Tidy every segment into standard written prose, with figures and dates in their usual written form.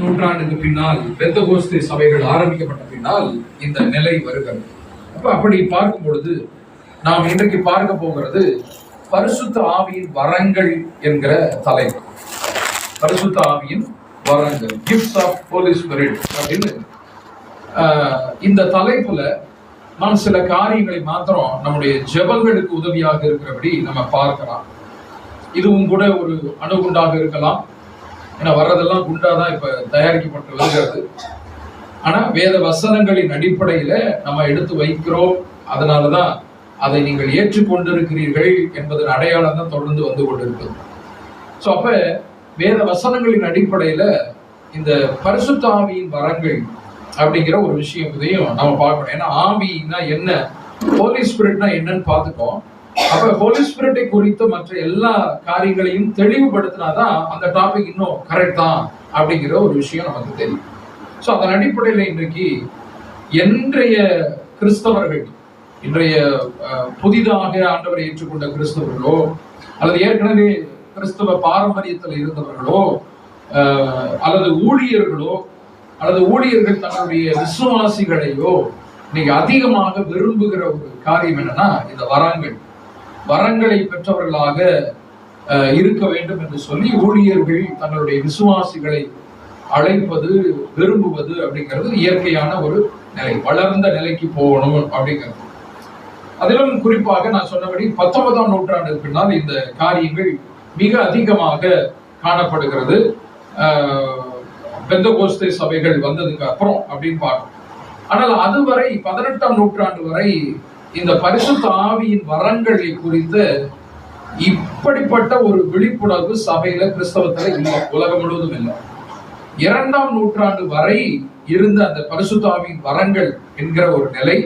நூற்றாண்டுக்கு பின்னால் பெந்தகோஸ்தே சபைகள் ஆரம்பிக்கப்பட்ட பின்னால் இந்த நிலை வருகிறது. அப்படி பார்க்கும் பொழுது நாம் இன்றைக்கு பார்க்க போகிறது பரிசுத்த ஆவியின் வரங்கள் என்கிற தலைப்பு. பரிசுத்த ஆவியின் வரங்கள், கிஃப்ட்ஸ் ஆஃப் ஹோலி ஸ்பிரிட் அப்படின்னு இந்த தலைப்புல நாம் சில காரியங்களை மாத்திரம் நம்முடைய ஜெபங்களுக்கு உதவியாக இருக்கிறபடி நம்ம பார்க்கலாம். இதுவும் கூட ஒரு அணுகுண்டாக இருக்கலாம். ஏன்னா வர்றதெல்லாம் குண்டாதான் இப்ப தயாரிக்கப்பட்டு வருகிறது. ஆனா வேத வசனங்களின் அடிப்படையில நம்ம எடுத்து வைக்கிறோம். அதனாலதான் அதை நீங்கள் ஏற்றுக்கொண்டிருக்கிறீர்கள் என்பதன் அடையாளம் தான் தொடர்ந்து வந்து கொண்டிருக்கிறது. ஸோ அப்ப வேத வசனங்களின் அடிப்படையில இந்த பரிசுத்த ஆவியின் வரங்கள் அப்படிங்கிற ஒரு விஷயத்தையும் நம்ம பார்க்கணும். ஏன்னா ஆவினா என்ன, ஹோலி ஸ்பிரிட்னா என்னன்னு பார்த்துட்டோம். அப்ப ஹோலி ஸ்பிரிட்டை குறித்த மற்ற எல்லா காரியங்களையும் தெளிவுபடுத்தினாதான் அந்த டாபிக் இன்னும் கரெக்ட் தான் அப்படிங்கிற ஒரு விஷயம் நமக்கு தெரியும். ஸோ அதன் அடிப்படையில் இன்றைக்கு இன்றைய கிறிஸ்தவர்கள், இன்றைய புதிதாக ஆண்டவரை ஏற்றுக்கொண்ட கிறிஸ்தவர்களோ அல்லது ஏற்கனவே கிறிஸ்தவ பாரம்பரியத்தில் இருந்தவர்களோ அல்லது ஊழியர்களோ அல்லது ஊழியர்கள் தங்களுடைய விசுவாசிகளையோ இன்னைக்கு அதிகமாக விரும்புகிற ஒரு காரியம் என்னன்னா இந்த வரங்களை பெற்றவர்களாக இருக்க வேண்டும் என்று சொல்லி ஊழியர்கள் தங்களுடைய விசுவாசிகளை அழைப்பது, விரும்புவது அப்படிங்கிறது இயற்கையான ஒரு நிலை, வளர்ந்த நிலைக்கு போகணும் அப்படிங்கிறது. அதிலும் குறிப்பாக நான் சொன்னபடி 19ஆம் நூற்றாண்டுக்கு பின்னால் இந்த காரியங்கள் மிக அதிகமாக காணப்படுகிறது. பெந்தகோஸ்தே சபைகள் வந்ததுக்கு அப்புறம் அப்படின்னு பார்க்கணும். ஆனால் அதுவரை 18ஆம் நூற்றாண்டு வரை இந்த பரிசுத்த ஆவியின் வரங்களை குறித்த இப்படிப்பட்ட ஒரு விழிப்புணர்வு சபையில கிறிஸ்தவத்துல இல்லை, உலகம் முழுவதும் இல்லை. 2ஆம் நூற்றாண்டு வரை இருந்த அந்த பரிசுத்த ஆவியின் வரங்கள் என்கிற ஒரு நிலை.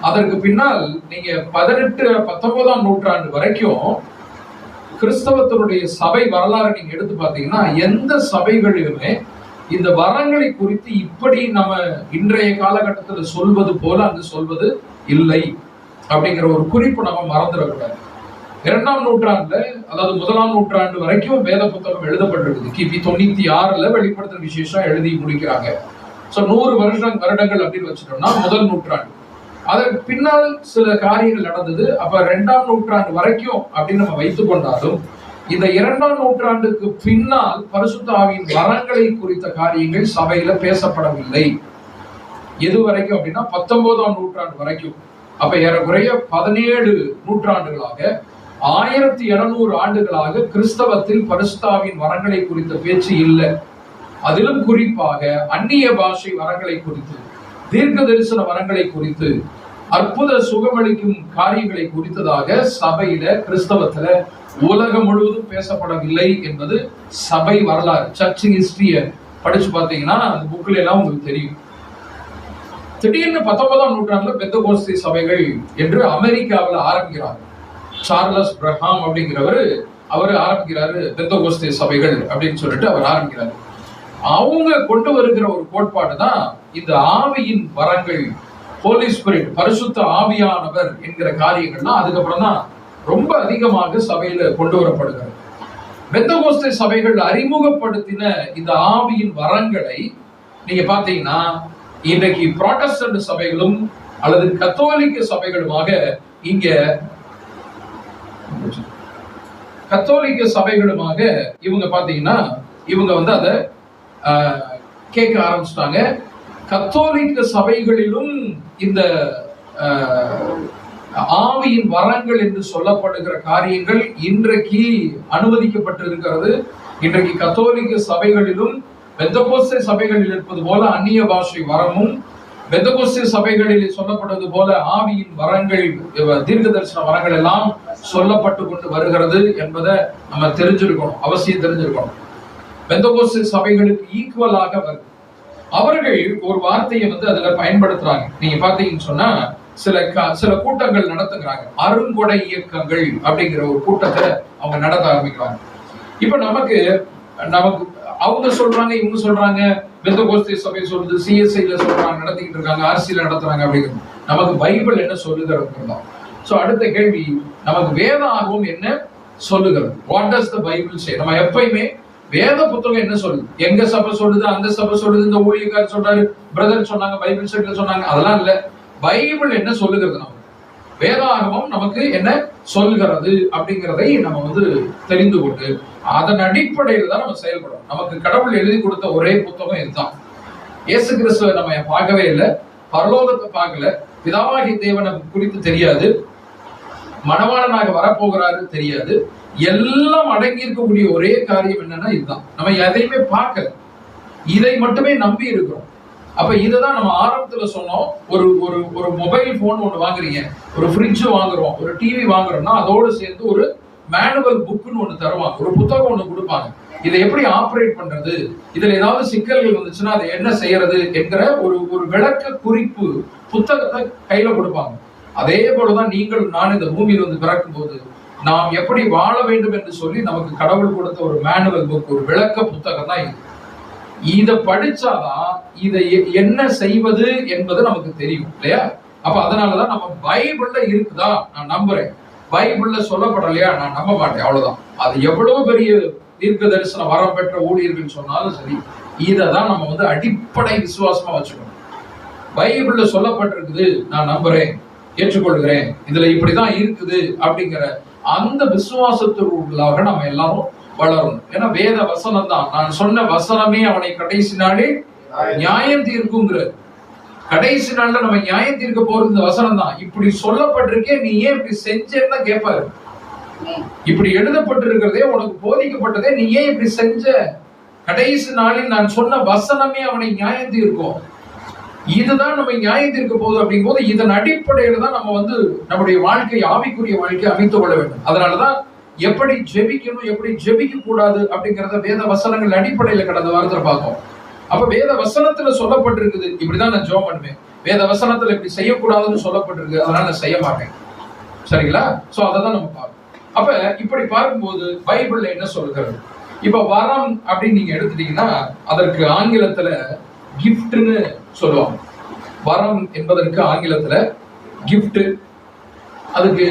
அதற்கு பின்னால் நீங்க 19ஆம் நூற்றாண்டு வரைக்கும் கிறிஸ்தவத்தினுடைய சபை வரலாறு நீங்க எடுத்து பார்த்தீங்கன்னா எந்த சபைகளிலுமே இந்த வரங்களை குறித்து இப்படி நம்ம இன்றைய காலகட்டத்தில் சொல்வது போல அங்கு சொல்வது இல்லை அப்படிங்கிற ஒரு குறிப்பு நம்ம மறந்துடக்கூடாது. 2ஆம் நூற்றாண்டுல, அதாவது 1ஆம் நூற்றாண்டு வரைக்கும் வேத புத்தகம் எழுதப்பட்டிருக்குது. கிபி 96ல வெளிப்படுத்துற விசேஷம் எழுதி முடிக்கிறாங்க. ஸோ 100 வருடங்கள் அப்படின்னு வச்சுட்டோம்னா முதல் நூற்றாண்டு. அதற்கு பின்னால் சில காரியங்கள் நடந்தது. அப்ப 2ஆம் நூற்றாண்டு வரைக்கும் அப்படின்னு நம்ம வைத்துக் கொண்டாலும் இந்த 2ஆம் நூற்றாண்டுக்கு பின்னால் பரிசுத்த ஆவியின் வரங்களை குறித்த காரியங்கள் சபையில பேசப்படவில்லை. எது வரைக்கும் அப்படின்னா 19ஆம் நூற்றாண்டு வரைக்கும். அப்ப ஏறக்குறைய 17 நூற்றாண்டுகளாக 1200 ஆண்டுகளாக கிறிஸ்தவத்தில் பரிசுத்த ஆவியின் வரங்களை குறித்த பேச்சு இல்லை. அதிலும் குறிப்பாக அந்நிய பாஷை வரங்களை குறித்து, தீர்க்க தரிசன வரங்களை குறித்து, அற்புத சுகமளிக்கும் காரியங்களை குறித்ததாக சபையில கிறிஸ்தவத்துல உலகம் முழுவதும் பேசப்படவில்லை என்பது சபை வரலாறு. சர்ச் ஹிஸ்டரிய படிச்சு பார்த்தீங்கன்னா அந்த புக்ல எல்லாம் உங்களுக்கு தெரியும். திடீர்னு 19ஆம் நூற்றாண்டுல பெந்தகோஸ்தே சபைகள் என்று அமெரிக்காவில் ஆரம்பிக்கிறார். சார்லஸ் பிரஹாம் அப்படிங்கிறவர் அவர் ஆரம்பிக்கிறாரு பெந்தகோஸ்தே சபைகள் அப்படின்னு சொல்லிட்டு அவர் ஆரம்பிக்கிறார். அவங்க கொண்டு வருகிற ஒரு கோட்பாடு தான் இந்த ஆவியின் வரங்கள், ஹோலி ஸ்பிரிட், பரிசுத்த ஆவியானவர் என்கிற காரியங்கள்லாம் அதுக்கப்புறம் தான் ரொம்ப அதிகமாக சபையில கொண்டு வரப்படுகிறது. பெந்தகோஸ்தே சபைகள் அறிமுகப்படுத்தின இந்த ஆவியின் வரங்களை நீங்க பாத்தீங்கன்னா இன்றைக்கு புராட்டஸ்டன்ட் சபைகளும் அல்லது கத்தோலிக்க சபைகளுமாக இவங்க பாத்தீங்கன்னா இவங்க வந்து அதை கேட்க ஆரம்பிச்சிட்டாங்க. கத்தோலிக்க சபைகளிலும் இந்த ஆவியின் வரங்கள் என்று சொல்லப்படுகிற காரியங்கள் இன்றைக்கு அனுமதிக்கப்பட்டிருக்கிறது. இன்றைக்கு கத்தோலிக்க சபைகளிலும் பெந்தகோஸ்தே சபைகளில் இருப்பது போல அந்நிய பாஷை வரமும், பெந்தகோஸ்தே சபைகளில் சொல்லப்படுவது போல ஆவியின் வரங்கள், தீர்க்க தரிசன வரங்கள் எல்லாம் சொல்லப்பட்டு கொண்டு வருகிறது என்பதை நம்ம தெரிஞ்சிருக்கணும், அவசியம் தெரிஞ்சிருக்கணும். பெந்தகோஸ்தே சபைகளுக்கு ஈக்குவலாக வருது. அவர்கள் ஒரு வார்த்தையை வந்து அதுல பயன்படுத்துறாங்க. நீங்க பாத்தீங்கன்னு சொன்னா சில கூட்டங்கள் நடத்துகிறாங்க. அருங்கொடை இயக்கங்கள் அப்படிங்கிற ஒரு கூட்டத்தை அவங்க நடத்த ஆரம்பிக்கிறாங்க. இப்ப நமக்கு அவங்க சொல்றாங்க, இவங்க சொல்றாங்க, பெந்தகோஸ்தே சபை சொல்லுது, சிஎஸ்ஐல சொல்றாங்க, நடத்திக்கிட்டு இருக்காங்க, ஆர்சில நடத்துறாங்க அப்படிங்கிறது. நமக்கு பைபிள் என்ன சொல்லுகிறது? சோ அடுத்த கேள்வி, நமக்கு வேத ஆர்வம் என்ன சொல்லுகிறது? வாட் டஸ் த பைபிள் சே? நம்ம எப்பயுமே வேத புத்தகம் என்ன சொல்லுது? எங்க சபை சொல்லுது, அந்த சபை சொல்லுது, இந்த ஊழியக்காரர் சொல்றாரு, பிரதர் சொன்னாங்க, பைபிள் ஸ்டடியில சொன்னாங்க, அதெல்லாம் இல்ல. பைபிள் என்ன சொல்லுகிறது, நமக்கு வேதாகமம் நமக்கு என்ன சொல்லுகிறது அப்படிங்கிறதை நம்ம தெரிந்து கொண்டு அதன் அடிப்படையில் தான் நம்ம செயல்படும். நமக்கு கடவுள் எழுதி கொடுத்த ஒரே புத்தகம் இதுதான். இயேசு கிறிஸ்துவ நம்ம பார்க்கவே இல்லை, பரலோகத்தை பார்க்கல, பிதாவாகி தேவனை குறித்து தெரியாது, மணவாளனாக வரப்போகிறாரு தெரியாது. எல்லாம் அடங்கி இருக்கக்கூடிய ஒரே காரியம் என்னன்னா இதுதான். நம்ம எதையுமே பார்க்கல, இதை மட்டுமே நம்பி இருக்கிறோம். அப்ப இதுதான் நம்ம ஆரம்பத்துல சொன்னோம். ஒரு ஒரு ஒரு மொபைல் போன் ஒண்ணு வாங்குறீங்க, ஒரு ஃப்ரிட்ஜ் வாங்குறோம், ஒரு டிவி வாங்குறோம்னா அதோடு சேர்ந்து ஒரு மேனுவல் புக்னு ஒண்ணு தருவாங்க, ஒரு புத்தகம் ஒண்ணு கொடுப்பாங்க. இதை எப்படி ஆப்ரேட் பண்றது, இதுல ஏதாவது சிக்கல்கள் வந்துச்சுன்னா அதை என்ன செய்யறது என்கிற ஒரு ஒரு விளக்க குறிப்பு புத்தகத்தை கையில கொடுப்பாங்க. அதே போலதான் நீங்கள் நான் இந்த பூமியில் பிறக்கும் போது நாம் எப்படி வாழ வேண்டும் என்று சொல்லி நமக்கு கடவுள் கொடுத்த ஒரு மேனுவல் புக், ஒரு விளக்க புத்தகம் தான் இது. இதை படிச்சாதான் இதை என்ன செய்வது என்பது நமக்கு தெரியும் இல்லையா? அப்ப அதனாலதான் நம்ம பைபிள்ல இருக்குதா நான் நம்புறேன், பைபிள்ல சொல்லப்படலையா நான் நம்ப மாட்டேன், அவ்வளவுதான். அது எவ்வளவு பெரிய தீர்க்க தரிசன வரம் பெற்ற ஊழியர்கள் சொன்னாலும் சரி, இதைதான் நம்ம அடிப்படை விசுவாசமா வச்சுக்கணும். பைபிள்ல சொல்லப்பட்டிருக்குது, நான் நம்புறேன், ஏற்றுக்கொள்கிறேன், இதுல இப்படிதான் இருக்குது அப்படிங்கிற அந்த விசுவாசத்திற்குள்ளாக நம்ம எல்லாரும் வளரணும். ஏன்னா வேத வசனம் தான், நான் சொன்ன வசனமே அவனை கடைசி நாளில் நியாயம் தீர்க்குங்கிற, கடைசி நாள்ல நம்ம நியாயம் தீர்க்க போறது இந்த வசனம் தான். இப்படி சொல்லப்பட்டிருக்கே, நீ ஏன் இப்படி செஞ்சேன்னு கேட்பாரு. இப்படி எழுதப்பட்டிருக்கிறதே, உனக்கு போதிக்கப்பட்டதே, நீ ஏன் இப்படி செஞ்ச, கடைசி நாளில் நான் சொன்ன வசனமே அவனை நியாயம் தீர்க்கும், இதுதான் நம்ம நியாயம் தீர்க்க போகுது. அப்படிங்கும் போது இதன் அடிப்படையில தான் நம்ம நம்முடைய வாழ்க்கை, ஆவிக்குரிய வாழ்க்கையை அமைத்துக் கொள்ள வேண்டும். அதனாலதான் எப்படி ஜெபிக்கணும், எப்படி ஜெபிக்க கூடாது அப்படிங்கறத வேத வசனங்கள் அடிப்படையில கடந்த வாரத்துல பார்த்தோம். அப்ப வேத வசனத்துல சொல்லப்பட்டிருக்குது, இப்படிதான் நான் ஜெபம் பண்ணுவேன், வேத வசனத்துல இப்படி செய்யக்கூடாதுன்னு சொல்லப்பட்டிருக்கு, அதனால நான் செய்ய மாட்டேன். சரிங்களா? சோ அதான் நம்ம பார்க்கணும். அப்ப இப்படி பார்க்கும்போது பைபிள்ல என்ன சொல்கிறது? இப்ப வரம் அப்படின்னு நீங்க எடுத்துட்டீங்கன்னா அதற்கு ஆங்கிலத்துல கிஃப்ட்னு சொல்லுவாங்க. வரம் என்பதற்கு ஆங்கிலத்துல கிஃப்ட், அதுக்கு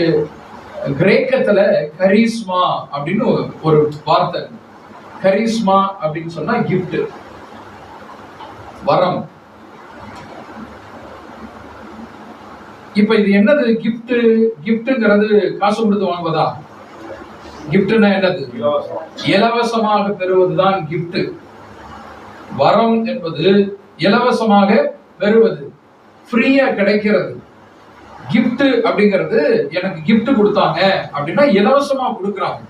கிரேக்கத்துல கரிஸ்மா அப்படின்னு ஒரு வார்த்தை. கரிஸ்மா அப்படின்னு சொன்னா கிஃப்ட், வரம். இப்ப இது என்னது? கிஃப்ட். கிஃப்ட்ங்கிறது காசு கொடுத்து வாங்குவதா? கிஃப்ட்னா என்னது? இலவசமாக பெறுவதுதான் கிஃப்ட். வரம் என்பது இலவசமாக பெறுவது, ஃப்ரீயா கிடைக்கிறது. கிஃப்ட் அப்படிங்கிறது எனக்கு கிஃப்ட் கொடுத்தாங்க அப்படின்னா இலவசமா கொடுக்குறாங்க,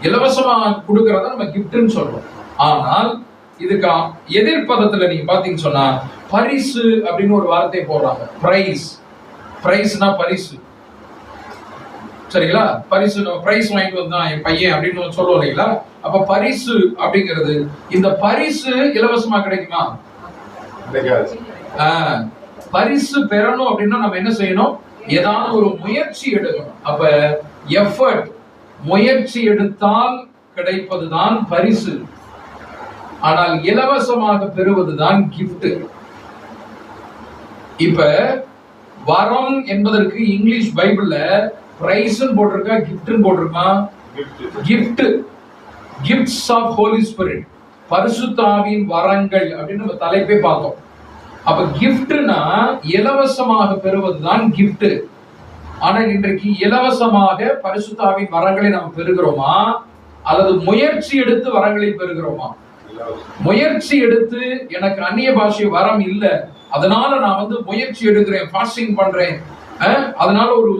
இலவசமா கொடுக்கறத நம்ம கிஃப்ட்னு சொல்றோம். ஆனால் இதுக்கு எதிர்ப்பதத்துல நீங்க பாத்தீங்கன்னு சொன்னா பரிசு அப்படின்னு ஒரு வார்த்தையை போடுறாங்க. பிரைஸ், பிரைஸ்னா பரிசு. சரிங்களா? பரிசு, நம்ம பிரைஸ் வாங்கிட்டு வந்தான் என் பையன் அப்படின்னு சொல்லுவோம் இல்லைங்களா? அப்ப பரிசு அப்படிங்கிறது, இந்த பரிசு இலவசமா கிடைக்குமா? பரிசு பெறணும் அப்படின்னா நம்ம என்ன செய்யணும்? ஏதாவது ஒரு முயற்சி எடுக்கணும். அப்ப எஃபர்ட், முயற்சி எடுத்தால் கிடைப்பதுதான் பரிசு. ஆனால் இலவசமாக பெறுவதுதான் கிஃப்ட். இப்ப வரம் என்பதற்கு இங்கிலீஷ் பைபிள்ல பிரைஸ்ன்னு போட்டிருக்கா, கிஃப்ட்னு போட்டிருக்கா? Gift, gifts of Holy Spirit, பரிசுத்த ஆவியின் வரங்கள் அப்படின்னு நம்ம தலைப்பே பார்த்தோம். அப்ப கிஃப்ட்னா இலவசமாக பெறுவதுதான் கிஃப்ட். ஆனா இன்றைக்கு இலவசமாக பரிசுத்த ஆவியின் வரங்களை நாம் பெறுகிறோமா, அல்லது முயற்சி எடுத்து வரங்களை பெறுகிறோமா? முயற்சி எடுத்து எனக்கு அந்நிய பாஷை வரம் இல்ல, அதனால நான் முயற்சி எடுக்கிறேன், ஃபாஸ்டிங் பண்றேன், அதனால ஒரு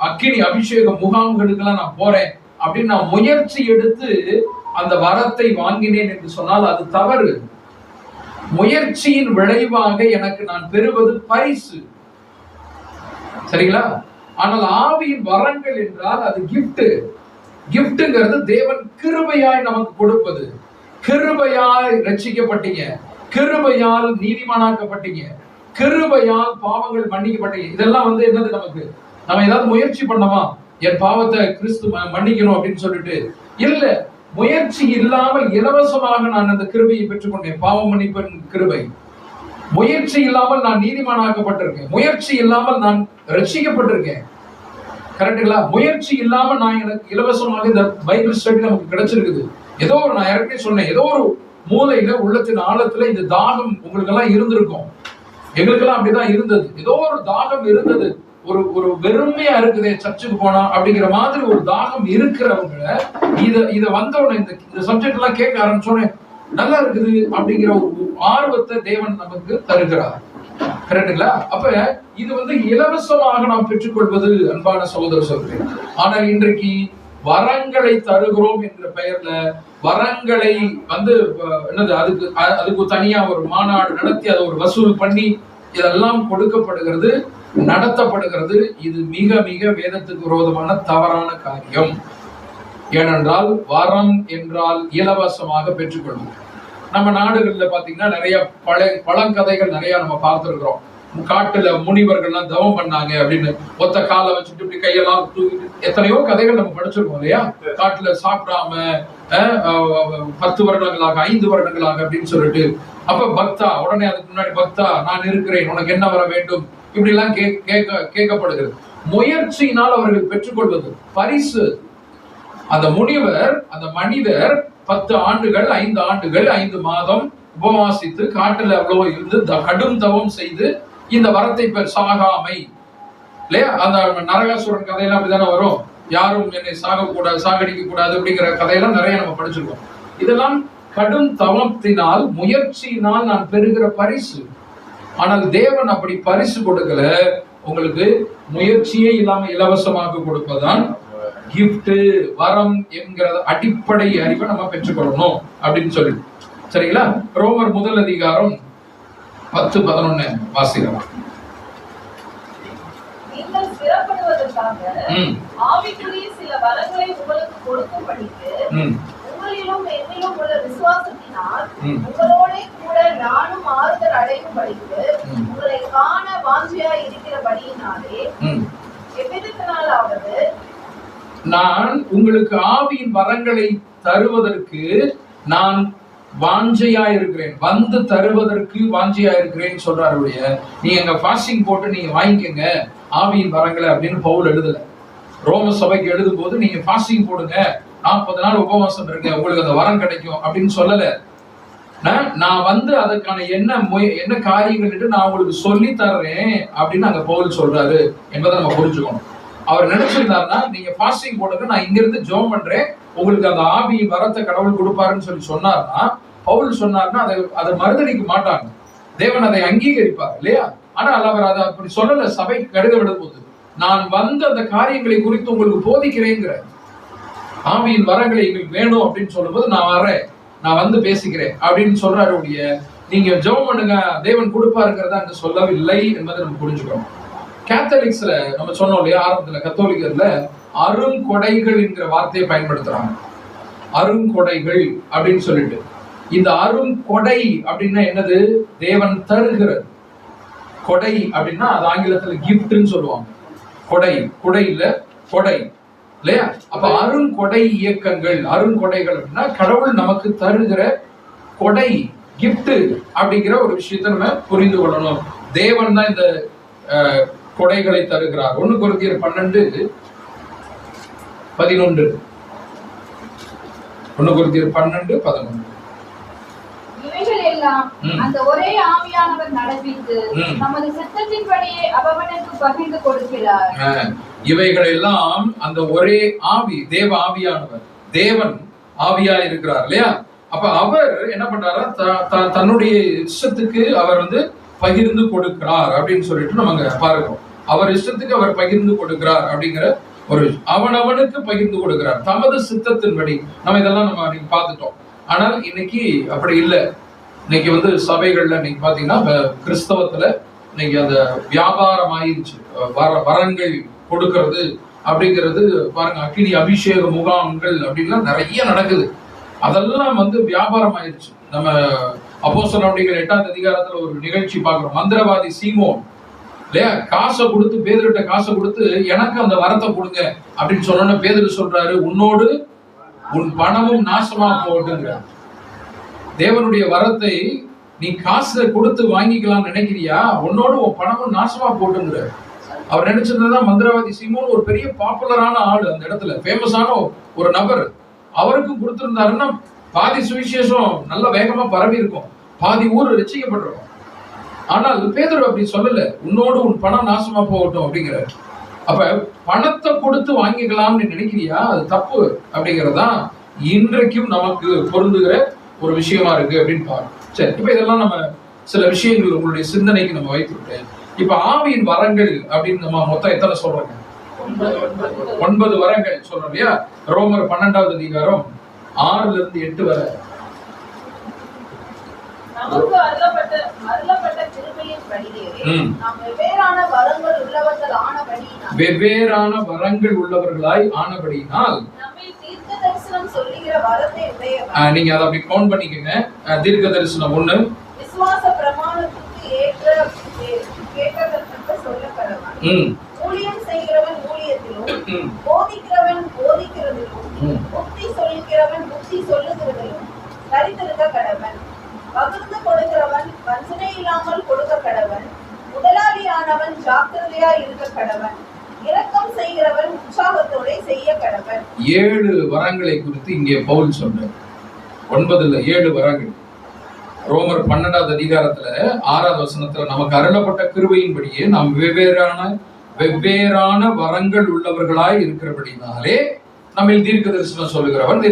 அக்கினி அபிஷேக முகாம்களுக்கெல்லாம் நான் போறேன் அப்படின்னு நான் முயற்சி எடுத்து அந்த வரத்தை வாங்கினேன் என்று சொன்னால் அது தவறு. முயற்சியின் விளைவாக எனக்கு நான் பெறுவது பரிசு. சரிங்களா? ஆனால் ஆவியின் வரங்கள் என்றால் அது கிஃப்ட். கிஃப்ட்ங்கிறது தேவன் கிருபையாய் நமக்கு கொடுப்பது. கிருபையால் ரட்சிக்கப்பட்டீங்க, கிருபையால் நீதிமானாக்கப்பட்டீங்க, கிருபையால் பாவங்கள் மன்னிக்கப்பட்டீங்க. இதெல்லாம் என்னது? நமக்கு நம்ம ஏதாவது முயற்சி பண்ணோமா என் பாவத்தை கிறிஸ்து மன்னிக்கணும் அப்படின்னு சொல்லிட்டு? இல்ல. முயற்சி இல்லாமல் இலவசமாக நான் அந்த கிருபையை பெற்றுக்கொண்டேன், பாவம் மன்னிப்பின் கிருபை. முயற்சி இல்லாமல் நான் நீதிமானாக்கப்பட்டிருக்கேன், முயற்சி இல்லாமல் நான் ரட்சிக்கப்பட்டிருக்கேன். கரெக்டுங்களா? முயற்சி இல்லாமல் நான் எனக்கு இலவசமாக இந்த பைபிள் ஸ்டடி நமக்கு கிடைச்சிருக்குது. ஏதோ ஒரு, நான் ஏற்கனவே சொன்னேன், ஏதோ ஒரு மூலையில உள்ளத்தின் ஆழத்துல இந்த தாகம் உங்களுக்கு எல்லாம் இருந்திருக்கும். எங்களுக்கெல்லாம் அப்படிதான் இருந்தது. ஏதோ ஒரு தாகம் இருந்தது. ஒரு வெறுமையா இருக்குதே சர்ச்சுக்கு போனா அப்படிங்கிற மாதிரி ஒரு தாகம் இருக்கிறவங்க இத வந்தவன இந்த சப்ஜெக்ட் எல்லாம் கேட்க ஆரம்பிச்சோன்னே நல்லா இருக்குது அப்படிங்கிற ஒரு ஆர்வத்தை தேவன் நமக்கு தருகிறார். கரெக்டுங்களா? அப்ப இது இலவசமாக நாம் பெற்றுக்கொள்வது அன்பான சகோதர சகோதரி. ஆனால் இன்றைக்கு வரங்களை தருகிறோம் என்ற பெயர்ல வரங்களை என்னது அதுக்கு தனியா ஒரு மாநாடு நடத்தி அதை ஒரு வசூல் பண்ணி இதெல்லாம் கொடுக்கப்படுகிறது, நடத்தப்படுகிறது. இது மிக மிக வேதத்துக்கு விரோதமான தவறான காரியம். ஏனென்றால் வரம் என்றால் இலவசமாக பெற்றுக்கொள்வது. நம்ம நாடுகள்ல பாத்தீங்கன்னா நிறைய பழங்கதைகள் நிறைய நம்ம பார்த்திருக்கிறோம். காட்டுல முனிவர்கள்லாம் தவம் பண்ணாங்க அப்படின்னு ஒத்த காலை வச்சுட்டு இப்படி கையெல்லாம் எத்தனையோ கதைகள் நம்ம படிச்சிருக்கோம் இல்லையா? காட்டுல சாப்பிடாம 10 வருடங்களாக 5 வருடங்களாக அப்படின்னு சொல்லிட்டு, அப்ப பக்தா உடனே அதுக்கு முன்னாடி பக்தா நான் இருக்கிறேன், உனக்கு என்ன வர வேண்டும் இப்படி எல்லாம் கேட்கப்படுகிறது. முயற்சியினால் அவர்கள் பெற்றுக்கொள்வது பரிசு. அந்த முனிவர், அந்த மனிதர் 10 ஆண்டுகள் 5 ஆண்டுகள் 5 மாதம் உபவாசித்து காட்டுல அவ்வளவு இருந்து கடும் தவம் செய்து இந்த வரத்தை பெற சாகாமை இல்லையா? அந்த நரகாசுரன் கதையெல்லாம் அப்படிதானே வரும். யாரும் என்னை சாகடிக்க கூடாது அப்படிங்கிற கதையெல்லாம் நிறைய நம்ம படிச்சிருக்கோம். இதெல்லாம் கடும் தவத்தினால் முயற்சியினால் நான் பெறுகிற பரிசு. ஆனால் தேவன் அப்படி பரிசு கொடுக்கல. உங்களுக்கு முயற்சியே இல்லாம இலவசமாக கொடுப்பதான் கிஃப்ட், வரம் என்கிற அடிப்படை அறிவை நம்ம பெற்றுக்கொள்ளணும் அப்படின்னு சொல்லி. சரிங்களா? ரோமர் 1 அதிகாரம் 10-11 வாசிக்கலாம். நீங்கள் ஸ்திரப்படுவதற்காக ஆவிக்குரிய சில வரங்களை உங்களுக்கு கொடுக்கும்படிக்கு உங்களிலும் என்னிலும் உள்ள விசுவாசத்தினால் உங்களோட கூட நானும் ஆறுதல் அடையும்படிக்கு உங்களை காண வாஞ்சையாய் இருக்கிறபடியினாலே எவ்விதத்தினாலாவது நான் உங்களுக்கு ஆவியின் வரங்களை தருவதற்கு நான் வாஞ்சையா இருக்கிறேன், வந்து தருவதற்கு வாஞ்சையா இருக்கிறேன்னு சொல்றாரு. நீங்க எங்க ஃபாஸ்டிங் போட்டு நீங்க வாங்கிக்கங்க ஆவியின் வரங்களை அப்படின்னு பவுல் எழுதல. ரோம சபைக்கு எழுதும் போது நீங்க ஃபாஸ்டிங் போடுங்க, 40 நாள் உபவாசம் இருங்க, உங்களுக்கு அந்த வரம் கிடைக்கும் அப்படின்னு சொல்லல. நான் அதுக்கான என்ன காரியங்கள் நான் உங்களுக்கு சொல்லி தர்றேன் அப்படின்னு அங்க பவுல் சொல்றாரு என்பதை நம்ம புரிஞ்சுக்கணும். அவர் நினைச்சிருந்தாருன்னா நீங்க ஃபாஸ்டிங் போடுங்க, நான் இங்க இருந்து ஜெபம் பண்றேன், உங்களுக்கு அந்த ஆவியின் வரத்தை கடவுள் கொடுப்பாருன்னு சொல்லி சொன்னார்னா, பவுல் சொன்னார்னா அதை மறுதளிக்க மாட்டாங்க. தேவன் அதை அங்கீகரிப்பார் இல்லையா? ஆனால் அவர் அதை அப்படி சொல்லல. சபைக்கு கடிதம் விடும் போது நான் அந்த காரியங்களை குறித்து உங்களுக்கு போதிக்கிறேங்கிற, ஆவியின் வரங்களை எங்களுக்கு வேணும் அப்படின்னு சொல்லும்போது நான் வரேன், நான் பேசிக்கிறேன் அப்படின்னு சொல்றாரு. நீங்க ஜெபம் பண்ணுங்க தேவன் கொடுப்பாருங்கிறத அங்க சொல்லவில்லை என்பதை நம்ம புரிஞ்சுக்கணும். கேத்தலிக்ஸ்ல நம்ம சொன்னோம் இல்லையா, ஆரம்பத்துல கத்தோலிக்கர்ல அருங்கொடைகள் என்கிற வார்த்தையை பயன்படுத்துறாங்க. அருங்கொடைகள் அப்படின்னு சொல்லிட்டு, இந்த அருங்கொடை அப்படின்னா என்னது? தேவன் தருகிறது. கொடை அப்படின்னா அது ஆங்கிலத்துல கிஃப்ட்னு சொல்லுவாங்க. கொடை இல்ல கொடை இல்லையா? அப்ப அருங்கொடை இயக்கங்கள், அருங்கொடைகள் அப்படின்னா கடவுள் நமக்கு தருகிற கொடை, கிஃப்ட் அப்படிங்கிற ஒரு விஷயத்தை நம்ம புரிந்து கொள்ளணும். தேவன் தான் இந்த கொடைகளை தருகிறார். 1 கொரிந்தியர் 12:11 1 கொரிந்தியர் 12:11 இவைகள் எல்லாம் அந்த ஒரே ஆவியானவர் நடப்பித்து நமது சித்தத்தின்படியே அவனுக்கு பகிர்ந்து கொடுக்கிறார். இவைகள் எல்லாம் அந்த ஒரே ஆவி, தேவ ஆவியானவர், தேவன் ஆவியா இருக்கிறார் இல்லையா? அப்ப அவர் என்ன பண்றாரா, தன்னுடைய இஷ்டத்துக்கு அவர் பகிர்ந்து கொடுக்கிறார் அப்படின்னு சொல்லிட்டு நம்ம பார்க்கிறோம். அவர் இஷ்டத்துக்கு அவர் பகிர்ந்து கொடுக்கிறார் அப்படிங்கிற ஒரு அவனுக்கு பகிர்ந்து கொடுக்கிறார் தமது சித்தத்தின்படி. நம்ம இதெல்லாம் நம்ம பார்த்துட்டோம். ஆனால் இன்னைக்கு அப்படி இல்லை. இன்னைக்கு சபைகள்ல இன்னைக்கு பாத்தீங்கன்னா கிறிஸ்தவத்துல இன்னைக்கு அந்த வியாபாரம் ஆயிடுச்சு. வரங்கள் கொடுக்கிறது அப்படிங்கிறது பாருங்க, அக்கினி அபிஷேக முகாம்கள் அப்படின்லாம் நிறைய நடக்குது. அதெல்லாம் வியாபாரம் ஆயிடுச்சு. நம்ம அப்போஸ்தலர் 8ஆம் அதிகாரத்துல ஒரு நிகழ்ச்சி பார்க்கிறோம். மந்திரவாதி சீமோன் இல்லையா, காசை கொடுத்து, பேதுருட்ட காசை கொடுத்து எனக்கு அந்த வரத்தை கொடுங்க அப்படின்னு சொன்ன பேதுரு சொல்றாரு, உன்னோடு உன் பணமும் நாசமா போட்டுங்கிற. தேவனுடைய வரத்தை நீ காசை கொடுத்து வாங்கிக்கலாம் நினைக்கிறியா? உன்னோடு உன் பணமும் நாசமா போட்டுங்கிற. அவர் நினைச்சிருந்தா மந்திரவாதி சீமோன் ஒரு பெரிய பாப்புலரான ஆளு, அந்த இடத்துல ஃபேமஸான ஒரு நபர். அவருக்கும் கொடுத்திருந்தாருன்னா பாதி சுவிசேஷம் நல்ல வேகமா பரவி இருக்கும், பாதி ஊர் ரட்சிக்கப்பட்டிருக்கும். ஆனால் பேதுரு அப்படி சொல்லல, உன்னோடு உன் பணம் நாசமா போகட்டும் அப்படிங்கிறார். அப்ப பணத்தை கொடுத்து வாங்கிக்கலாம்னு நினைக்கிறியா, அது தப்பு அப்படிங்கறதுதான் இன்றைக்கும் நமக்கு பொருந்துகிற ஒரு விஷயமா இருக்கு அப்படின்னு பாருங்க. சரி, இப்ப இதெல்லாம் நம்ம சில விஷயங்கள் உங்களுடைய சிந்தனைக்கு நம்ம வைத்துட்டு, இப்ப ஆவியின் வரங்கள் அப்படின்னு நம்ம மொத்தம் எத்தனை சொல்றோங்க? 9 வரங்கள் சொல்றோம் இல்லையா? ரோமர் 12வது அதிகாரம் 6ல இருந்து 8 வரை. நமக்கு அருளப்பட்ட கிருபையின்படியே நாம் வெவ்வேறான வரங்கள் உள்ளவர்களாய் ஆனபடியினால் நம்மில் தீர்க்க தரிசனம் சொல்லுகிற வரத்தை உடையவன். நீங்க அதை அப்படி கவுண்ட் பண்ணிக்கங்க. தீர்க்க தரிசனம் 1, விசுவாச பிரமாணத்துக்கு ஏற்றதற்கு சொல்லப்படவன், ஊழியம் செய்கிறவன் ஊழியத்திலும், போதிக்கிறவன் போதிக்கிறதிலும், புத்தி சொல்லுகிறவன் புத்தி சொல்லுகிறதிலும் தரித்திருக்க கடவன். பகிர்ந்து கொடுக்கிறவன் வஞ்சனை இல்லாமல் கொடுக்க கடவன். முதலாளியானவன் ஜாக்கிரதையா இருக்க கடவன். இரக்கம் செய்கிறவன் உற்சாகத்தோட செய்ய கடவன். 7 வரங்களை குறித்து இங்கே பவுல் சொன்னார். 9ல 7 வரங்கள். ரோமர் 12வது அதிகாரத்துல 6வது வசனத்துல நமக்கு அருளப்பட்ட கிருபையின்படியே நாம் வெவ்வேறான வரங்கள் உள்ளவர்களாய் இருக்கிறபடினாலே நம்மில் தீர்க்க தரிசனம் சொல்லுகிறவன்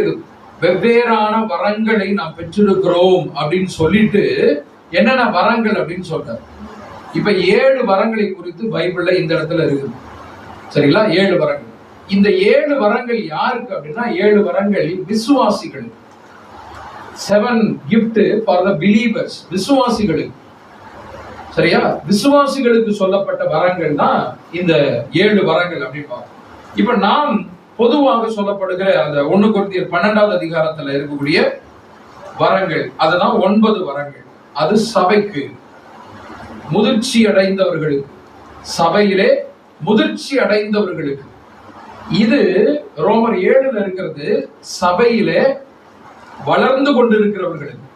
வெவ்வேறான வரங்களை நாம் பெற்றிருக்கிறோம் அப்படின்னு சொல்லிட்டு என்னென்ன வரங்கள் அப்படின்னு சொல்றாரு. இப்ப 7 வரங்களை குறித்து பைபிள்ல இந்த இடத்துல இருக்குது. சரிங்களா? 7 வரங்கள். இந்த 7 வரங்கள் யாருக்கு அப்படின்னா 7 வரங்கள் விசுவாசிகள். 7 gift for the believers, விசுவாசிகளுக்கு. சரியா? விசுவாசிகளுக்கு சொல்லப்பட்ட வரங்கள் தான் இந்த 7 வரங்கள் அப்படின்னு. இப்ப நாம் பொதுவாக சொல்லப்படுகிற அந்த 1 கொரிந்தியர் 12வது அதிகாரத்துல இருக்கக்கூடிய வரங்கள், அதுதான் 9 வரங்கள். அது சபைக்கு, முதிர்ச்சி அடைந்தவர்களுக்கு, சபையிலே முதிர்ச்சி அடைந்தவர்களுக்கு. இது ரோமர் 7ல இருக்கிறது சபையிலே வளர்ந்து கொண்டிருக்கிறவர்களுக்கு,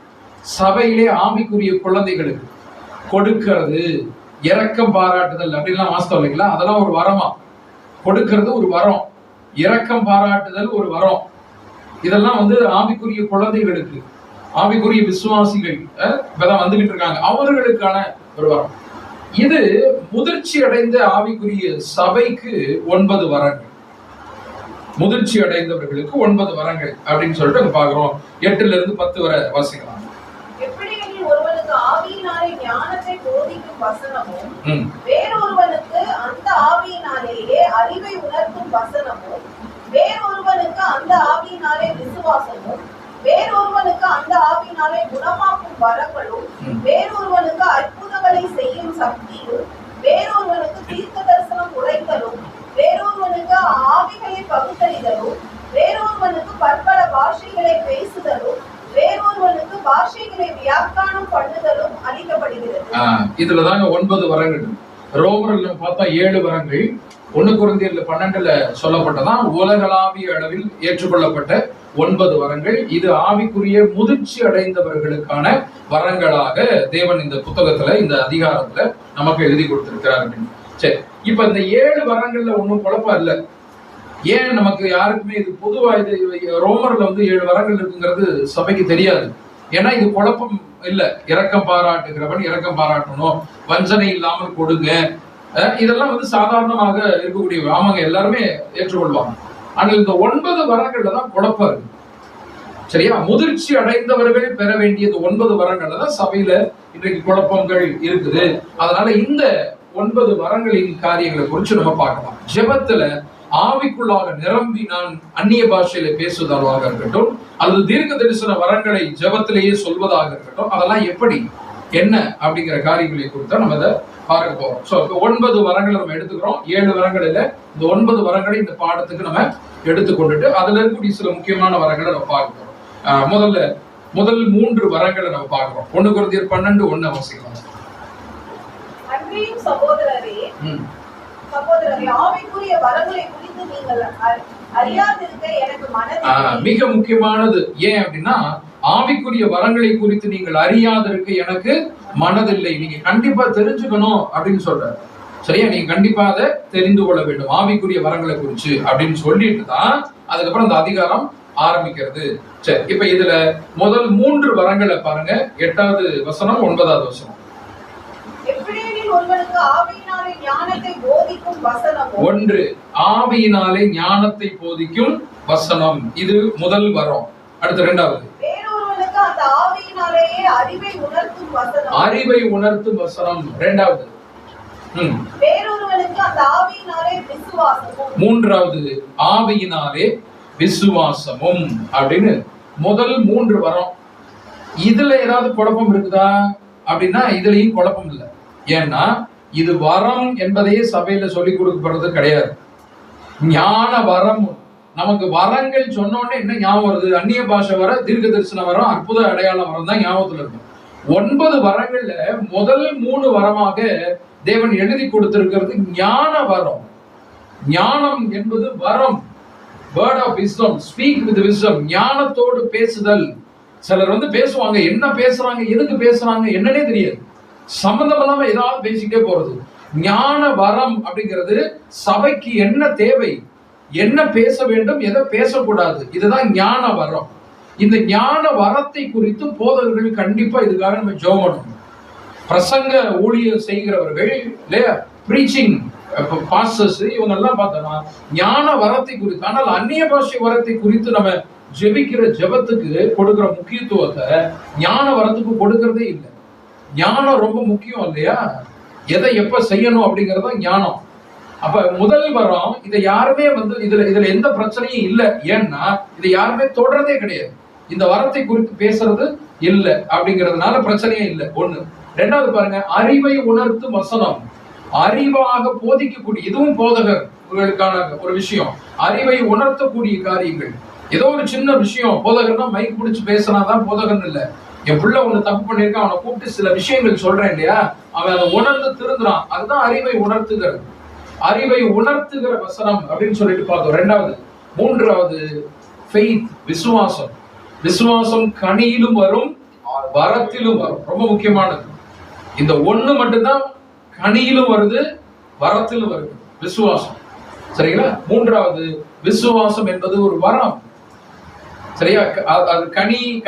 சபையிலே ஆவிக்குரிய குழந்தைகளுக்கு கொடுக்கிறது. இரக்கம் பாராட்டுதல் அப்படின்லாம் வாஸ்தவம் இல்லைங்களா? அதெல்லாம் ஒரு வரமா. கொடுக்கிறது ஒரு வரம், இரக்கம் பாராட்டுதல் ஒரு வரம். இதெல்லாம் ஆவிக்குரிய குழந்தைகளுக்கு, ஆவிக்குரிய விசுவாசிகள் இப்பதான் வந்துகிட்டு இருக்காங்க, அவர்களுக்கான ஒரு வரம். இது முதிர்ச்சி அடைந்த ஆவிக்குரிய சபைக்கு 9 வரங்கள். முதிர்ச்சி அடைந்தவர்களுக்கு 9 வரங்கள் அப்படின்னு சொல்லிட்டு பாக்குறோம். 8ல இருந்து 10 வரை வாசிக்கலாம். ஒருவனுக்கு ஆவியினாலே ஞானத்தை போதிக்கும் வசனமும், வேறொருவனுக்கு அந்த ஆவியினாலேயே அறிவை உணர்த்தும் வசனமும், வேறொருவனுக்கு அந்த ஆவியினாலே விசுவாசமும், வேறொருவனுக்கு அந்த ஆவியினாலே குணமாக்கும் வரங்களும், வேறொருவனுக்கு அற்புதங்களை செய்யும் சக்தியும், வேறொருவனுக்கு தீர்க்க தரிசனம் உரைத்தலும், வேறொருவனுக்கு ஆவிகளை பகுத்தறிதலும், வேறொருவனுக்கு பற்பல பாஷைகளை பேசுதலும், வேறொருவனுக்கு பாஷைகளை வியாக்கியானம் பண்ணுதலும் அளிக்கப்படுகிறது. இதுலதாங்க 9 வரங்கள். ரோமர்ல பார்த்தா 7 வரங்கள். 1 கொரிந்தியர்ல 12ல சொல்லப்பட்டதான் உலகளாவிய அளவில் ஏற்றுக்கொள்ளப்பட்ட 9 வரங்கள். இது ஆவிக்குரிய முதிர்ச்சி அடைந்தவர்களுக்கான வரங்களாக தேவன் இந்த புத்தகத்துல, இந்த அதிகாரத்துல நமக்கு எழுதி கொடுத்திருக்கிறார். சரி, இப்ப இந்த 7 வரங்கள்ல ஒன்னும் குழப்பம் இல்லை. ஏன் நமக்கு யாருக்குமே இது பொதுவா இது ரோமர்ல 7 வரங்கள் இருக்குங்கிறது சபைக்கு தெரியாது. ஏன்னா இது குழப்பம் இல்ல. இரக்கம் பாராட்டுகிறவன் இரக்கம் பாராட்டணும், வஞ்சனை இல்லாமல் கொடுங்க, இதெல்லாம் சாதாரணமாக இருக்கக்கூடிய, ஆமாங்க எல்லாருமே ஏற்றுக்கொள்வாங்க. ஆனால் இந்த 9 வரங்கள்ல தான் குழப்பம் இருக்கு. சரியா? முதிர்ச்சி அடைந்தவர்கள் பெற வேண்டியது 9 வரங்கள்ல தான் சபையில இன்றைக்கு குழப்பங்கள் இருக்குது. அதனால இந்த 9 வரங்களின் காரியங்களை குறித்து நம்ம பார்க்கலாம். ஜெபத்துல ஆவிக்குள்ளாக நிரம்பி நான் அந்நிய பாஷையில பேசுவதாக இருக்கட்டும், அல்லது தீர்க்க தரிசன வரங்களை ஜெபத்திலேயே சொல்வதாக இருக்கட்டும், அதெல்லாம் எப்படி என்ன அப்படிங்கிற காரியங்களை குறித்து நம்ம அதை பார்க்க போறோம். சோ 9 வரங்களை நம்ம எடுத்துக்கிறோம். 7 வரங்கள் இல்ல, இந்த 9 வரங்களை இந்த பாடத்துக்கு நம்ம எடுத்துக்கொண்டுட்டு அதுல இருக்கக்கூடிய சில முக்கியமான வரங்களை நம்ம பார்க்க போறோம். முதல் 3 வரங்களை நம்ம பார்க்கிறோம். 1 கொரிந்தியர் 12:1 வாசிக்கலாம். அன்றியும் சகோதரரே, ஆவிக்குரிய வரங்களை குறித்து நீங்கள் அறியாதிருக்க எனக்கு மனதில்லை. மிக முக்கியமானது. ஏன் அப்படின்னா ஆவிக்குரிய வரங்களை குறித்து நீங்கள் அறியாதிருக்க எனக்கு மனதில்லை. நீங்க கண்டிப்பா தெரிஞ்சுக்கணும் அப்படின்னு சொல்றாரு. சரியா? நீங்க கண்டிப்பா அதை தெரிந்து கொள்ள வேண்டும் ஆவிக்குரிய வரங்களை குறிச்சு அப்படின்னு சொல்லிட்டு தான் அதுக்கப்புறம் அந்த அதிகாரம் ஆரம்பிக்கிறது. சரி, இப்ப இதுல முதல் 3 வரங்களை பாருங்க. 8வது வசனம் 9வது வசனம். ஒருவனுக்கு ஆவியினாலே ஞானத்தை போதிக்கும் வசனம். 1 ஆவியினாலே ஞானத்தை போதிக்கும் வசனம், இது முதல் வரம். அடுத்து 2வது வேறொருவனுக்கு அந்த ஆவியினாலேயே அறிவை உணர்த்தும் வசனம். அறிவை உணர்த்தும் வசனம் 2வது. வேறொருவனுக்கு அந்த ஆவியினாலே விசுவாசமும். 3வது ஆவியினாலே விசுவாசமும் அப்படின்னு முதல் 3 வரம். இதுல ஏதாவது குழப்பம் இருக்குதா அப்படின்னா இதுலயும் குழப்பம் இல்லை. ஏன்னா இது வரம் என்பதையே சபையில சொல்லிக் கொடுக்கப்படுறது கிடையாது. ஞான வரம், நமக்கு வரங்கள் சொன்னோடனே என்ன ஞாபகம் வருது? அந்நிய பாஷை வர, தீர்க்க தரிசன வரம், அற்புத அடையாள வரம் தான் ஞாபகத்துல இருக்கும். 9 வரங்கள்ல முதல் 3 வரமாக தேவன் எழுதி கொடுத்திருக்கிறது ஞான வரம். ஞானம் என்பது வரம். Word of wisdom, speak with wisdom, ஞானத்தோடு பேசுதல். சிலர் பேசுவாங்க, என்ன பேசுறாங்க, எதுக்கு பேசுறாங்க என்னன்னே தெரியாது, சம்பந்தம் இல்லாம ஏதாவது பேசிக்கிட்டே போறது. ஞான வரம் அப்படிங்கிறது சபைக்கு என்ன தேவை, என்ன பேச வேண்டும், எதை பேசக்கூடாது, இதுதான் ஞான வரம். இந்த ஞான வரத்தை குறித்து போதகர்கள் கண்டிப்பா இதுக்காக நம்ம ஜெபம் பண்ணணும். பிரசங்க ஊழியர் செய்கிறவர்கள் இல்லையா, பிரீச்சிங் பாஸ்டர்ஸ், இவங்க எல்லாம் பார்த்தோம்னா ஞான வரத்தை குறித்து, ஆனால் அந்நிய பாஷை வரத்தை குறித்து நம்ம ஜெபிக்கிற ஜெபத்துக்கு கொடுக்கிற முக்கியத்துவத்தை ஞான வரத்துக்கு கொடுக்கறதே இல்லை. ஞானம் ரொம்ப முக்கியம் இல்லையா, எதை எப்ப செய்யணும் அப்படிங்கறத ஞானம். அப்ப முதல் வரம் இதை யாருமே இதுல எந்த பிரச்சனையும் இல்லை. ஏன்னா இதை யாருமே தொடர்றதே கிடையாது. இந்த வரத்தை குறித்து பேசுறது இல்லை அப்படிங்கிறதுனால பிரச்சனையே இல்லை. 1. 2வது பாருங்க, அறிவை உணர்த்தும் வசனம். அறிவாக போதிக்கக்கூடிய, இதுவும் போதகர்களுக்கான ஒரு விஷயம். அறிவை உணர்த்தக்கூடிய காரியங்கள். ஏதோ ஒரு சின்ன விஷயம், போதகர்னா மைக் பிடிச்சு பேசினாதான் போதகன் இல்லை. என் பிள்ளை ஒண்ணு தப்பு பண்ணிருக்கான், அவனை கூப்பிட்டு சில விஷயங்கள் சொல்றேன் இல்லையா, அவன் அதை உணர்ந்து திருந்துறான், அதுதான் அறிவை உணர்த்துகிறது. அறிவை உணர்த்துகிற வசனம் அப்படின்னு சொல்லிட்டு பார்த்தோம். 2வது. 3வது ஃபெய்த், விசுவாசம். விசுவாசம் கனியிலும் வரும், வரத்திலும் வரும். ரொம்ப முக்கியமானது. இந்த 1 மட்டும்தான் கனியிலும் வருது, வரத்திலும் வருது, விசுவாசம். சரிங்களா? 3வது விசுவாசம் என்பது ஒரு வரம். சரியா? அது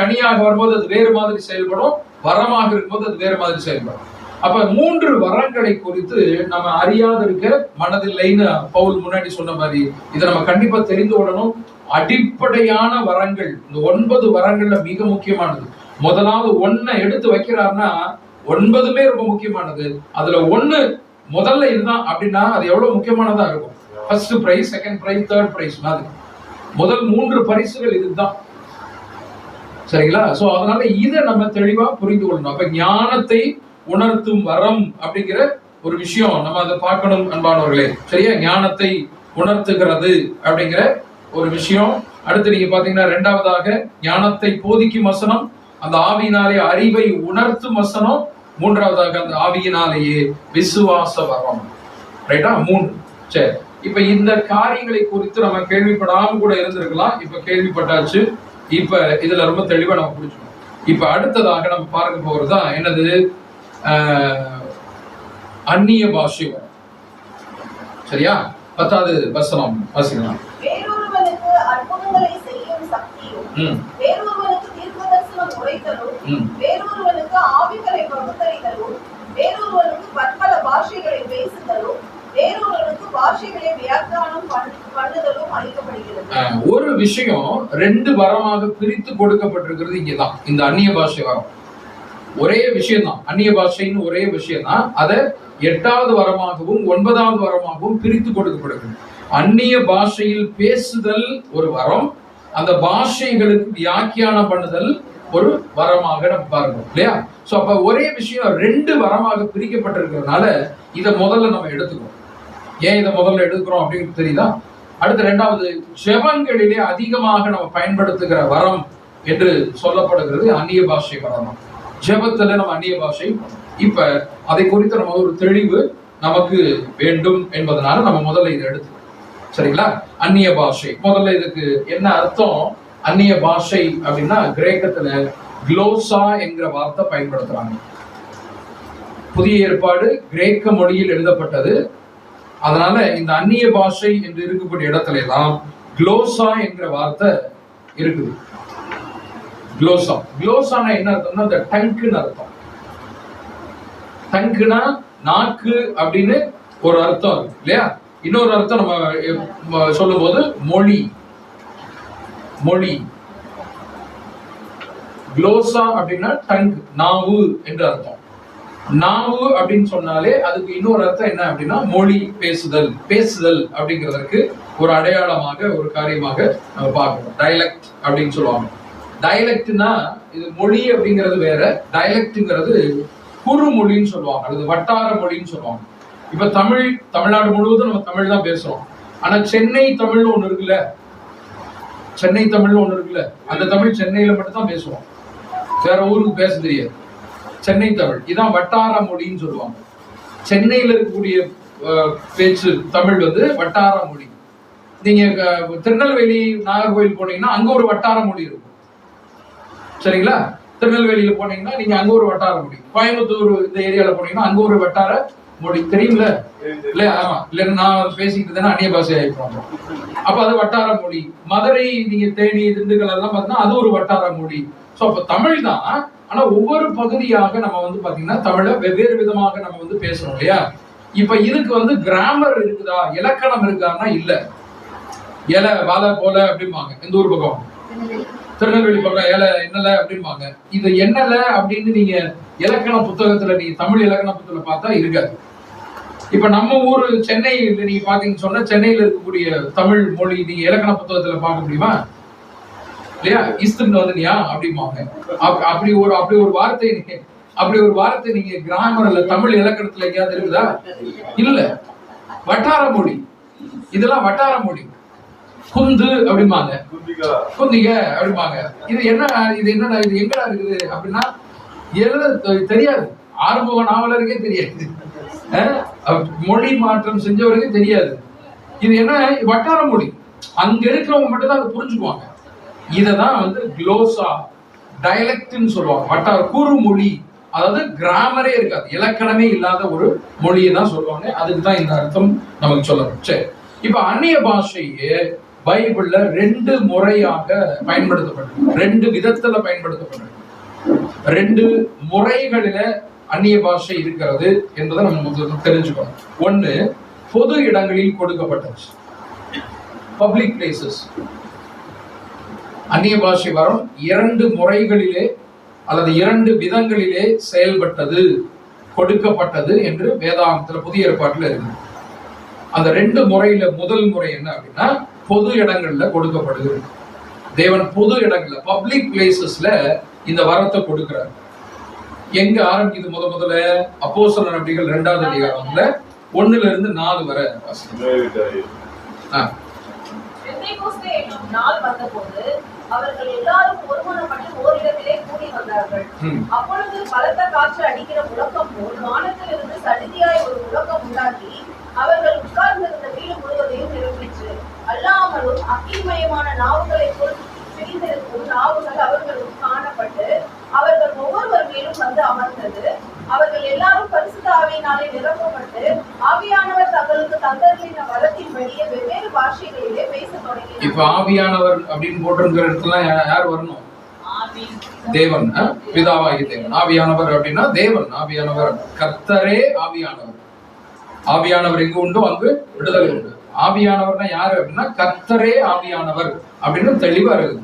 கனியாக வரும்போது அது வேறு மாதிரி செயல்படும், வரமாக இருக்கும்போது அது வேறு மாதிரி செயல்படும். அப்ப 3 வரங்களை குறித்து நம்ம அறியாத இருக்க மனதில்லைன்னு பவுல் முன்னாடி சொன்ன மாதிரி இதை நம்ம கண்டிப்பா தெரிந்து கொள்ளணும். அடிப்படையான வரங்கள் இந்த 9 வரங்கள்ல மிக முக்கியமானது. முதலாவது 1 எடுத்து வைக்கிறாருன்னா 9மே ரொம்ப முக்கியமானது. அதுல 1 முதல்ல இதுதான் அப்படின்னா அது எவ்வளவு முக்கியமானதா இருக்கும். First prize, second prize, third prize மாதிரி முதல் 3 பரிசுகள் இதுதான். சரிங்களா? சோ அதனால இதை நம்ம தெளிவா புரிந்து கொள்ளணும். அப்ப ஞானத்தை உணர்த்தும் வரம் அப்படிங்கிற ஒரு விஷயம் நம்ம அதை பார்க்கணும் அன்பானவர்களே. சரியா? ஞானத்தை உணர்த்துகிறது அப்படிங்கிற ஒரு விஷயம். அடுத்து நீங்க பாத்தீங்கன்னா 2வதாக ஞானத்தை போதிக்கும் வசனம், அந்த ஆவியினாலே அறிவை உணர்த்தும் வசனம். 3வதாக அந்த ஆவியினாலேயே விசுவாச வரம். ரைட்டா? 3. சரி, இப்ப இந்த காரியங்களை குறித்து நம்ம கேள்விப்படாம கூட இருந்திருக்கலாம். இப்ப கேள்விப்பட்டாச்சு. இப்ப இதுல ரொம்ப தெளிவா நம்ம புரிஞ்சுக்கணும். இப்ப அடுத்ததாக நம்ம பார்க்க போறதுதான் என்னது, அந்நிய பாஷை வரம். சரியா? 10வது வசனம் வாசிக்கலாம். வேறொருவனுக்கு அற்புதங்களை செய்யும் சக்தியும், வேறொருவனுக்கு தீர்க்கதரிசனம் உரைத்தலும், வேறொருவனுக்கு ஆவிகளை பகுத்தறிதலும், வேறொருவனுக்கு பற்பல பாஷைகளை பேசுதலும், வேறொருவனுக்கு பாஷைகளை வியாக்கியானம் பண்ணுதலும் அளிக்கப்படுகிறது. ஒரு விஷயம் 2 வரமாக பிரித்து கொடுக்கப்பட்டிருக்கிறது இங்கதான். இந்த அந்நிய பாஷை வரம் ஒரே விஷயம் தான், அந்நிய பாஷைன்னு ஒரே விஷயம் தான். அதை 8வது வரமாகவும் 9வது வரமாகவும் பிரித்து கொடுக்கப்படுகிறது. அந்நிய பாஷையில் பேசுதல் ஒரு வரம், அந்த பாஷைகளுக்கு வியாக்கியானம் பண்ணுதல் ஒரு வரமாக நம்ம பார்க்கணும் இல்லையா? சோ அப்ப ஒரே விஷயம் 2 வரமாக பிரிக்கப்பட்டிருக்கிறதுனால இதை முதல்ல நம்ம எடுத்துக்கணும். ஏன் இதை முதல்ல எடுக்கிறோம் அப்படின்னு தெரியுதா? அடுத்த 2வது, ஜெபங்களிலே அதிகமாக நம்ம பயன்படுத்துகிற வரம் என்று சொல்லப்படுகிறது அந்நிய பாஷை வரம். ஜெபத்துல நம்ம அந்நிய பாஷை. இப்ப அதை குறித்து நம்ம ஒரு தெளிவு நமக்கு வேண்டும் என்பதனால நம்ம முதல்ல இதை எடுத்துக்கணும். சரிங்களா? அந்நிய பாஷை முதல்ல இதுக்கு என்ன அர்த்தம்? அந்நிய பாஷை அப்படின்னா கிரேக்கத்துல குளோசா என்கிற வார்த்தை பயன்படுத்துறாங்க. புதிய ஏற்பாடு கிரேக்க மொழியில் எழுதப்பட்டது. அதனால இந்த அந்நிய பாஷை என்று இருக்கக்கூடிய இடத்துல எல்லாம் குளோசா என்கிற வார்த்தை இருக்குது. குளோசா. குளோசானா என்ன அர்த்தம்னா இந்த டங்குன்னு அர்த்தம். டங்குனா நாக்கு அப்படின்னு ஒரு அர்த்தம் இருக்கு இல்லையா? இன்னொரு அர்த்தம் நம்ம சொல்லும் போது மொழி. மொழி. குளோசா அப்படின்னா டங், நாவு என்று அர்த்தம். நாவு அப்படின்னு சொன்னாலே அதுக்கு இன்னொரு அர்த்தம் என்ன அப்படின்னா மொழி, பேசுதல். பேசுதல் அப்படிங்கிறதுக்கு ஒரு அடையாளமாக ஒரு காரியமாக நம்ம பார்க்கணும். டயலெக்ட் அப்படின்னு சொல்லுவாங்க. டயலெக்ட்னா இது மொழி அப்படிங்கிறது வேற, டயலெக்ட்ங்கிறது குறுமொழின்னு சொல்லுவாங்க, அல்லது வட்டார மொழின்னு சொல்லுவாங்க. இப்ப தமிழ்நாடு முழுவதும் நம்ம தமிழ் தான் பேசுறோம். ஆனா சென்னை தமிழ்னு ஒண்ணு இருக்குல்ல, சென்னை தமிழ்னு ஒண்ணு இருக்குல்ல, அந்த தமிழ் சென்னையில மட்டும் தான் பேசுவோம், வேற ஊருக்கு பேச தெரியாது. சென்னை தமிழ் இதான் வட்டார மொழின்னு சொல்லுவாங்க. சென்னையில இருக்கக்கூடிய பேச்சு தமிழ் வந்து வட்டார மொழி. நீங்க திருநெல்வேலி, நாகர்கோவில் போனீங்கன்னா அங்க ஒரு வட்டார மொழி இருக்கும், சரிங்களா? திருநெல்வேலியில போனீங்கன்னா நீங்க அங்க ஒரு வட்டார மொழி, கோயம்புத்தூர் இந்த ஏரியால போனீங்கன்னா அங்க ஒரு வட்டார மொழி, தெரியும்ல? இல்ல, ஆமா, இல்லைன்னா நான் பேசிக்கிட்டு தானே அந்நிய பாஷை ஆயிடுவாங்க. அப்ப அது வட்டார மொழி. மதுரை, நீங்க தேனி, திண்டுக்கல் எல்லாம் பார்த்தீங்கன்னா அது ஒரு வட்டார மொழி. சோ அப்ப தமிழ் தான். ஆனா ஒவ்வொரு பகுதியாக நம்ம வந்து பாத்தீங்கன்னா தமிழை வெவ்வேறு விதமாக நம்ம வந்து பேசணும் இல்லையா? இப்ப இதுக்கு வந்து கிராமர் இருக்குதா, இலக்கணம் இருக்கான்னா இல்ல. இலை, வாழை, போல அப்படிம்பாங்க எந்த ஊர் பக்கம், திருநெல்வேலி பக்கம் ஏல என்னல அப்படிம்பாங்க. இது என்னல அப்படின்னு நீங்க இலக்கண புத்தகத்துல, நீங்க தமிழ் இலக்கண புத்தகத்துல பார்த்தா இருக்காது. இப்ப நம்ம ஊரு சென்னையில நீங்க பாத்தீங்கன்னு சொன்னா சென்னையில இருக்கக்கூடிய தமிழ் மொழி நீங்க இலக்கண புத்தகத்துல பார்க்க முடியுமா? இல்லையா? இஸ்துன்னு வந்துனியா அப்படிம்பாங்க. அப்படி ஒரு வார்த்தை நீங்க கிராமர்ல தமிழ் இலக்கணத்துல எங்கேயாவது இருக்குதா? இல்ல. வட்டார மொழி, இதெல்லாம் வட்டார மொழி. குந்து அப்படிம்பாங்க, குந்திக அப்படிம்பாங்க. இது என்னடா இது எங்கடா இருக்குது அப்படின்னா எழுத தெரியாது. ஆறுமுக நாவலருக்கே தெரியாது, மொழி மாற்றம் செஞ்சவருக்கே தெரியாது. இது என்ன வட்டார மொழி, அங்க இருக்கிறவங்க மட்டும் தான் அதை புரிஞ்சுக்குவாங்க. இததான் வந்து குளோசா, டயலெக்ட்னு சொல்லுவாங்க. வட்டார குறுமொழி, அதாவது கிராமரே இருக்காது, இலக்கணமே இல்லாத ஒரு மொழியை தான் சொல்லுவாங்க. அதுக்கு தான் இந்த அர்த்தம் நமக்கு சொல்லணும். சரி, இப்ப அந்நிய பாஷையே பைபிள்ல 2 முறையாக பயன்படுத்தப்பட்டிருக்கு, 2 விதத்துல பயன்படுத்தப்பட்டிருக்கு. 2 முறைகளில அந்நிய பாஷை இருக்கிறது என்பதை நம்ம முதல்ல தெரிஞ்சுக்கணும். ஒண்ணு, பொது இடங்களில் கொடுக்கப்பட்டது, பப்ளிக் பிளேசஸ். அந்நிய பாஷை வரும் 2 முறைகளிலே அல்லது 2 விதங்களிலே செயல்பட்டது, கொடுக்கப்பட்டது என்று வேதாகமத்துல புதிய ஏற்பாட்டுல இருக்கு. அந்த 2 முறையில முதல் முறை என்ன அப்படின்னா பொது இடங்கள்ல கொடுக்கப்படுகிறது. தேவன் பொது இடங்கள்ல, பப்ளிக் பிளேசஸ்ல இந்த வரத்தை கொடுக்கிறார். எங்க ஆரம்பிக்குது? முதல்ல அப்போஸ்தலர் நடவடிக்கைகள் 2வது அதிகாரத்துல 1ல இருந்து 4 வரை. நாள் வந்தபோது அவர்கள் எல்லாரும் ஒருமனப்பட்டு ஓரிடத்திலே கூடி வந்தார்கள். அப்பொழுது பலத்த காற்று அடிக்கிற முழக்கம் போல் வானத்தில் இருந்து சடுதியாய் ஒரு முழக்கம் உண்டாகி அவர்கள் உட்கார்ந்திருந்த வீடு முழுவதையும் நிரப்பிற்று. அல்லாமலும் அக்கினிமயமான நாவுகளை போல் பிரிந்திருக்கும் நாவுகள் அவர்களுக்கு காணப்பட்டு அவர்கள் ஒவ்வொருவர் மேலும் வந்து அமர்ந்தது. அவர்கள் எல்லாரும் பரிசுத்த ஆவியினாலே நிரப்பப்பட்டு ஆவியானவர் தங்களுக்கு தந்தருளின வரத்தின்படியே வெவ்வேறு பாஷைகளிலே பேசத் தொடங்கினார். இப்ப ஆவியானவர் அப்படின்னு போட்டிருக்கிற இடத்துல யார் வரணும்? தேவன், பிதாவாகிய தேவன். ஆவியானவர் அப்படின்னா தேவன். ஆவியானவர் கர்த்தரே ஆவியானவர். ஆவியானவர் எங்கு உண்டோ அங்கு விடுதலை உண்டு. ஆவியானவர்னா யாரு அப்படின்னா கர்த்தரே ஆவியானவர் அப்படின்னு தெளிவா இருக்குது.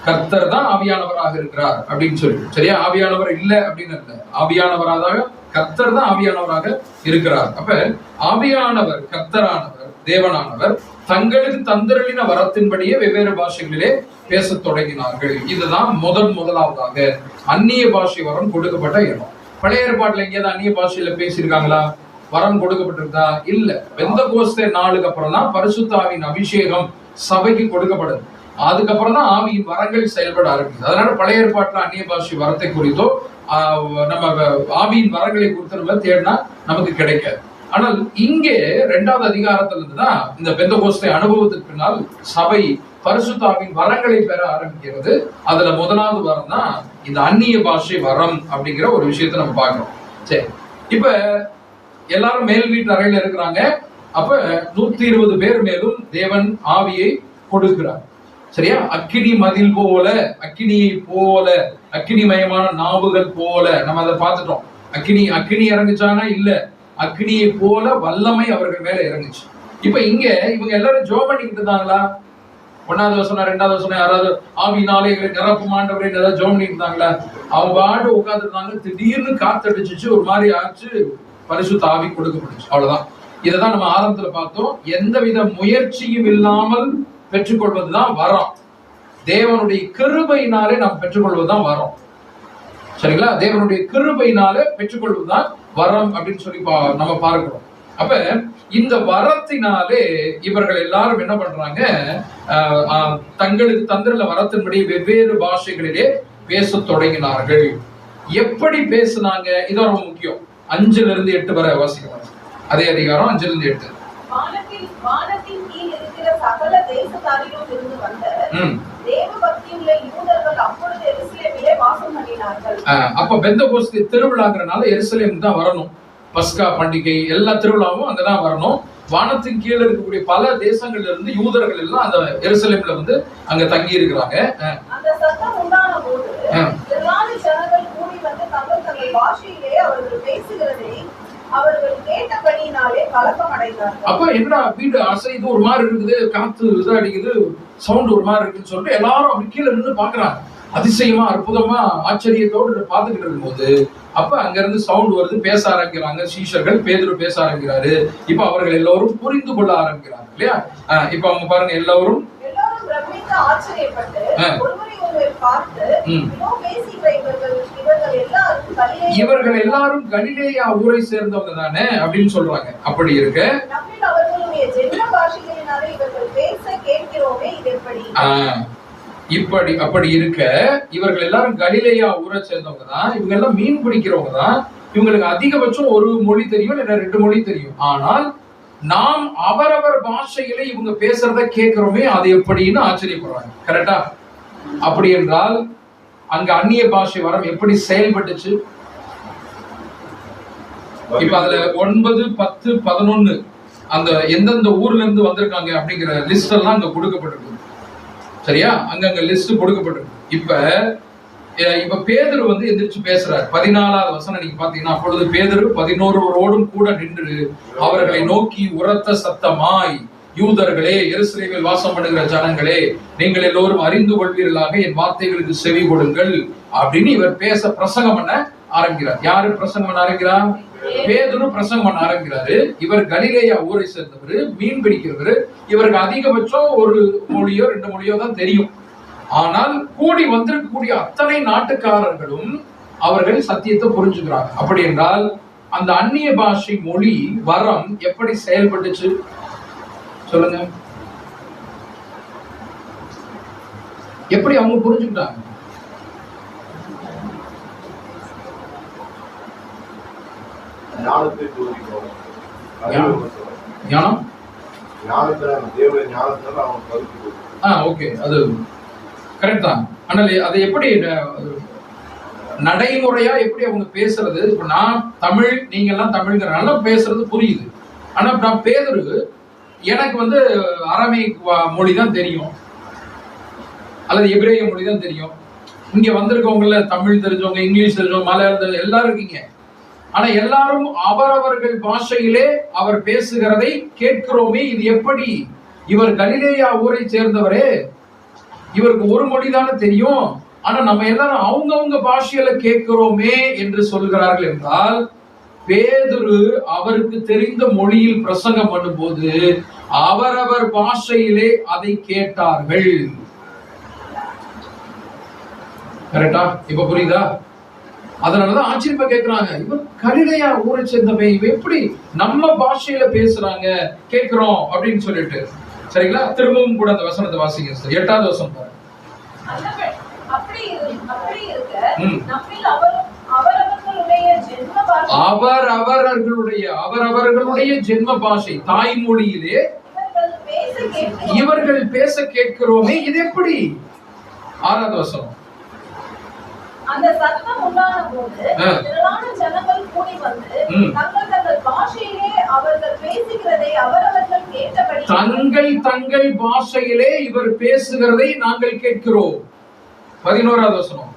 கர்த்தர் தான் ஆவியானவராக இருக்கிறார் அப்படின்னு சொல்லி, சரியா? ஆவியானவர் இல்ல அப்படின்னு இல்ல, ஆவியானவராக கர்த்தர் தான் ஆவியானவராக இருக்கிறார். அப்ப ஆவியானவர், கர்த்தரானவர், தேவனானவர் தங்களுக்கு தந்தருளின வரத்தின்படியே வெவ்வேறு பாஷைகளிலே பேச தொடங்கினார்கள். இதுதான் முதலாவதாக அந்நிய பாஷை வரம் கொடுக்கப்பட்ட இடம். பழைய ஏற்பாட்டுல எங்கேயாவது அந்நிய பாஷையில பேசியிருக்காங்களா? வரம் கொடுக்கப்பட்டிருக்கா? இல்ல. பெந்தெகோஸ்தே நாளுக்கு அப்புறம் தான் பரிசுத்த ஆவியின் அபிஷேகம் சபைக்கு கொடுக்கப்படுது. அதுக்கப்புறம் தான் ஆவியின் வரங்கள் செயல்பட ஆரம்பிக்குது. அதனால பழைய ஏற்பாட்டுல அந்நிய பாஷை வரத்தை குறித்தோ நம்ம ஆவியின் வரங்களை குறித்து நம்ம தேடினா நமக்கு கிடைக்காது. ஆனால் இங்கே 2வது அதிகாரத்துல இருந்துதான் இந்த பெந்தெகோஸ்தே அனுபவத்துக்கு பின்னால் சபை பரிசுத்த ஆவியின் வரங்களை பெற ஆரம்பிக்கிறது. அதுல முதலாவது வரம் தான் இந்த அந்நிய பாஷை வரம் அப்படிங்கிற ஒரு விஷயத்தை நம்ம பார்க்கிறோம். சரி, இப்ப எல்லாரும் மேல் வீட்டு அறையில இருக்கிறாங்க. அப்ப 120 பேர் மேலும் தேவன் ஆவியை கொடுக்கிறார். சரியா? அக்கினி மதில் போல, அக்கினியை போல, அக்கினிமயமான நாவுகள் போல நம்ம அதை பார்த்துட்டோம். அக்கினி இறங்குச்சானா இல்ல, அக்கினியை போல வல்லமை அவர்கள் மேல இறங்குச்சு. இப்ப இங்க இவங்க எல்லாரும் ஜெபம் பண்ணிக்கிட்டு இருந்தாங்களா? 1வது வசனம் 2வது வசனம் யாராவது ஆவியினாலே எங்களை நிரப்பும் ஆண்டவரே ஏதாவது ஜெபம் பண்ணிட்டு இருந்தாங்களா? அவங்க பாட்டு உட்கார்ந்துருந்தாங்க. திடீர்னு காத்தடிச்சிச்சு, ஒரு மாதிரி ஆச்சு, பரிசுத்த ஆவி கொடுக்கப்பட்டுச்சு. அவ்வளவுதான். இதைதான் நம்ம ஆரம்பத்துல பார்த்தோம். எந்தவித முயற்சியும் இல்லாமல் பெற்றுக்கொள்வதுதான் வரம். தேவனுடைய கிருபையினாலே நாம் பெற்றுக்கொள்வதுதான் வரம். சரிங்களா? தேவனுடைய கிருபையினாலே பெற்றுக்கொள்வதுதான் வரம் அப்படின்னு சொல்லி நம்ம பார்க்கிறோம். அப்ப இந்த வரத்தினாலே இவர்கள் எல்லாரும் என்ன பண்றாங்க? தங்களுக்கு தந்திரல வரத்தின்படி வெவ்வேறு பாஷைகளிலே பேச தொடங்கினார்கள். எப்படி பேசினாங்க? இதான் ரொம்ப முக்கியம். 5-8 வரை வாசிக்கலாம். அதே அதிகாரம் 5-8. வானத்தின் கீழ் இருக்கிற சகல தேசத்தாரிலும் இருந்து வந்த தேவ பக்தியுள்ள யூதர்கள் அப்பொழுது எருசலேமிலே வாசம் பண்ணினார்கள். அப்ப பெந்தகோஸ்து திருவிழாங்கிறனால எருசலேம் தான் வரணும். பஸ்கா பண்டிகை எல்லா திருவிழாவும் அங்கதான் வரணும். வானத்தின் கீழே இருக்கக்கூடிய பல தேசங்கள்ல இருந்து யூதர்கள் எல்லாம் அந்த எருசலேம்ல வந்து அங்க தங்கி இருக்கிறாங்க. அந்த சத்தம் உண்டான போது திரளான ஜனங்கள் கூடி வந்து தங்கள் பாஷையிலே அவர்கள் பேசுகிறதை அவர்கள் கேட்டபடியினாலே கலக்கம் அடைந்தார்கள். அப்ப என்னடா வீடு அசைது, ஒரு மாதிரி இருக்குது, காத்து இது அடிக்குது, சவுண்ட் ஒரு மாதிரி இருக்குன்னு சொல்லிட்டு எல்லாரும் அப்படி கீழே நின்று பாக்குறாங்க. அதிசயமா அற்புதமா ஆச்சரியத்தோடு பார்த்துக்கிட்டு இருக்கும்போது அப்ப அங்க இருந்து சவுண்ட் வருது, பேச ஆரம்பிக்கிறாங்க சீஷர்கள். பேதுரு பேச ஆரம்பிக்கிறாரு. இப்ப அவர்கள் எல்லோரும் புரிந்து கொள்ள ஆரம்பிக்கிறாங்க இல்லையா? இப்ப அவங்க பாருங்க, எல்லாரும் பிரமித்து ஆச்சரியப்பட்டு ஒருவரை ஒருவர் பார்த்து இவர்கள் எல்லாரும் கலிலேயா ஊரை சேர்ந்தவங்க தானே அப்படின்னு சொல்றாங்க. அப்படி இருக்க அப்படி இருக்க இவர்கள் எல்லாரும் கலிலேயா ஊரை சேர்ந்தவங்க தான். இவங்க எல்லாம் மீன் பிடிக்கிறவங்க தான். இவங்களுக்கு அதிகபட்சம் ஒரு மொழி தெரியும், இல்ல 2 மொழி தெரியும். ஆனால் நாம் அவரவர் பாஷையில இவங்க பேசுறத கேட்கிறோமே, அது எப்படின்னு ஆச்சரியப்படுறாங்க. கரெக்டா? அப்படி என்றால் அங்க அந்நிய பாஷை வரம் எப்படி செயல்பட்டுச்சு? இப்ப அதுல 9, 10, 11 அந்த எந்தெந்த ஊர்ல இருந்து வந்திருக்காங்க அப்படிங்கிற லிஸ்ட் எல்லாம் அங்க கொடுக்கப்பட்டிருக்கு. சரியா? அங்க லிஸ்ட் கொடுக்கப்பட்டிருக்கு. இப்ப பேதுரு வந்து எந்திரிச்சு பேசுறாரு. 14வது வசனம் நீங்க பாத்தீங்கன்னா, அப்பொழுது பேதுரு 11 கூட நின்று அவர்களை நோக்கி உரத்த சத்தமாய், யூதர்களே, எருசலேமில் வாசம் பண்ணுகிற ஜனங்களே, நீங்கள் எல்லோரும் அறிந்து கொள்வீர்களாக என் வார்த்தைகளுக்கு செவி கொடுங்கள் அப்படின்னு இவர் பேச பிரசங்கம் பண்ண ஆரம்பிக்கிறார். யாரு பிரசங்கம் பண்ண ஆரம்பிக்கிறார்? பேதுரு பிரசங்கம் பண்ண ஆரம்பிக்கிறாரு. இவர் கலிலேயா ஊரை சேர்ந்தவர், மீன் பிடிக்கிறவர். இவருக்கு அதிகபட்சம் ஒரு மொழியோ 2 மொழியோ தான் தெரியும். ஆனால் கூடி வந்திருக்கக்கூடிய அத்தனை நாட்டுக்காரர்களும் அவர்கள் சத்தியத்தை புரிஞ்சுக்கிறாங்க. அப்படி என்றால் அந்த அந்நிய பாஷை மொழி வரம் எப்படி செயல்பட்டுச்சு சொல்லுங்க? எப்படி அவங்க புரிஞ்சுக்கிட்டாங்க? ஓகே, அது கரெக்ட் தான். ஆனால் அதை எப்படி நடைமுறையா எப்படி அவங்க பேசுறது? இப்ப நான் தமிழ், நீங்க எல்லாம் தமிழ்ங்கிறனால பேசுறது புரியுது. ஆனா நான் பேதுரு, எனக்கு வந்து அரமேயிக் மொழி தான் தெரியும் அல்லது எபிரேய மொழி தான் தெரியும். இங்க வந்திருக்கவங்கள தமிழ் தெரிஞ்சவங்க, இங்கிலீஷ் தெரிஞ்சவங்க, மலையாளம் எல்லாரும் இருக்கீங்க. ஆனா எல்லாரும் அவரவர்கள் பாஷையிலே அவர் பேசுகிறதை கேட்கிறோமே, இது எப்படி? இவர் கலிலேயா ஊரை சேர்ந்தவரே, இவருக்கு ஒரு மொழி தானே தெரியும். ஆனா நம்ம எல்லாரும் அவங்கவுங்க பாஷையில கேட்கிறோமே என்று சொல்கிறார்கள் என்றால், பேதுரு அவருக்கு தெரிந்த மொழியில் பிரசங்கம் பண்ணும்போது அவரவர் பாஷையிலே அதை கேட்டார்கள். கரெக்டா? இப்ப புரியுதா? அதனாலதான் ஆச்சரியமா கேட்கிறாங்க, இவன் கலிலேயா ஊரை சேர்ந்தவன், இவன் எப்படி நம்ம பாஷையில பேசுறாங்க கேட்கிறோம் அப்படின்னு சொல்லிட்டு. சரிங்களா? திரும்பவும் கூட அந்த வசனத்தை வாசிங்க. 8வது வசனம் பாருங்க. அவரவர்களுடைய ஜென்ம பாஷை தாய்மொழியிலே இவர்கள் பேச கேட்கிறோமே, இது எப்படி? 6வது வசனம். அந்த சத்தம் உண்டான போது திரளான ஜனங்கள் கூடி வந்து தங்கள் பாஷையிலே அவர்கள் பேசுகிறதை அவரவர்கள் கேட்டபடி தங்கள் தங்கள் பாஷையிலே இவர் பேசுகிறதை நாங்கள் கேட்கிறோம். 11வது வசனம்.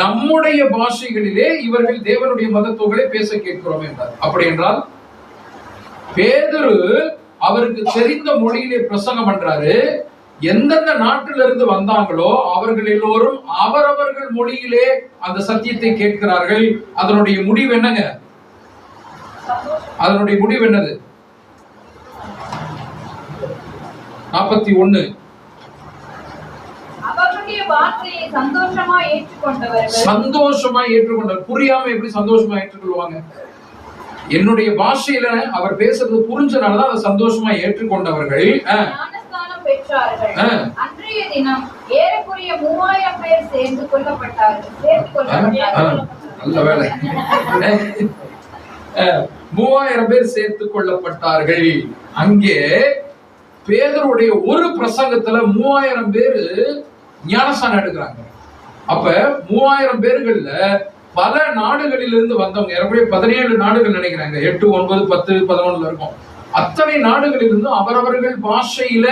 நம்முடைய பாஷைகளிலே இவர்கள் தேவனுடைய மகத்துவங்களை பேச கேட்கிறோம் என்றார். அப்படி என்றால் பேதுரு அவருக்கு தெரிந்த மொழியிலே பிரசங்கம் பண்றாரு. எந்தெந்த நாட்டிலிருந்து வந்தாங்களோ அவர்கள் எல்லோரும் அவரவர்கள் மொழியிலே அந்த சத்தியத்தை கேட்கிறார்கள். அதனுடைய முடிவு என்னங்க? அதனுடைய முடிவு என்னது? 41. சந்தோஷமா ஏற்றுக்கொண்டவர். புரியாம எப்படி சந்தோஷமா ஏற்றுக்கொள்வாங்க? என்னுடைய பாஷையில அவர் பேசுறது புரிஞ்சனாலதான் அதை சந்தோஷமா ஏற்றுக்கொண்டவர்கள். அன்றைய தினம் ஏறக்குறைய 3000 பேர் சேர்ந்து கொள்ளப்பட்டார்கள். நல்ல வேலை. 3000 பேர் சேர்த்து கொள்ளப்பட்டார்கள். அங்கே பேதருடைய ஒரு பிரசங்கத்துல 3000 பேரு ஞானஸ்நானம் எடுக்கிறாங்க. அப்ப 3000 பேர்கள்ல பல நாடுகளிலிருந்து வந்தவங்க, 17 நாடுகள் நினைக்கிறாங்க, 8, 9, 10, 11 இருக்கும். அத்தனை நாடுகளிலிருந்து அவரவர்கள் பாஷையில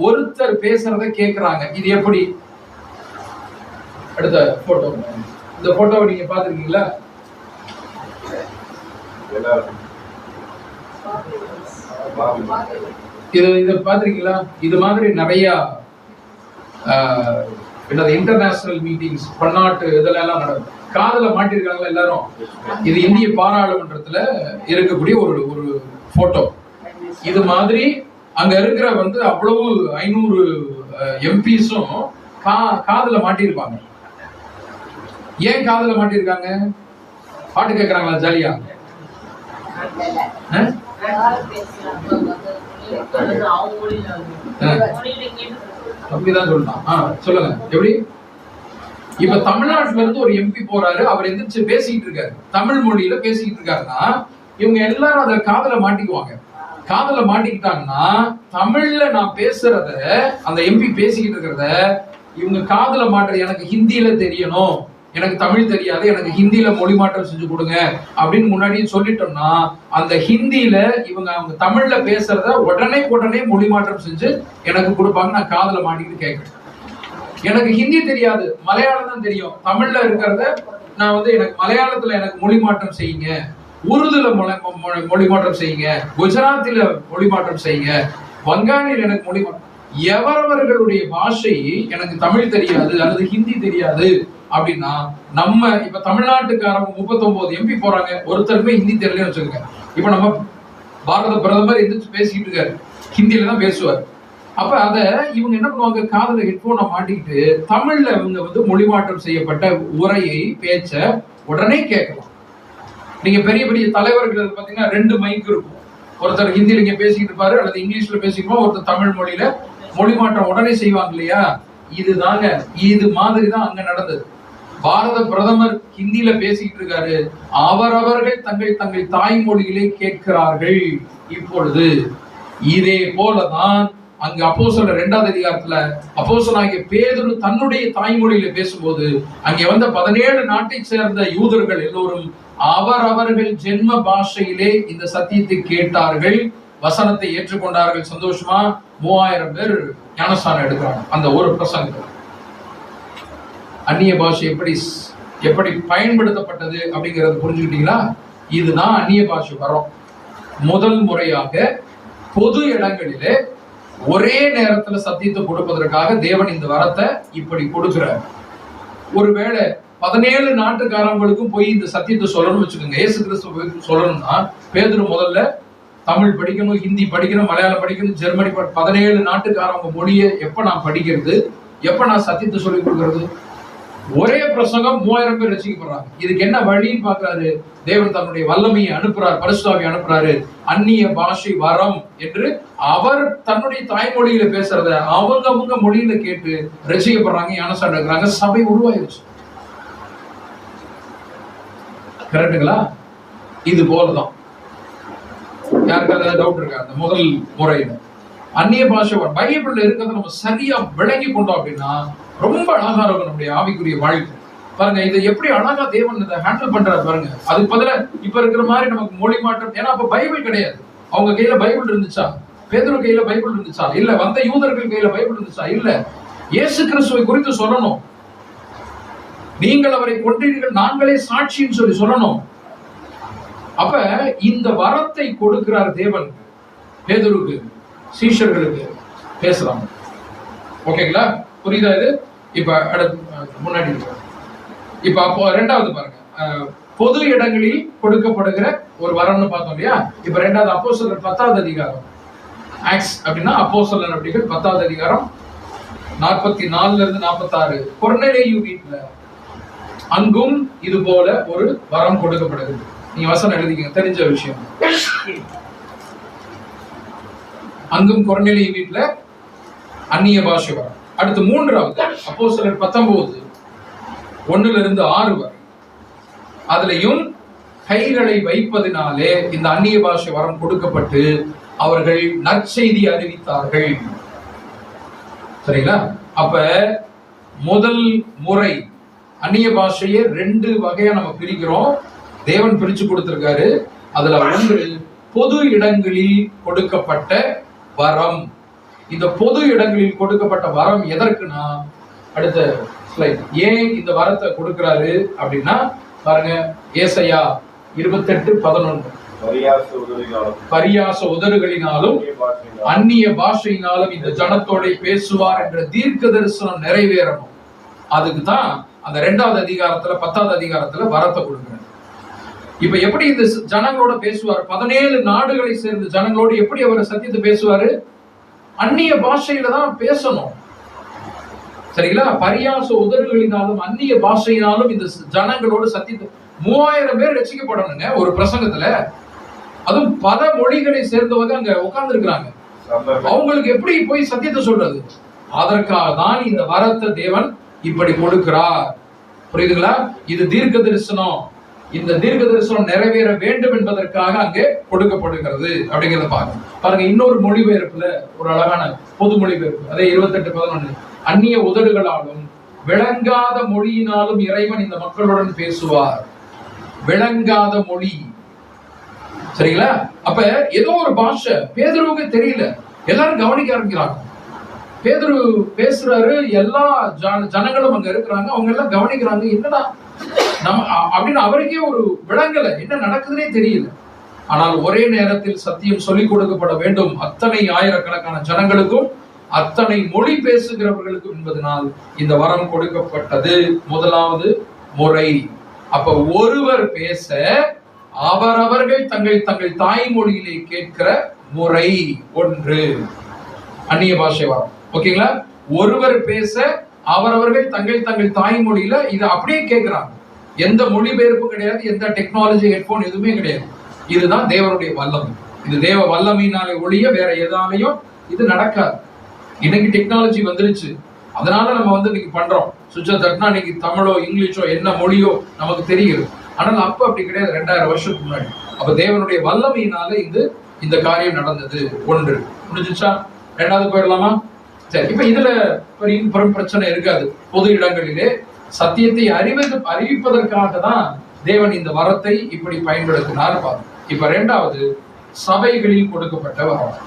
ஒருத்தர் பேசுறத கேட்கிறாங்க. இது எப்படி? அடுத்த போட்டோ. இந்த போட்டோவை நீங்க பாத்துருக்கீங்களா? இது பாத்திருக்கீங்களா? இது மாதிரி நிறைய இன்டர்நேஷனல் மீட்டிங்ஸ், பன்னாட்டு இதெல்லாம் நடக்கும். காதுல மாட்டிருக்காங்களா எல்லாரும்? இது இந்திய பாராளுமன்றத்துல இருக்கக்கூடிய ஒரு போட்டோ. இது மாதிரி அங்க இருக்கிற அவ்வளவு 500 எம்பிஸும் காதுல மாட்டிருப்பாங்க. ஏன் காதுல மாட்டிருக்காங்க? பாட்டு கேட்கறாங்களா ஜாலியா? அப்படிதான் சொல்லலாம். சொல்லுங்க எப்படி? இப்ப தமிழ்நாட்டுல இருந்து ஒரு எம்பி போறாரு, அவர் எந்திரிச்சு பேசிட்டு இருக்காரு, தமிழ் மொழியில பேசிட்டு இருக்காருன்னா இவங்க எல்லாரும் அதை காதுல மாட்டிக்குவாங்க. காதுல மாட்டிக்கிட்டாங்கன்னா தமிழ்ல நான் பேசுறத, அந்த எம்பி பேசிக்கிட்டு இருக்கிறத இவங்க காதுல மாட்டுறது. எனக்கு ஹிந்தியில தெரியணும், எனக்கு தமிழ் தெரியாது, எனக்கு ஹிந்தியில மொழி மாற்றம் செஞ்சு கொடுங்க அப்படின்னு முன்னாடியே சொல்லிட்டோம்னா அந்த ஹிந்தியில அவங்க தமிழ்ல பேசுறத உடனே மொழி மாற்றம் செஞ்சு எனக்கு கொடுப்பாங்க. நான் காதுல மாட்டிக்கிட்டு கேட்கிறேன். எனக்கு ஹிந்தி தெரியாது, மலையாளம் தான் தெரியும். தமிழ்ல இருக்கிறத நான் எனக்கு மலையாளத்துல எனக்கு மொழி மாற்றம் செய்யுங்க, உருதுல மொழி மாற்றம் செய்யுங்க, குஜராத்தில மொழி மாற்றம் செய்யுங்க, வங்காளியில் எனக்கு மொழி மாற்றம். எவரவர்களுடைய பாஷை எனக்கு தமிழ் தெரியாது அல்லது ஹிந்தி தெரியாது அப்படின்னா, நம்ம இப்ப தமிழ்நாட்டுக்காரங்க 39 எம்பி போறாங்க, ஒருத்தருக்குமே ஹிந்தி தெரியலன்னு வச்சுக்கோங்க. இப்ப நம்ம பாரத பிரதமர் எந்திரிச்சு பேசிட்டு இருக்காரு, ஹிந்தியில தான் பேசுவார். அப்ப அத இவங்க என்ன பண்ணுவாங்க? காதுல ஹெட்போனை மாட்டிக்கிட்டு தமிழ்ல இவங்க மொழிமாற்றம் செய்யப்பட்ட உரையை, பேச்ச உடனே கேட்கலாம். நீங்க பெரிய பெரிய தலைவர்கள் பாத்தீங்கன்னா 2 மைக் இருக்கும். ஒருத்தர் ஹிந்தியில இங்க பேசிக்கிட்டு இருப்பாரு அல்லது இங்கிலீஷ்ல பேசிக்கிட்டு, ஒருத்தர் தமிழ் மொழியில மொழிமாற்றம் உடனே செய்வாங்க இல்லையா? இதுதாங்க, இது மாதிரிதான் அங்க நடந்தது. பாரத பிரதமர் ஹிந்தியில பேசிக்கிட்டு இருக்காரு, அவரவர்கள் தங்கள் தங்கள் தாய்மொழியிலே கேட்கிறார்கள். இப்பொழுது இதே போலதான் அங்கு அப்போஸ்தலர் 2வது அதிகாரத்துல அப்போஸ்தலனாகிய பேதுரு தன்னுடைய தாய்மொழியில பேசும்போது அங்கே வந்த 17 நாட்டை சேர்ந்த யூதர்கள் எல்லோரும் அவரவர்கள் ஜென்ம பாஷையிலே இந்த சத்தியத்தை கேட்டார்கள், வசனத்தை ஏற்றுக்கொண்டார்கள். சந்தோஷமா 3000 பேர் ஞானஸ்நானம் எடுக்கிறாங்க அந்த ஒரு பிரசங்கத்தில். அந்நிய பாஷை எப்படி பயன்படுத்தப்பட்டது அப்படிங்கறது புரிஞ்சுக்கிட்டீங்களா? இதுதான் அந்நிய பாஷை வரும். முதல் முறையாக பொது இடங்களிலே ஒரே நேரத்துல சத்தியத்தை கொடுப்பதற்காக தேவன் இந்த வரத்தை இப்படி கொடுக்கிறார். ஒருவேளை 17 நாட்டுக்காரங்களுக்கும் போய் இந்த சத்தியத்தை சொல்லணும்னு வச்சுக்கோங்க, இயேசு கிறிஸ்து சொல்லணும்னா பேதுரு முதல்ல தமிழ் படிக்கணும், ஹிந்தி படிக்கணும், மலையாளம் படிக்கணும், ஜெர்மனி 17 நாட்டுக்காரங்க மொழியை எப்ப நான் படிக்கிறது, எப்ப நான் சத்தியத்தை சொல்லி கொடுக்கறது? ஒரே பிரசங்கம் 3000 பேர் ரசிக்கப்படுறாங்க. இதுக்கு என்ன வழின்னு பாக்குறாரு தேவன்? தன்னுடைய வல்லமையை அனுப்புறாரு, பரிசுத்த ஆவியை அனுப்புறாரு. அந்நிய பாஷை வரம் என்று அவர் தன்னுடைய தாய்மொழியில பேசுறத அவங்க மொழியில கேட்டு ரசிக்கப்படுறாங்க, ஞானஸ்நானம் எடுக்கிறாங்க, சபை உருவாயிருச்சு. கரெக்டுங்களா? இது போலதான். யாருக்காவது டவுட் இருக்கா? அந்த முதல் முறையில அந்நிய பாஷை பைபிள்ல இருக்கிறத நம்ம சரியா விளங்கி கொண்டோம் அப்படின்னா ரொம்ப அழகா இருக்கும் நம்முடைய ஆவிக்குரிய வாழ்க்கை. பாருங்க இதை எப்படி அழகா தேவன் இதை ஹேண்டில் பண்றாரு பாருங்க. அதுக்கு பதிலா இப்ப இருக்கிற மாதிரி நமக்கு மொழி மாற்றம், ஏன்னா அப்ப பைபிள் கிடையாது. அவங்க கையில பைபிள் இருந்துச்சா? பேதுரு கையில பைபிள் இருந்துச்சா? இல்ல. வந்த யூதர்கள் கையில பைபிள் இருந்துச்சா? இல்ல. இயேசு கிறிஸ்துவை குறித்து சொல்லணும். நீங்கள் அவரை கொன்றீர்கள், நாங்களே சாட்சின்னு சொல்லணும். அப்ப இந்த வரத்தை கொடுக்கிறார் தேவன் பேதுருக்கு, சீஷர்களுக்கு பேசுறாங்க. ஓகேங்களா? புரியுதா இது? இப்ப முன்னாடி இப்ப அப்போ ரெண்டாவது பாருங்க, பொது இடங்களில் கொடுக்கப்படுகிற ஒரு வரம்னு பார்த்தோம் இல்லையா? இப்ப ரெண்டாவது அப்போஸ்தலர் 10வது அதிகாரம், ஆக்ட்ஸ் அப்படின்னா அப்போஸ்தலர் அப்படிங்கிற 10வது அதிகாரம் 44 இருந்து 46. கொர்நேலியு வீட்டுல அங்கும் இது போல ஒரு வரம் கொடுக்கப்படுகிறது. நீங்க வசனம் எழுதிங்க, தெரிஞ்ச விஷயம். அங்கும் கொர்நேலியு வீட்டுல அந்நிய பாஷை வரம். அடுத்து மூன்றாவது அப்போஸ்தலர் 19 1 இருந்து 6 வரை. அதுலயும் கைகளை வைப்பதினாலே இந்த அந்நிய பாஷை வரம் கொடுக்கப்பட்டு அவர்கள் நற்செய்தி அறிவித்தார்கள். சரிங்களா? அப்ப முதல் முறை அந்நிய பாஷையை 2 வகையா நம்ம பிரிக்கிறோம். தேவன் பிரிச்சு கொடுத்திருக்காரு. அதுல ஒன்று பொது இடங்களில் கொடுக்கப்பட்ட வரம். இந்த பொது இடங்களில் கொடுக்கப்பட்ட வரம் எதற்குனா, அடுத்த ஸ்லைட், ஏன் இந்த வரத்தை கொடுக்கிறாரு அப்படின்னா பாருங்க, ஏசாயா 28:11, பரியாச உதடுகளினாலும் அந்நிய பாஷையினாலும் இந்த ஜனத்தோட பேசுவார் என்ற தீர்க்க தரிசனம் நிறைவேறணும். அதுக்கு தான் அந்த 2வது அதிகாரத்துல 10வது அதிகாரத்துல வரத்தை கொடுக்கிறார். இப்ப எப்படி இந்த ஜனங்களோட பேசுவார்? 17 நாடுகளை சேர்ந்த ஜனங்களோடு எப்படி அவர் சத்தியத்தை பேசுவாரு? அந்நிய பாஷையில தான் பேசணும். சரிங்களா? பரியாச உதடுகளினாலும் அந்நிய பாஷையினாலும் இந்த ஜனங்களோடு சத்தியத்தை 3000 பேர் ரட்சிக்கப்படணுங்க ஒரு பிரசங்கத்துல. அதுவும் பல மொழிகளை சேர்ந்தவங்க அங்க உட்கார்ந்து இருக்கிறாங்க. அவங்களுக்கு எப்படி போய் சத்தியத்தை சொல்றது? அதற்காக தான் இந்த வரத்தை தேவன் இப்படி கொடுக்கிறார். புரியுதுங்களா? இது தீர்க்க தரிசனம். இந்த தீர்க்க தரிசனம் நிறைவேற வேண்டும் என்பதற்காக அங்கே கொடுக்கப்படுகிறது அப்படிங்கிறத பாருங்க. இன்னொரு மொழிபெயர்ப்புல ஒரு அழகான பொது மொழிபெயர்ப்பு, அதே 28:11, அந்நிய உதடுகளாலும் விளங்காத மொழியினாலும் இறைவன் இந்த மக்களுடன் பேசுவார். விளங்காத மொழி. சரிங்களா? அப்ப ஏதோ ஒரு பாஷை பேதுருவுக்கு தெரியல, எல்லாரும் கவனிக்க ஆரம்பிக்கிறாங்க. பேதுரு பேசுறாரு, எல்லா ஜனங்களும் அங்க இருக்கிறாங்க, அவங்க எல்லாம் கவனிக்கிறாங்க. என்னடா நம்ம அப்படின்னு அவருக்கே ஒரு விளங்கல, என்ன நடக்குதுன்னே தெரியல. ஆனால் ஒரே நேரத்தில் சத்தியம் சொல்லிக் கொடுக்கப்பட வேண்டும் அத்தனை ஆயிரக்கணக்கான ஜனங்களுக்கும், அத்தனை மொழி பேசுகிறவர்களுக்கும் என்பதனால் இந்த வரம் கொடுக்கப்பட்டது. முதலாவது முறை. அப்ப ஒருவர் பேச அவரவர்கள் தங்கள் தாய்மொழியிலே கேட்கிற முறை ஒன்று அந்நிய பாஷை வரம். ஓகேங்களா? ஒருவர் பேச அவரவர்கள் தங்கள் தாய்மொழியில இதை அப்படியே கேட்கிறாங்க. எந்த மொழிபெயர்ப்பு கிடையாது, எந்த டெக்னாலஜி, ஹெட்போன் எதுவுமே கிடையாது. இதுதான் தேவனுடைய வல்லமை. இது தேவ வல்லமையினாலே ஒழிய வேற எதாலையும் இது நடக்காது. இன்னைக்கு டெக்னாலஜி வந்துருச்சு, அதனால நம்ம இன்னைக்கு பண்றோம். சுவிட்சை தட்டினா இன்னைக்கு தமிழோ இங்கிலீஷோ என்ன மொழியோ நமக்கு தெரியுது. ஆனால் அப்ப அப்படி கிடையாது, 2000 வருஷத்துக்கு முன்னாடி. அப்ப தேவனுடைய வல்லமையினால இந்த காரியம் நடந்தது. ஒன்று முடிஞ்சிச்சா? 2வது போயிடலாமா? சரி. இப்ப இதுல பெரும் பிரச்சனை இருக்காது. பொது இடங்களிலே சத்தியத்தை அறிவிப்பதற்காக தான் தேவன் இந்த வரத்தை இப்படி பயன்படுத்தினார். இப்ப 2வது சபைகளில் கொடுக்கப்பட்ட வரம்.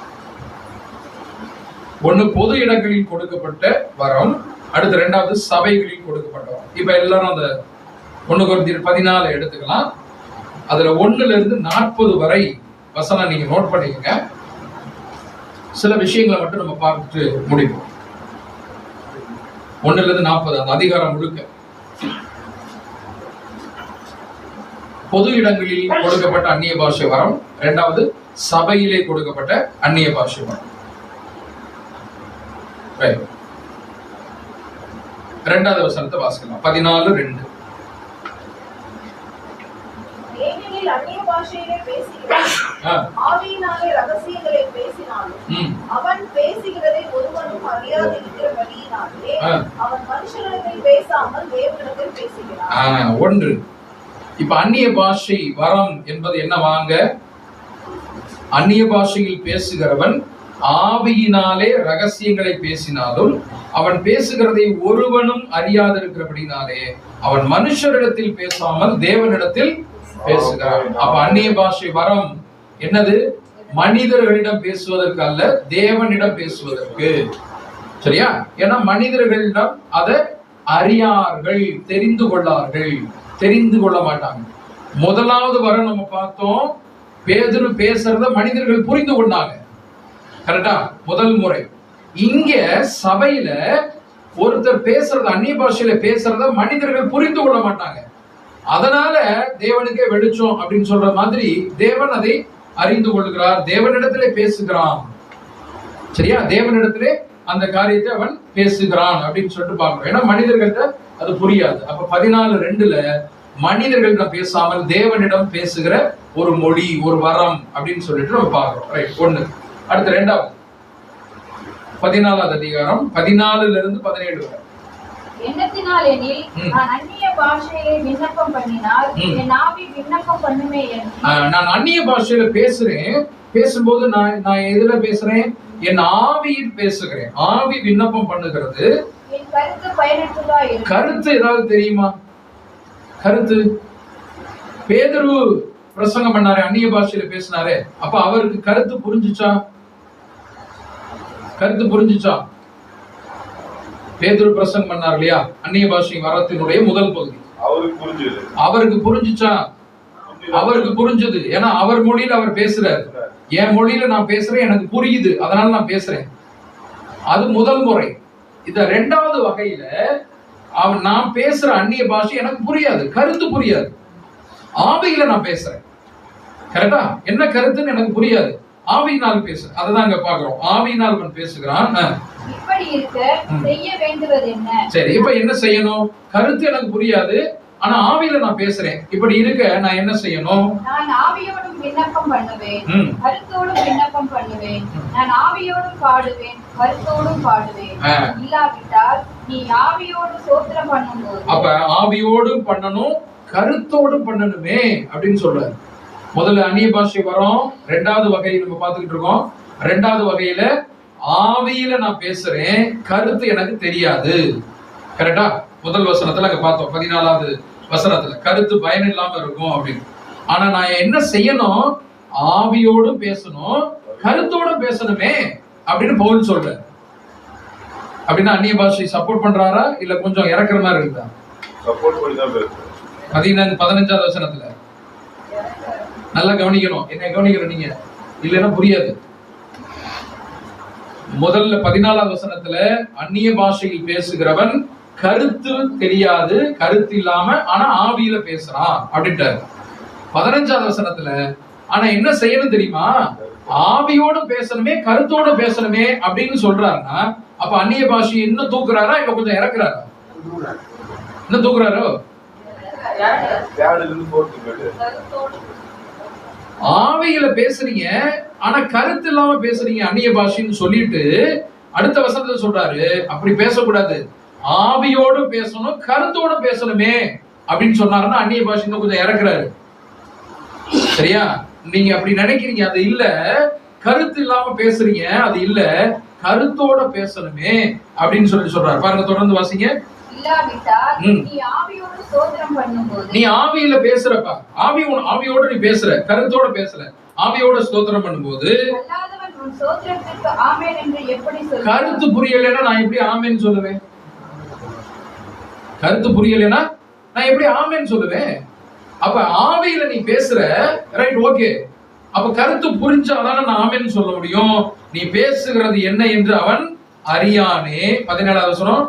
ஒண்ணு பொது இடங்களில் கொடுக்கப்பட்ட வரம், அடுத்து 2வது சபைகளில் கொடுக்கப்பட்ட வரம். இப்ப எல்லாரும் அந்த 1 கொரிந்தியர் 14 எடுத்துக்கலாம். அதுல 1ல இருந்து 40 வரை வசனம் நீங்க நோட் பண்ணிக்கங்க. சில விஷயங்களை மட்டும் நம்ம பார்த்துட்டு முடிப்போம். 1ல இருந்து 40 அந்த அதிகாரம் முழுக்க பொது இடங்களில் கொடுக்கப்பட்ட அந்நிய பாஷை வரம், 2வது சபையிலே கொடுக்கப்பட்ட அந்நிய பாஷை வரம். 2வது வசனத்தை வாசிக்கலாம். 14:2. ஏனெனில் அந்நிய பாஷையிலே பேசுகிறவன் ஆவியினாலே ரகசியங்களை பேசினாலும் அவன் பேசுகிறதை ஒருவனும் அறியாதிருக்கிறபடியினாலே அவன் மனுஷனிடத்தில் பேசாமல் தேவனிடத்தில் பேசுகிறான். ஒன்று. இப்ப அந்நிய பாஷை வரம் என்பது என்ன? வாங்க, அந்நிய பாஷையில் பேசுகிறவன் ஆவியினாலே ரகசியங்களை பேசினாலும் அவன் பேசுகிறதை ஒருவனும் அறியாதிருக்கிறபடினாலே அவன் மனுஷரிடத்தில் பேசாமல் தேவனிடத்தில் பேசுகிறான். அப்ப அந்நிய பாஷை வரம் என்னது? மனிதர்களிடம் பேசுவதற்கு அல்ல, தேவனிடம் பேசுவதற்கு. சரியா? ஏன்னா மனிதர்களிடம் அதை அறியார்கள், தெரிந்து கொள்ளார்கள், தெரிந்து கொள்ள மாட்டாங்க. முதலாவது வரம் நம்ம பார்த்தோம், பேதுரு பேசுறத மனிதர்கள் புரிந்து கொண்டாங்க. கரெக்டா? முதல் முறை. இங்க சபையில ஒருத்தர் பேசுறத, அந்நிய பாஷையில பேசுறத மனிதர்கள் புரிந்து கொள்ள மாட்டாங்க. அதனால தேவனுக்கே வெளிச்சம் அப்படின்னு சொல்ற மாதிரி தேவன் அதை அறிந்து கொள்கிறார், தேவனிடத்திலே பேசுகிறான். சரியா? தேவனிடத்திலே அந்த காரியத்தை அவன் பேசுகிறான் அப்படின்னு சொல்லிட்டு பார்க்கிறோம். ஏன்னா மனிதர்கள்ட்ட அது புரியாது. அப்ப 14:2 மனிதர்களிடம் பேசாமல் தேவனிடம் பேசுகிற ஒரு மொழி, ஒரு வரம் அப்படின்னு சொல்லிட்டு நம்ம பார்க்கிறோம். ரைட், 1. அடுத்து 2வது 14வது அதிகாரம் 14-17 வரை. எண்ணத்தினால் எனில் நான் அந்நிய பாஷையிலே விண்ணப்பம் பண்ணினால் என் ஆவி விண்ணப்பம் பண்ணுமே என்று. நான் அந்நிய பாஷையில பேசுறேன், பேசும்போது நான் எதுல பேசுறேன்? என் ஆவியில் பேசுகிறேன். ஆவி விண்ணப்பம் பண்ணுகிறது. என் கருத்து பயனற்றதா இருக்கும். கருத்து ஏதாவது தெரியுமா? கருத்து பேதுரு பிரசங்கம் பண்ணாரு, அந்நிய பாஷையில பேசினாரு. அப்ப அவருக்கு கருத்து புரிஞ்சுச்சா? கருத்து புரிஞ்சுச்சா? பேதுரு பிரசங்கம் பண்ணார் இல்லையா, அந்நிய பாஷை வரத்தினுடைய முதல் பகுதி. அவருக்கு புரிஞ்சுச்சா? அவருக்கு புரிஞ்சது. ஏன்னா அவர் மொழியில அவர் பேசுறாரு. என் மொழியில நான் பேசுறேன், எனக்கு புரியுது, அதனால நான் பேசுறேன். அது முதல் முறை. இந்த 2வது வகையில நான் பேசுற அந்நிய பாஷை எனக்கு புரியாது, கருத்து புரியாது. ஆவியில நான் பேசுறேன். கரெக்டா? என்ன கருத்துன்னு எனக்கு புரியாது, ஆவியினால் பேசுறேன். அததான் அங்க பாக்குறோம். ஆவியினால் அவன் பேசுகிறான். இப்படி இருக்க செய்ய வேண்டுவது என்ன? சரி, இப்ப என்ன செய்யணும்? கருத்து எனக்கு புரியாது, ஆனா ஆவியில நான் பேசுறேன். இப்படி இருக்க நான் என்ன செய்யணும்? நான் ஆவியோடும் விண்ணப்பம் பண்ணுவேன், கருத்தோடும் விண்ணப்பம் பண்ணுவேன். நான் ஆவியோடும் பாடுவேன், கருத்தோடும் பாடுவேன். இல்லாவிட்டால் நீ ஆவியோடு ஸ்தோத்திரம் பண்ணும்போது. அப்ப ஆவியோடும் பண்ணணும், கருத்தோடும் பண்ணணுமே அப்படின்னு சொல்றாரு. முதல்ல அந்நிய பாஷை வரும், 2வது வகை நம்ம பார்த்துக்கிட்டு இருக்கோம். 2வது வகையில ஆவியில நான் பேசுறேன், கருத்து எனக்கு தெரியாது. கரெக்டா? முதல் வசனத்துல அங்க பார்த்தோம், 14வது வசனத்துல கருத்து பயன் இல்லாம இருக்கும் அப்படின்னு. ஆனா நான் என்ன செய்யணும்? ஆவியோடும் பேசணும், கருத்தோடும் பேசணுமே அப்படின்னு பவுல் சொல்ற. அப்படின்னா அந்நிய பாஷை சப்போர்ட் பண்றாரா இல்ல கொஞ்சம் இறக்குற மாதிரி இருக்குதா? சப்போர்ட் பண்ணி தான் பேசுறேன். 15வது வசனத்துல நல்லா கவனிக்கணும். என்ன கவனிக்கணும் நீங்க, இல்லைன்னா புரியாது. முதல்ல 14வது வசனத்துல அந்நிய பாஷையில் பேசுகிறவன் கருத்து தெரியாது, கருத்து இல்லாம ஆனா ஆவியில பேசுறான் அப்படின்ட்டாரு. 15வது வசனத்துல ஆனா என்ன செய்யணும் தெரியுமா? ஆவியோடு பேசணுமே, கருத்தோடு பேசணுமே அப்படின்னு சொல்றாருன்னா அப்ப அந்நிய பாஷையை இன்னும் தூக்குறாரா இப்ப கொஞ்சம் இறக்குறாரா? இன்னும் தூக்குறாரோ? ஆவியில பேசுறீங்க ஆனா கருத்து இல்லாம பேசுறீங்க அந்நிய பாஷைன்னு சொல்லிட்டு அடுத்த வசனத்துல சொல்றாரு அப்படி பேசக்கூடாது, ஆவியோடு பேசணும், கருத்தோடு பேசணுமே அப்படின்னு சொன்னாருன்னா அந்நிய பாஷை இன்னும் கொஞ்சம் இறக்குறாரு. சரியா? நீங்க அப்படி நினைக்கிறீங்க, அது இல்ல. கருத்து இல்லாம பேசுறீங்க, அது இல்ல, கருத்தோட பேசணுமே அப்படின்னு சொல்றாரு. பாருங்க, தொடர்ந்து வாசிங்க. நீ ஆவியில பேசுறப்பா, ஆவியோட நீ பேசுற, கருத்தோட பேசல, ஆவியோட ஸ்தோத்திரம் பண்ணும்போது கருத்து புரியலைன்னா நான் எப்படி ஆமேன்னு சொல்லுவேன்? கருத்து புரியலைன்னா நான் எப்படி ஆமேன்னு சொல்லுவேன்? அப்ப ஆவியில நீ பேசுற, ரைட், ஓகே. அப்ப கருத்து புரிஞ்சாதான நான் ஆமேன்னு சொல்ல முடியும். நீ பேசுகிறது என்ன என்று அவன் அறியானே. 17வது வசனம்.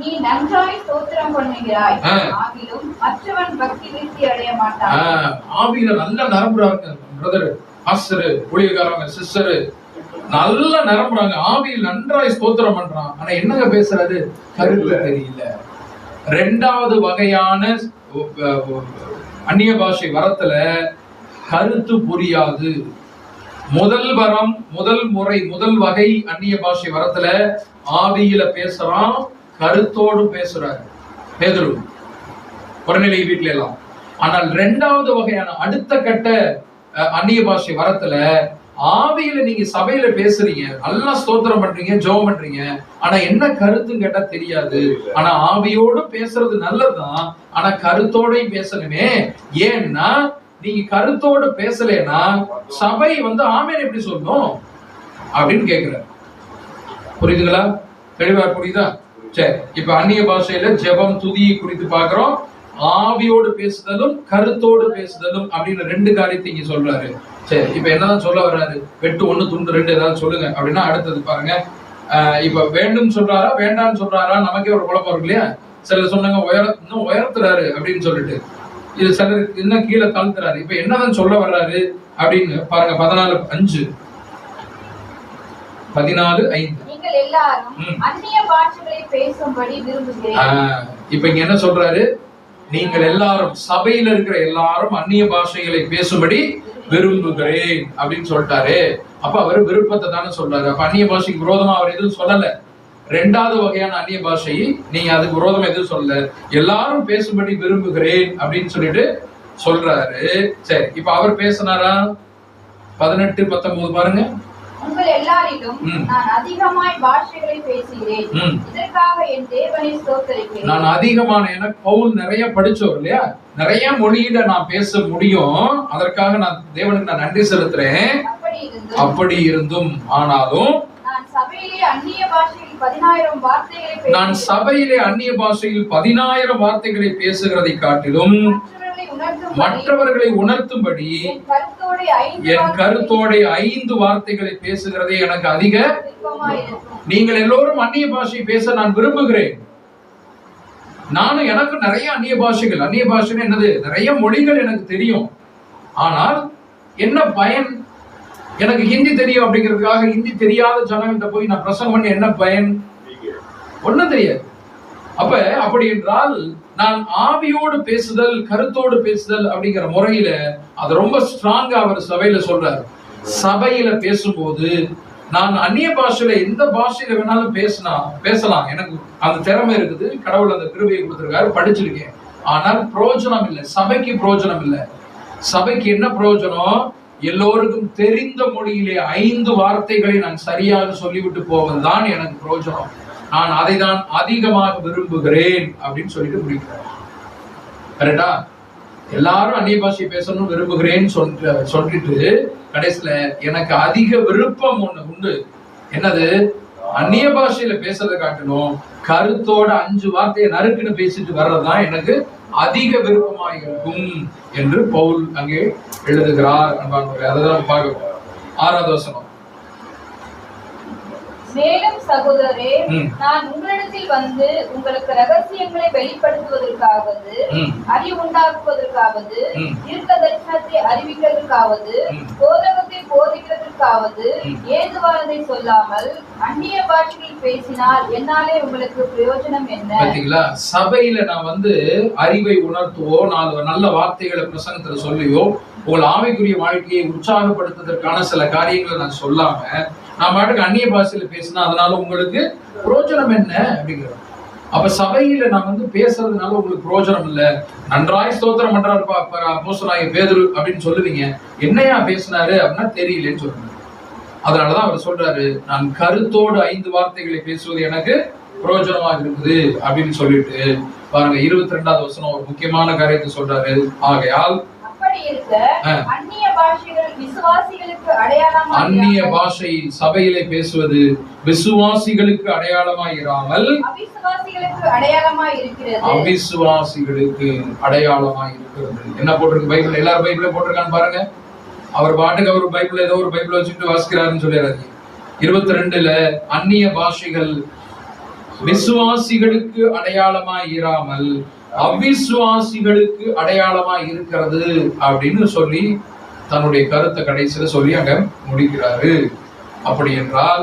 நீ நன்றாய் ஸ்தோத்திரம் பண்ணுகிறாய், ஆகிலும் மற்றவன் பக்தி விருத்தி அடைய மாட்டான். ஆவியில நல்ல நரம்புறாங்க பிரதர், பாஸ்டர், ஊழியக்காரங்க, சிஸ்டர், நல்ல நரம்புறாங்க, ஆவியில் நன்றாய் ஸ்தோத்திரம் பண்றான். ஆனா என்னங்க பேசுறது? கருத்து தெரியல. 2வது வகையான அந்நிய பாஷை வரத்துல கருத்து புரியாது. முதல் வரம், முதல் முறை, முதல் வகை அந்நிய பாஷை வரத்துல ஆவியில பேசுறான், கருத்தோடு பேசுறாரு பேதுரு குறநிலை வீட்டுல எல்லாம். ஆனால் 2வது வகையான அடுத்த கட்ட அந்நிய பாஷை வரத்துல ஆவியில நீங்க சபையில பேசுறீங்க, நல்லா ஸ்தோத்திரம் பண்றீங்க, ஜெபம் பண்றீங்க, ஆனா என்ன கருத்துன்னு கேட்டா தெரியாது. ஆனா ஆவியோடு பேசுறது நல்லதுதான், ஆனா கருத்தோடையும் பேசணுமே. ஏன்னா நீங்க கருத்தோடு பேசலைன்னா சபை ஆமென் எப்படி சொல்லணும் அப்படின்னு கேக்குறாரு. புரியுதுங்களா? தெளிவா புரியுதா? சரி, இப்ப அந்நிய பாஷையில ஜெபம் துதி குறித்து பாக்குறோம். ஆவியோடு பேசுதலும் கருத்தோடு பேசுதலும் அப்படின்னு 2 காரியத்தை இங்க சொல்றாரு. சரி, இப்ப என்னதான் சொல்ல வர்றாரு? வெட்டு 1 துண்டு 2 ஏதாவது சொல்லுங்க அப்படின்னா அடுத்தது பாருங்க. இப்ப வேண்டும் சொல்றாரா வேண்டாம்னு சொல்றாரா? நமக்கே ஒரு குழப்பம் இருக்கு இல்லையா? சிலர் சொன்னாங்க இன்னும் உயர்த்துறாரு அப்படின்னு சொல்லிட்டு, இது சிலர் இன்னும் கீழே தாழ்த்துறாரு. இப்ப என்னதான் சொல்ல வர்றாரு அப்படின்னு பாருங்க. 14:5 நீங்கள் எல்லாரும் அந்நிய பாஷைகளை பேசும்படி விரும்புகிறேன். இப்ப இங்க என்ன சொல்றாரு? நீங்கள் எல்லாரும், சபையில இருக்கிற எல்லாரும் அந்நிய பாஷைகளை பேசும்படி விரும்புகிறேன் அப்படின்னு சொல்லிட்டாரு. அப்ப அவர் விருப்பத்தை தானே சொல்றாரு. அப்ப அந்நிய பாஷைக்கு விரோதமா அவர் எதுவும் சொல்லல. 2வது வகையான அந்நிய பாஷை நீங்க அதுக்கு விரோதமா எதுவும் சொல்லல, எல்லாரும் பேசும்படி விரும்புகிறேன் அப்படின்னு சொல்லிட்டு சொல்றாரு. சரி, இப்ப அவர் பேசினாரா? 18-19 பாருங்க. உங்கள் எல்லாரிலும் நான் அதிகமாய் பாஷைகளை பேசுகிறேன், இதற்காக என் தேவனை ஸ்தோத்திரிக்கிறேன். நான் அதிகமான, எனக்கு பவுல் நிறைய படிச்சோம் இல்லையா, நிறைய மொழியில நான் பேச முடியும், அதற்காக நான் தேவனுக்கு நான் நன்றி செலுத்துறேன். அப்படி இருந்தும் ஆனாலும் நான் சபையிலே அந்நிய பாஷையில் 10,000 வார்த்தைகளை பேசுகிறதை காட்டிலும் மற்றவர்களை உணர்த்தும்படி என் கருத்தோட 5 வார்த்தைகளை பேசுகிறதே எனக்கு அதிக. நீங்கள் எல்லோரும் அந்நிய பாஷை பேச நான் விரும்புகிறேன். நானும் எனக்கு நிறைய அந்நிய பாஷைகள் என்னது, நிறைய மொழிகள் எனக்கு தெரியும். ஆனால் என்ன பயன்? எனக்கு ஹிந்தி தெரியும் அப்படிங்கிறதுக்காக ஹிந்தி தெரியாத ஜனங்கள்ட்ட போய் நான் பிரசங்கம் பண்ணி என்ன பயன்? ஒண்ணும் தெரியாது. அப்படி என்றால் நான் ஆவியோடு பேசுதல் கருத்தோடு பேசுதல் அப்படிங்கிற முறையில அது ரொம்ப ஸ்ட்ராங்கா அவர் சபையில சொல்றாரு. சபையில பேசும்போது நான் அந்நிய பாஷையில எந்த பாஷையில வேணாலும் பேசலாம், எனக்கு அந்த திறமை இருக்குது, கடவுள் அந்த கிருபையை கொடுத்திருக்காரு, படிச்சிருக்கேன். ஆனால் பிரயோஜனம் இல்லை, சபைக்கு பிரயோஜனம் இல்லை. சபைக்கு என்ன பிரயோஜனம்? எல்லோருக்கும் தெரிந்த மொழியிலே 5 வார்த்தைகளை நான் சரியாக சொல்லிவிட்டு போவதுதான் எனக்கு பிரயோஜனம். நான் அதை தான் அதிகமாக விரும்புகிறேன் அப்படின்னு சொல்லிட்டு முடிக்கிறார். கரெக்டா? எல்லாரும் அந்நிய பாஷை பேசணும் விரும்புகிறேன்னு சொல்லிட்டு கடைசியில எனக்கு அதிக விருப்பம் ஒண்ணு உண்டு. என்னது? அந்நிய பாஷையில பேசுறதை காட்டணும் கருத்தோட 5 வார்த்தையை நறுக்குன்னு பேசிட்டு வர்றதுதான் எனக்கு அதிக விருப்பமாக இருக்கும் என்று பவுல் அங்கே எழுதுகிறார். அதான் பார்க்க 6வது வசனம். மேலும் சகோதரரே, நான் உங்களிடத்தில் வந்து உங்களுக்கு ரகசியங்களை வெளிப்படுத்துவதற்காவது, அறிவுண்டாக்குவதற்காவது, தீர்க்க தரிசனத்தை அறிவிக்கிறதுக்காவது, போதகத்தை போதிக்கிறதுக்காவது ஏதுவானதை சொல்லாமல் அந்நிய பாஷையில் பேசினால் என்னாலே உங்களுக்கு பிரயோஜனம் என்ன? பாத்தீங்களா? சபையில நான் அறிவை உணர்த்துவோ, 4 நல்ல வார்த்தைகளை பிரசங்கத்துல சொல்லியோ, உங்கள் ஆவிக்குரிய வாழ்க்கையை உற்சாகப்படுத்துவதற்கான சில காரியங்களை நான் சொல்லாம நான் பாட்டுக்கு அந்நிய பாஷையில பேசினா அதனால உங்களுக்கு பிரயோஜனம் என்ன அப்படிங்கிறோம். அப்ப சபையில நான் பேசுறதுனால உங்களுக்கு பிரயோஜனம் இல்ல. நன்றாய் ஸ்தோத்திரம் பண்றாருப்பா அப்போஸ்தலனாகிய பேதுரு அப்படின்னு சொல்லுவீங்க, என்னையா பேசினாரு அப்படின்னா தெரியலன்னு சொல்லுங்க. அதனாலதான் அவர் சொல்றாரு, நான் கருத்தோடு 5 வார்த்தைகளை பேசுவது எனக்கு பிரயோஜனமாக இருக்குது அப்படின்னு சொல்லிட்டு பாருங்க. 22வது வசனம் ஒரு முக்கியமான காரியத்தை சொல்றாரு. ஆகையால் அந்நிய பாஷை சபையிலே பேசுவது விசுவாசிகளுக்கு அடையாளமாய் இராமல் அவிசுவாசிகளுக்கு அடையாளமாய் இருக்கிறது. என்ன போட்டிருக்கு பைபிள்? எல்லாரும் பைபிள போட்டிருக்கான்னு பாருங்க. அவர் பாட்டுக்கு அவர் பைபிள் ஏதோ ஒரு பைபிள் வச்சுட்டு வாசிக்கிறாருன்னு சொல்லிடுறாரு. 22ல அந்நிய பாஷைகள் விசுவாசிகளுக்கு அடையாளமாய் இராமல் அவிசுவாசிகளுக்கு அடையாளமா இருக்கிறது அப்படின்னு சொல்லி தன்னுடைய கருத்தை கடைசியில சொல்லி அங்க முடிக்கிறாரு. அப்படி என்றால்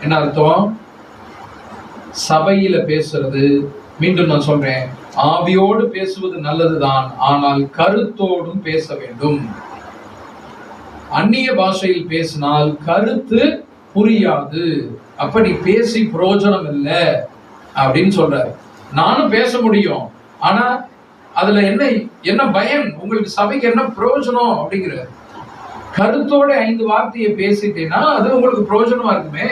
என்ன அர்த்தம்? சபையில பேசுறது, மீண்டும் நான் சொல்றேன், ஆவியோடு பேசுவது நல்லதுதான், ஆனால் கருத்தோடும் பேச வேண்டும். அந்நிய பாஷையில் பேசினால் கருத்து புரியாது, அப்ப நீ பேசி பிரயோஜனம் இல்லை அப்படின்னு சொல்றாரு. நானும் பேச முடியும், ஆனா அதுல என்ன பயன் உங்களுக்கு? சபைக்கு என்ன பிரயோஜனம் அப்படிங்கிற கருத்தோட 5 வார்த்தையை பேசிட்டேன்னா அது உங்களுக்கு பிரயோஜனமா இருக்குமே.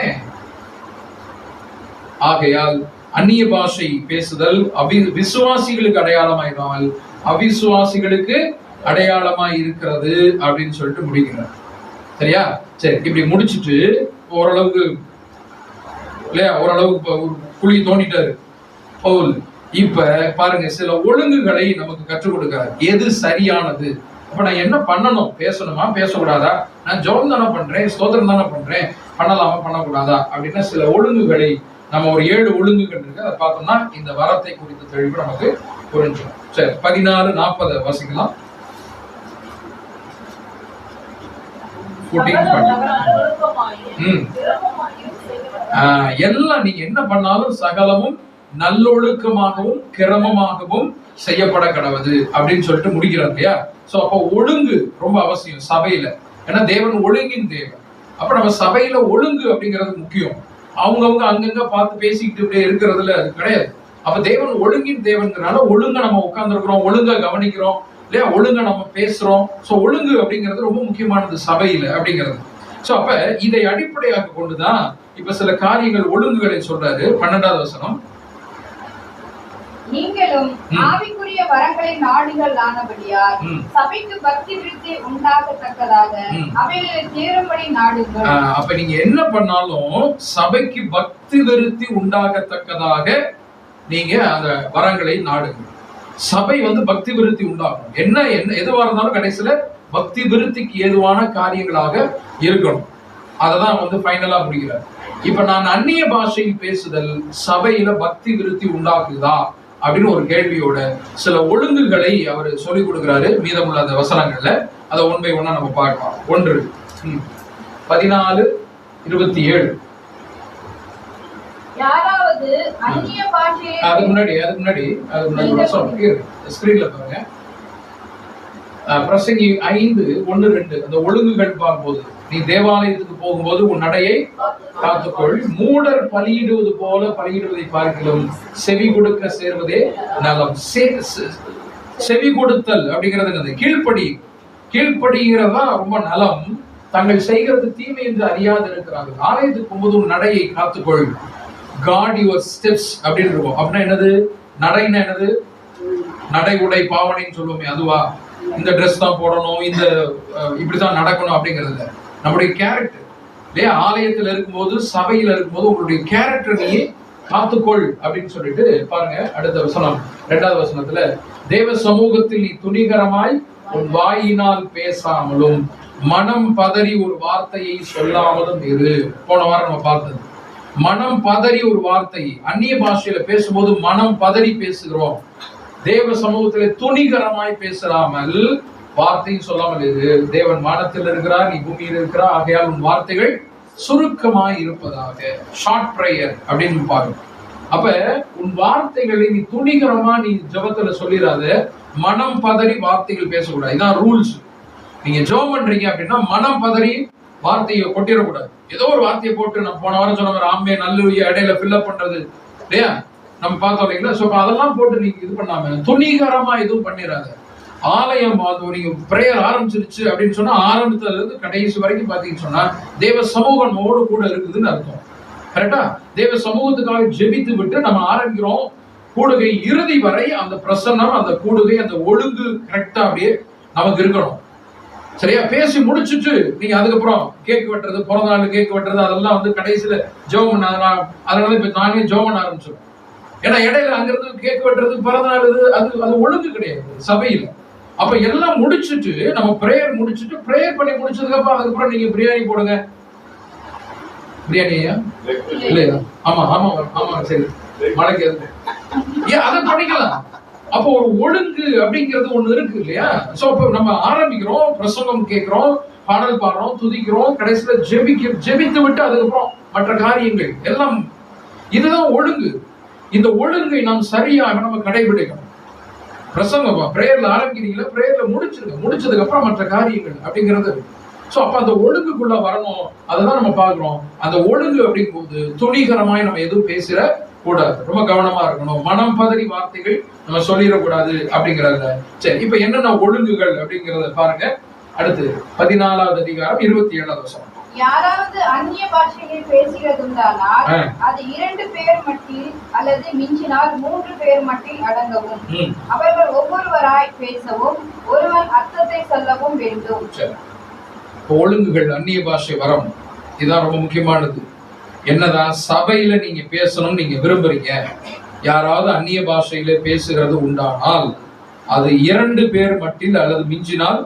ஆகையால் அந்நிய பாஷை பேசுதல் விசுவாசிகளுக்கு அடையாளமாயிடாமல் அவிசுவாசிகளுக்கு அடையாளமாய் இருக்கிறது அப்படின்னு சொல்லிட்டு முடிக்கிறார். சரியா? சரி, இப்படி முடிச்சுட்டு ஓரளவுக்கு இல்லையா, ஓரளவுக்கு குழி தோண்டிட்டாரு பவுல். இப்ப பாருங்க, சில ஒழுங்குகளை நமக்கு கற்றுக் கொடுக்கிறார். எது சரியானது? அப்ப நான் என்ன பண்ணணும்? பேசணுமா பேசக்கூடாதா? நான் ஜெபம் தானே பண்றேன், ஸ்தோத்திரம் தானே பண்றேன், பண்ணலாமா பண்ணக்கூடாதா அப்படின்னா சில ஒழுங்குகளை நம்ம ஒரு 7 ஒழுங்குகள் இருக்கு, அதை பார்த்தோம்னா இந்த வரத்தை குறித்த தெளிவு நமக்கு புரிஞ்சிடும். சரி, 14:40 வாசிக்கலாம். எல்லாம் நீங்க என்ன பண்ணாலும் சகலமும் நல்லொழுக்கமாகவும் கிரமமாகவும் செய்யப்பட கடவுது அப்படின்னு சொல்லிட்டு முடிக்கிறார் இல்லையா? சோ அப்ப ஒழுங்கு ரொம்ப அவசியம் சபையில. ஏன்னா தேவன் ஒழுங்கின் தேவன். அப்ப நம்ம சபையில ஒழுங்கு அப்படிங்கிறது முக்கியம். அவங்கவுங்க அங்கங்க பார்த்து பேசிக்கிட்டு இப்படியே இருக்கிறதுல அது கிடையாது. அப்ப தேவன் ஒழுங்கின் தேவன்கிறனால ஒழுங்கா நம்ம உட்கார்ந்துருக்கிறோம், ஒழுங்கா கவனிக்கிறோம் இல்லையா, ஒழுங்கா நம்ம பேசுறோம். சோ ஒழுங்கு அப்படிங்கிறது ரொம்ப முக்கியமானது சபையில அப்படிங்கிறது. சோ அப்ப இதை அடிப்படையாக கொண்டுதான் இப்ப சில காரியங்கள் ஒழுங்குகளை சொல்றாரு. 12வது வசனம், நீங்களும் ஆவிக்குரிய வரங்களை நாடுகள் ஆனபடியால் சபைக்கு பக்தி விருத்தி உண்டாகத்தக்கதாக அவைகளை தேறும்படி நாடுங்கள். அப்ப நீங்க என்ன பண்ணாலும் சபைக்கு பக்தி விருத்தி உண்டாகத்தக்கதாக நீங்க அந்த வரங்களை நாடுங்கள். சபை பக்தி விருத்தி உண்டாகணும். என்ன எதுவா இருந்தாலும் கடைசியில பக்தி விருத்திக்கு ஏதுவான காரியங்களாக இருக்கணும். அததான் ஃபைனலா முடிக்கிறார். இப்ப நான் அந்நிய பாஷையில் பேசுதல் சபையில பக்தி விருத்தி உண்டாக்குதா அப்படின்னு ஒரு கேள்வியோட சில ஒழுங்குகளை அவர் சொல்லிக் கொடுக்கிறாரு மீதமுள்ள அந்த வசனங்கள்ல. அதை 1 by 1 நம்ம பார்க்கலாம். 1 14:27. யாராவது அந்நிய பாஷையை அதுக்கு முன்னாடி ஸ்கிரீன்ல பாருங்க. பிரசங்கி 5:1-2 அந்த ஒழுங்குகள் பார்க்கும்போது, நீ தேவாலயத்துக்கு போகும்போது உன் நடையை காத்துக்கொள், மூடர் பலியிடுவது போல பலியிடுவதை பார்க்கிலும் செவி கொடுக்க சேர்வதே நலம். செவி கொடுத்தல் அப்படிங்கிறது கீழ்ப்படிகிறதா ரொம்ப நலம். தங்கள் செய்கிறது தீமை என்று அறியாது இருக்கிறார்கள். ஆலயத்துக்கு போகும்போது உன் நடையை காத்துக்கொள், காட் யுவர் ஸ்டெப்ஸ் அப்படின்னு இருக்கும். அப்படின்னா என்னது? நடைன்னா என்னது? நடை உடை பாவனைன்னு சொல்லுவோமே, அதுவா? இந்த ட்ரெஸ் தான் போடணும், இந்த இப்படிதான் நடக்கணும் அப்படிங்கிறது நம்முடைய கேரக்டர் இல்லையா? ஆலயத்தில் இருக்கும்போது சபையில இருக்கும்போது உங்களுடைய கேரக்டர் நீ காத்துக்கொள் அப்படின்னு சொல்லிட்டு பாருங்க. அடுத்த வசனம் 2வது வசனத்துல, தேவ சமூகத்தில் நீ துணிகரமாய் உன் வாயினால் பேசாமலும் மனம் பதறி ஒரு வார்த்தையை சொல்லாமலும் இரு. போன வாரம் நம்ம பார்த்தது மனம் பதறி ஒரு வார்த்தை. அந்நிய பாஷையில பேசும்போது மனம் பதறி பேசுகிறோம். தேவ சமூகத்திலே துணிகரமாய் பேசாமல் வார்த்தையும் சொல்லாமல் இரு. தேவன் வானத்தில் இருக்கிறார், நீ பூமியில் இருக்கிறார், ஆகையால் உன் வார்த்தைகள் சுருக்கமாய் இருப்பதாக. ஷார்ட் பிரேயர் அப்படின்னு பாருங்க. அப்ப உன் வார்த்தைகளை நீ துணிகரமா நீ ஜெபத்துல சொல்லிடாத. மனம் பதறி வார்த்தைகள் பேசக்கூடாது. இதான் ரூல்ஸ். நீங்க ஜெபம் பண்றீங்க அப்படின்னா மனம் பதறி வார்த்தையை கொட்டிடக்கூடாது. ஏதோ ஒரு வார்த்தையை போட்டு நம்ம போன வாரம் சொன்ன மாதிரி ஆமே நல்ல இடையில ஃபில்அப் பண்றது இல்லையா, நம்ம பார்த்தோம் இல்லைங்களா? ஸோ அதெல்லாம் போட்டு நீங்க இது பண்ணாம துணிகரமா எதுவும் பண்ணிடாத. ஆலயம் நீங்க பிரேயர் ஆரம்பிச்சிருச்சு அப்படின்னு சொன்னா ஆரம்பத்துல இருந்து கடைசி வரைக்கும் பாத்தீங்கன்னு சொன்னா தேவ சமூகம் நம்மோடு கூட இருக்குதுன்னு அர்த்தம். கரெக்டா? தேவ சமூகத்துக்காக ஜெபித்து விட்டு நம்ம ஆரம்பிக்கிறோம். கூடுகை இறுதி வரை அந்த பிரசன்னம், அந்த கூடுகை, அந்த ஒழுங்கு கரெக்டா அப்படியே நமக்கு இருக்கணும். சரியா? பேசி முடிச்சுட்டு நீங்க அதுக்கப்புறம் கேக் வெட்டுறது, பிறந்த நாள் கேக் வெட்டுறது, அதெல்லாம் கடைசியில ஜெபம் பண்ண. அதனால இப்ப நானே ஜெபம் பண்ண ஆரம்பிச்சிடும். ஏன்னா இடையில அங்கிருந்து கேக் வெட்டுறது, பிறந்த நாள், அது ஒழுங்கு கிடையாது சபையில. அப்ப எல்லாம் முடிச்சுட்டு நம்ம பிரேயர் முடிச்சுட்டு பிரேயர் பண்ணி முடிச்சதுக்கு அப்புறம் அதுக்கப்புறம் நீங்க பிரியாணி போடுங்க. பிரியாணியா இல்லையா? ஆமா ஆமா ஆமா, சரி, மழைக்கு ஏன் அதை பண்ணிக்கலாம். அப்போ ஒரு ஒழுங்கு அப்படிங்கிறது ஒண்ணு இருக்கு இல்லையா? சோ அப்ப நம்ம ஆரம்பிக்கிறோம், பிரசங்கம் கேட்கிறோம், பாடல் பாடுறோம், துதிக்கிறோம், கடைசியில ஜெபித்து விட்டு அதுக்கப்புறம் மற்ற காரியங்கள் எல்லாம். இதுதான் ஒழுங்கு. இந்த ஒழுங்கை நாம் சரியாக நம்ம கடைபிடிக்கணும். பிரசங்கமா பிரேயர்ல ஆரம்பிக்கிறீங்களா, பிரேயர்ல முடிச்சதுக்கு அப்புறம் மற்ற காரியங்கள் அப்படிங்கிறது. சோ அப்ப அந்த ஒழுங்குக்குள்ள வரணும். அததான் நம்ம பாக்குறோம். அந்த ஒழுங்கு அப்படிங்கும்போது துணிகரமாய் நம்ம எதுவும் பேசிட கூடாது, ரொம்ப கவனமா இருக்கணும். மனம் பதறி வார்த்தைகள் நம்ம சொல்லிடக்கூடாது அப்படிங்கிறத. சரி, இப்ப என்னென்ன ஒழுங்குகள் அப்படிங்கிறத பாருங்க. அடுத்து 14வது அதிகாரம் 27வது வசனம். யாராவது அந்நிய பாஷையில் பேசுகிறதுண்டானால் அது 2 பேர் மட்டில் அல்லது மிஞ்சினால் 3 பேர் மட்டில் அடங்கவும். அவர்கள் ஒவ்வொருவராய் பேசவும் ஒருவன் அர்த்தத்தை சொல்லவும் வேண்டும். ஒழுங்குகள் அந்நிய பாஷை வரம் இதுதான் ரொம்ப முக்கியமானது. என்னதான் சபையில நீங்க பேசணும் நீங்க விரும்புறீங்க, யாராவது அந்நிய பாஷையில பேசுகிறது உண்டானால் அது 2 பேர் மட்டில் அல்லது மிஞ்சினால்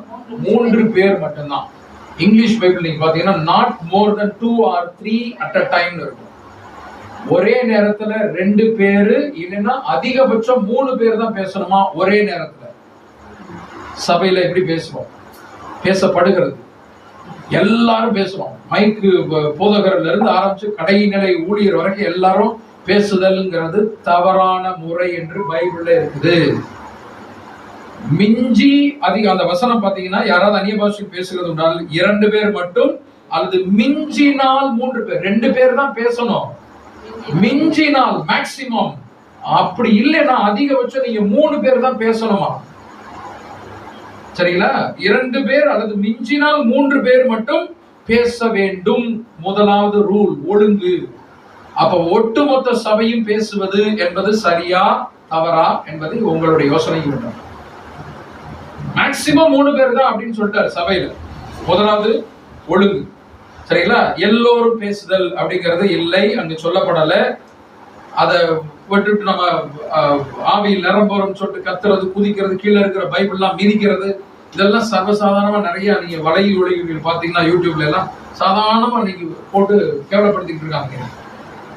3 பேர் மட்டும்தான். இங்கிலீஷ் பைபிள் நீங்க பாத்தீங்கன்னா not more then 2 or 3 at a time இருக்கும். ஒரே நேரத்துல 2 பேரு இல்லைன்னா அதிகபட்சம் 3 பேர் தான் பேசணுமா ஒரே நேரத்துல. சபையில எப்படி பேசுவோம், பேசப்படுகிறது, எல்லாரும் பேசுறோம். மைக்கு போதகர்ல இருந்து ஆரம்பிச்சு கடைநிலை ஊழியர் வரைக்கும் எல்லாரும் பேசுதல்ங்கிறது தவறான முறை என்று பைபிள்ல இருக்குது. மிஞ்சி அதிக அந்த வசனம் பாத்தீங்கன்னா யாராவது அந்நிய பாஷை பேசுகிறது உண்டால் 2 பேர் மட்டும் அல்லது மிஞ்சினால் 3 பேர். 2 பேர் தான் பேசணும், மிஞ்சினால் மேக்சிமம். அப்படி இல்லைன்னா அதிகபட்சம் நீங்க 3 பேர் தான் பேசணுமா. சரிங்களா? 2 பேர் அல்லது மிஞ்சினால் 3 பேர் மட்டும் பேச வேண்டும். முதலாவது ரூல், ஒழுங்கு. அப்ப ஒட்டுமொத்த சபையும் பேசுவது என்பது சரியா தவறா என்பதை உங்களுடைய யோசனை வேண்டும். மேக்சிமம் 3 பேர் தான் அப்படின்னு சொல்லிட்டாரு சபையில. முதலாவது ஒழுங்கு. சரிங்களா? எல்லோரும் பேசுதல் அப்படிங்கிறது இல்லை, அங்கு சொல்லப்படல. அதை விட்டுட்டு நம்ம ஆவியில் நிரம்புறோம் சொல்லிட்டு கத்துறது, குதிக்கிறது, கீழே இருக்கிற பைபிள்லாம் மிதிக்கிறது, இதெல்லாம் சர்வசாதாரணமா நிறைய நீங்க வலைகள் பாத்தீங்கன்னா யூடியூப்ல எல்லாம் சாதாரணமா நீங்க போட்டு கேவலப்படுத்திட்டு இருக்காங்க.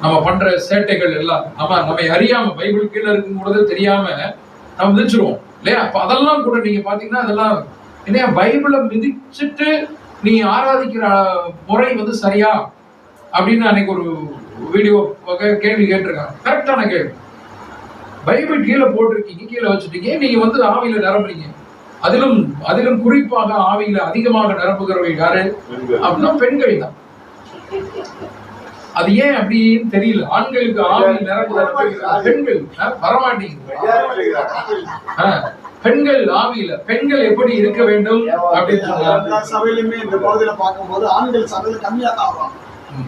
நம்ம பண்ற சேட்டைகள் எல்லாம் நம்ம அறியாம பைபிள் கீழே இருக்குங்கிறது தெரியாம நம்ம மிதிச்சிருவோம் இல்லையா? அப்ப அதெல்லாம் கூட நீங்க பாத்தீங்கன்னா அதெல்லாம் இல்லையா, பைபிளை மிதிச்சுட்டு நீ ஆராதிக்கிற முறை வந்து சரியா அப்படின்னு அன்னைக்கு ஒரு வீடியோ கேள்வி கேட்டிருக்காங்க. கரெக்டான கேள்வி. பைபிள் கீழே போட்டிருக்கீங்க, கீழே வச்சுட்டீங்க, நீங்க வந்து ஆவியில நிரம்புறீங்க. அதிலும் குறிப்பாக ஆவியில அதிகமாக நிரம்புகிறவர்கள் யாரு அப்படின்னா பெண்கள் தான். அது ஏன் அப்படின்னு தெரியல. ஆண்களுக்கு ஆவியில் நிரம்புகிற பெண்கள் வரமாட்டேங்குது. பெண்கள் ஆவியில பெண்கள் எப்படி இருக்க வேண்டும் அப்படின்னு சொன்னாங்க. சபையிலுமே இந்த பகுதியில பார்க்கும்போது ஆண்கள் சபையில கம்மியா தான் ஆவாங்க,